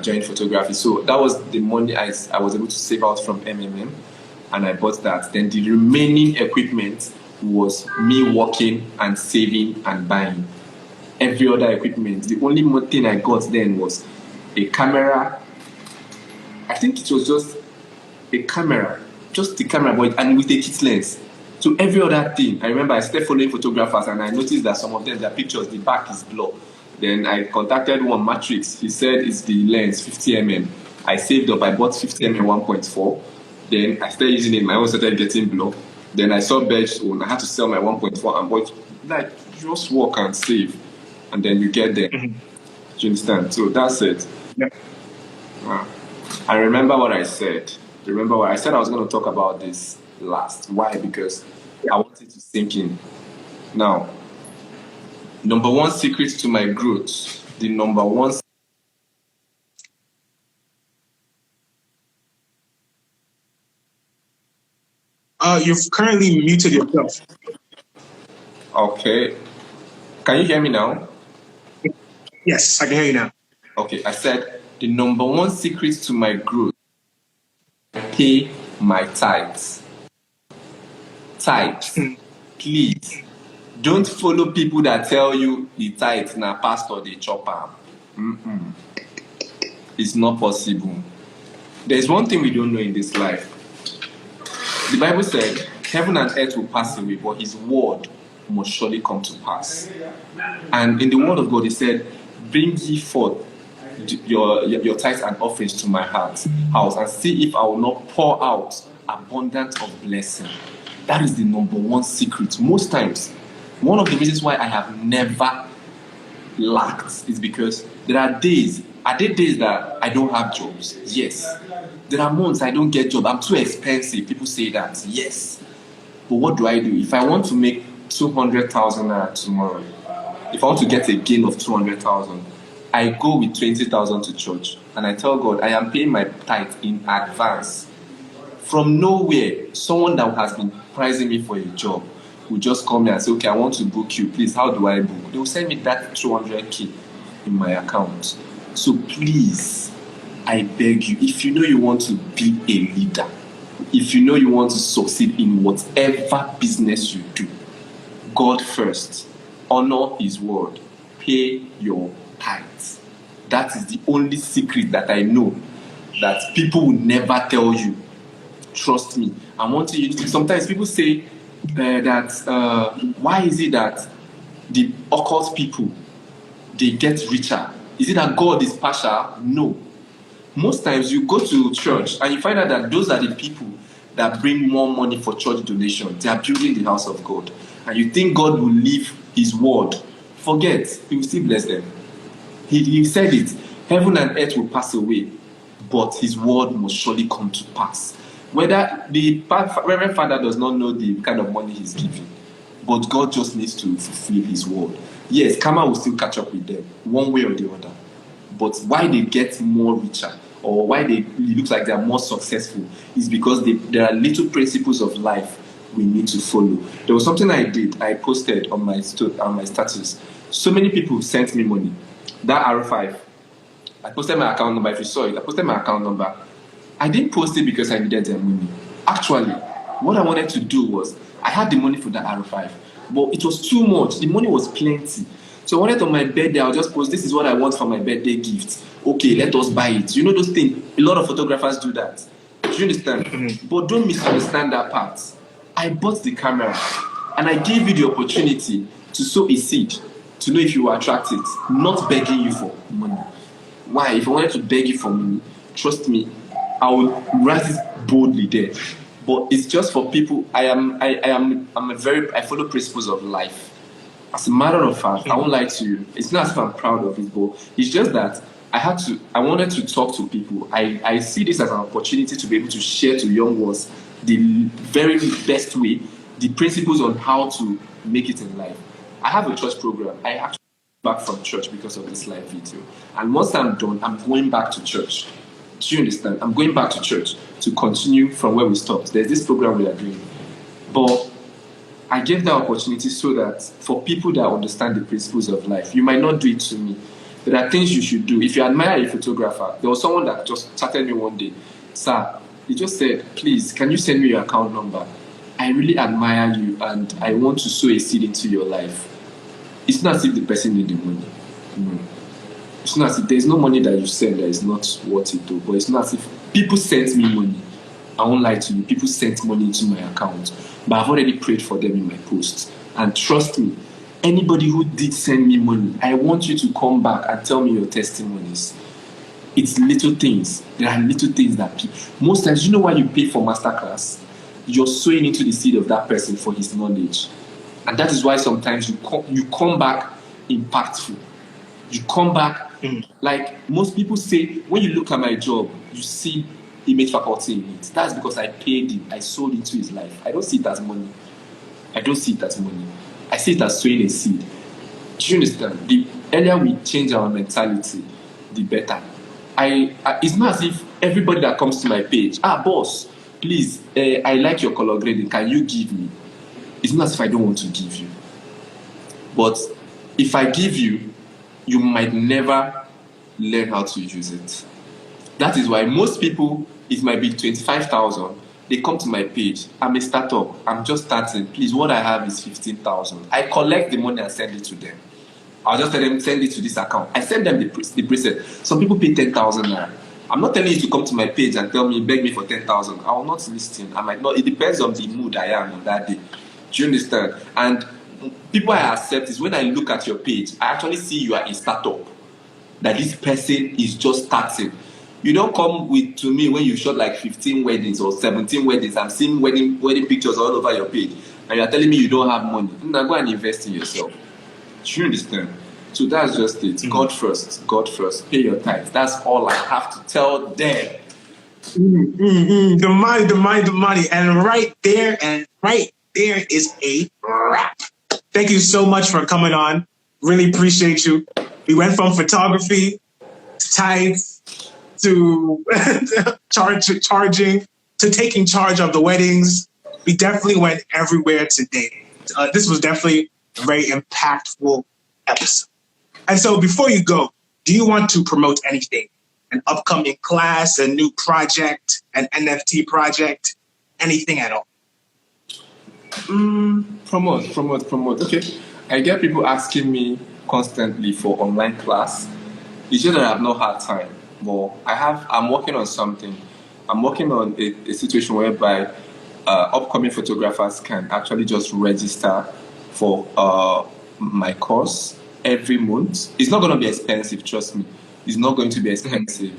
joined photography. So that was the money I was able to save out from MMM, and I bought that. Then the remaining equipment was me working and saving and buying. Every other equipment. The only more thing I got then was a camera. I think it was just a camera, just the camera, but and with a kit lens. So every other thing, I remember I started following photographers, and I noticed that some of them, their pictures, the back is blurred. Then I contacted one Matrix. He said it's the lens, 50mm. I saved up. I bought 50mm 1.4. Then I started using it. My own started getting blurred. Then I saw Bed's own. I had to sell my 1.4 and bought, like, just work and save, and then you get there. Do you understand? So that's it. Yeah. I remember what I said. I said I was going to talk about this last. Why? Because I wanted to sink in. Now, number one secret to my growth, the number one. You've currently muted yourself. Okay. Can you hear me now? Yes, I can hear you now. Okay, I said the number one secret to my growth, pay my tithes. Tithes. Please, don't follow people that tell you the tithe na pastor they chop am. It's not possible. There's one thing we don't know in this life. The Bible said, heaven and earth will pass away, but his word must surely come to pass. And in the word of God, he said, bring ye forth your tithes and offerings to my house, and see if I will not pour out abundance of blessing. That is the number one secret. Most times, one of the reasons why I have never lacked is because there are days that I don't have jobs. Yes. There are months I don't get job. I'm too expensive. People say that. Yes. But what do I do? If I want to make 200,000 naira tomorrow, if I want to get a gain of 200,000, I go with 20,000 to church, and I tell God I am paying my tithe in advance. From nowhere, someone that has been pricing me for a job will just come here and say, okay, I want to book you. Please, how do I book? They will send me that 200K in my account. So please, I beg you, if you know you want to be a leader, if you know you want to succeed in whatever business you do, God first, honor his word, pay your tithes. That is the only secret that I know that people will never tell you. Trust me. I want you to. Sometimes people say that why is it that the occult people they get richer? Is it that God is partial? No. Most times you go to church and you find out that those are the people that bring more money for church donation. They are building the house of God. And you think God will leave his word. Forget. He will still bless them. He said it. Heaven and earth will pass away, but his word must surely come to pass. Whether the Reverend Father does not know the kind of money he's giving, but God just needs to fulfill his word. Yes, karma will still catch up with them, one way or the other. But why they get more richer, or why it looks like they are more successful, is because there are little principles of life we need to follow. There was something I did. I posted on my status. So many people sent me money. that R5. I posted my account number. If you saw it, I posted my account number. I didn't post it because I needed the money. Actually, what I wanted to do was, I had the money for that R5, but it was too much. The money was plenty. So I wanted on my birthday, I'll just post, this is what I want for my birthday gift. Okay, let us buy it. You know those things? A lot of photographers do that. Do you understand? Mm-hmm. But don't misunderstand that part. I bought the camera and I gave you the opportunity to sow a seed to know if you will attract it, not begging you for money. Why? If I wanted to beg you for money, trust me, I would write it boldly there. But it's just for people. I follow principles of life. As a matter of fact, I won't lie to you. It's not as if I'm proud of it, but it's just that I wanted to talk to people. I see this as an opportunity to be able to share to young ones the very best way, the principles on how to make it in life. I have a church program. I actually back from church because of this live video. And once I'm done, I'm going back to church. Do you understand? I'm going back to church to continue from where we stopped. There's this program we are doing. But I gave that opportunity so that for people that understand the principles of life, you might not do it to me. There are things you should do. If you admire a photographer, there was someone that just chatted me one day. Sir, he just said, please, can you send me your account number? I really admire you and I want to sow a seed into your life. It's not as if the person needs the money. No. It's not as if there's no money that you send that is not worth it though. But it's not as if people sent me money. I won't lie to you. People sent money into my account. But I've already prayed for them in my posts. And trust me, anybody who did send me money, I want you to come back and tell me your testimonies. It's little things. There are little things that people... Most times, you know why you pay for masterclass? You're sowing into the seed of that person for his knowledge. And that is why sometimes you come back impactful. You come back... Like most people say, when you look at my job, you see image faculty in it. That's because I paid him. I sold into his life. I don't see it as money. I see it as sowing a seed. Do you understand? The earlier we change our mentality, the better. It's not as if everybody that comes to my page, boss, please, I like your color grading. Can you give me? It's not as if I don't want to give you. But if I give you, you might never learn how to use it. That is why most people, it might be 25,000. They come to my page. I'm a startup. I'm just starting. Please, what I have is 15,000. I collect the money and send it to them. I'll just tell them, send it to this account. I send them the preset. Some people pay 10,000 naira. I'm not telling you to come to my page and tell me, beg me for 10,000. I will not listen. I might not. It depends on the mood I am on that day. Do you understand? And people I accept is when I look at your page, I actually see you are a startup. That this person is just starting. You don't come to me when you shot like 15 weddings or 17 weddings. I'm seeing wedding pictures all over your page. And you're telling me you don't have money. Now go and invest in yourself. Do you understand? So that's just it. God first. God first. Pay your tithes. That's all I have to tell them. The money. And right there is a wrap. Thank you so much for coming on. Really appreciate you. We went from photography to tithes to charging to taking charge of the weddings. We definitely went everywhere today. This was definitely a very impactful episode. And so before you go, do you want to promote anything? An upcoming class, a new project, an NFT project, anything at all? Promote. Okay. I get people asking me constantly for online class. It's just that I have not had time. But I'm working on something. I'm working on a situation whereby upcoming photographers can actually just register for my course every month. It's not going to be expensive, trust me. It's not going to be expensive.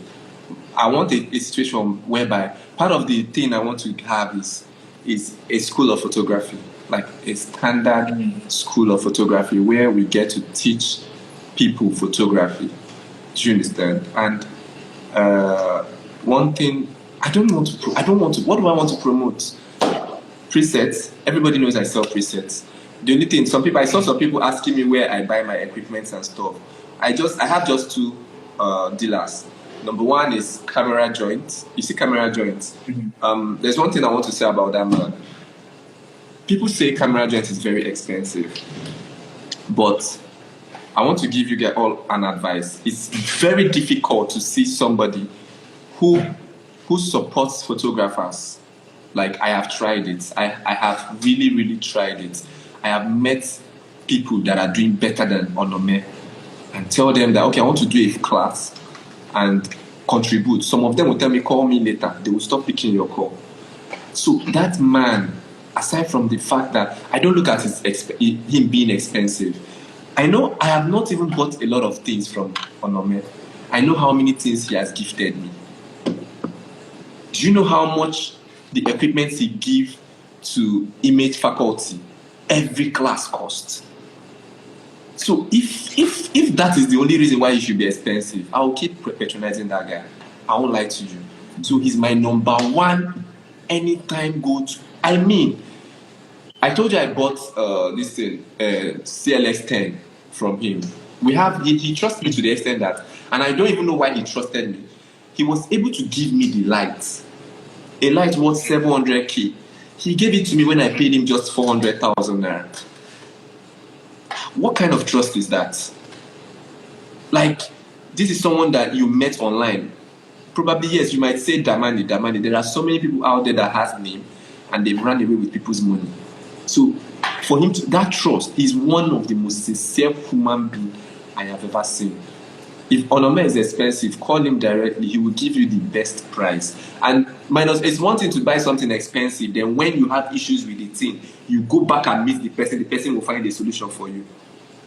I want a situation whereby part of the thing I want to have is a school of photography, like a standard school of photography where we get to teach people photography. Do you understand? And one thing what do I want to promote? Presets. Everybody knows I sell presets. The only thing, I saw some people asking me where I buy my equipment and stuff. I have just two dealers. Number one is Camera Joint. You see Camera Joint. Mm-hmm. There's one thing I want to say about that man. People say Camera Joint is very expensive, but I want to give you guys all an advice. It's very difficult to see somebody who supports photographers. Like, I have tried it. I have really, really tried it. I have met people that are doing better than Onome and tell them that, okay, I want to do a class and contribute. Some of them will tell me, call me later. They will stop picking your call. So that man, aside from the fact that I don't look at him being expensive, I know I have not even bought a lot of things from Onome. I know how many things he has gifted me. Do you know how much the equipment he gives to image faculty every class costs? So if that is the only reason why he should be expensive, I will keep patronizing that guy. I won't lie to you. So he's my number one anytime go-to. I mean, I told you I bought this thing, CLX10 from him. He trusts me to the extent that, and I don't even know why he trusted me. He was able to give me the light. A light worth 700k. He gave it to me when I paid him just 400,000 naira. What kind of trust is that? Like, this is someone that you met online. Probably, yes, you might say Damani. There are so many people out there that has name and they've run away with people's money. So, for him that trust is one of the most sincere human beings I have ever seen. If Onome is expensive, call him directly. He will give you the best price. And minus, it's one thing to buy something expensive. Then when you have issues with the thing, you go back and meet the person. The person will find a solution for you.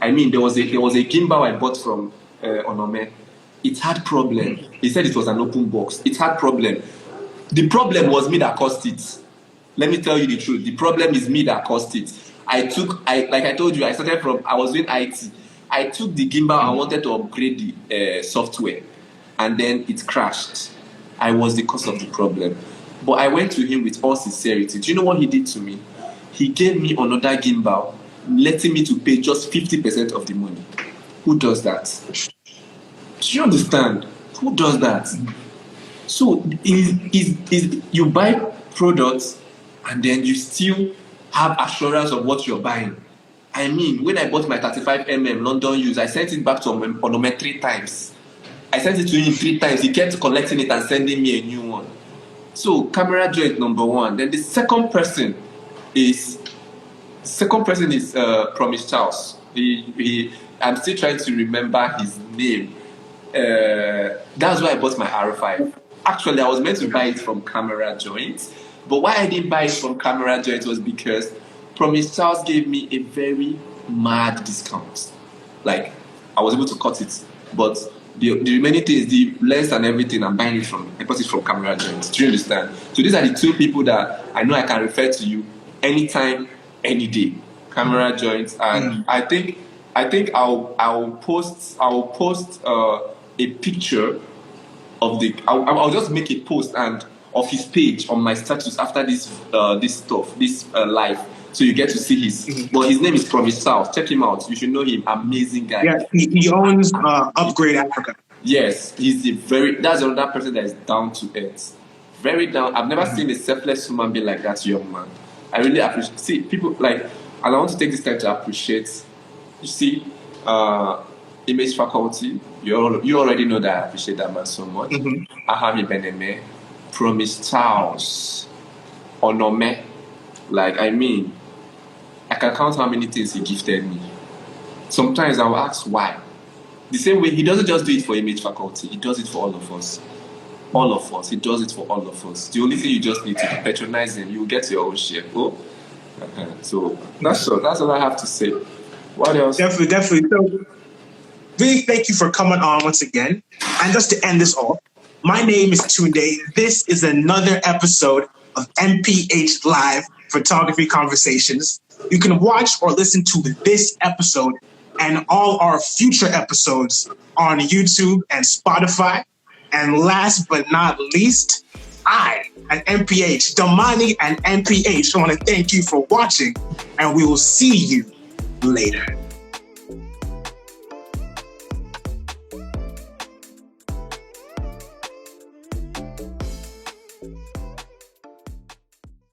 I mean, there was a gimbal I bought from Onome. It had problem. He said it was an open box. It had problem. The problem was me that caused it. Let me tell you the truth. The problem is me that caused it. Like I told you, I was doing IT. I took the gimbal and wanted to upgrade the software, and then it crashed. I was the cause of the problem. But I went to him with all sincerity. Do you know what he did to me? He gave me another gimbal, letting me to pay just 50% of the money. Who does that? Do you understand? Who does that? So you buy products and then you still have assurance of what you're buying. I mean, when I bought my 35mm London use, I sent it back to Onome 3 times. I sent it to him 3 times. He kept collecting it and sending me a new one. So, camera joint number 1. Then the second person is Promise Charles. I'm still trying to remember his name. That's why I bought my R5. Actually, I was meant to buy it from Camera Joint, but why I didn't buy it from Camera Joint was because Promise Charles gave me a very mad discount. Like, I was able to cut it, but the remaining things, the lens and everything, I bought it from Camera Joint. Do you understand? So these are the 2 people that I know I can refer to you anytime, any day. Camera Joint, and I think I'll post a picture of the. I'll just make a post and of his page on my status after this live, so you get to see his. But his name is Promise South. Check him out. You should know him. Amazing guy. Yeah, he owns Upgrade Africa. Yes, that's another person that is down to earth. Very down. I've never seen a selfless human being like that young man. I really appreciate. See, people like, and I want to take this time to appreciate. You see, image faculty. You already know that I appreciate that man so much. Aham Ibeleme, Promise Charles, Onome. Like, I mean, I can count how many things he gifted me. Sometimes I will ask why. The same way, he doesn't just do it for image faculty. He does it for all of us. All of us. He does it for all of us. The only thing you just need to patronize him. You will get your own share. Oh? So that's all I have to say. What else? Definitely. So, really thank you for coming on once again. And just to end this off, my name is Tunde. This is another episode of N.P.H Live Photography Conversations. You can watch or listen to this episode and all our future episodes on YouTube and Spotify. And last but not least, I and N.P.H, Damani and N.P.H, I want to thank you for watching, and we will see you later.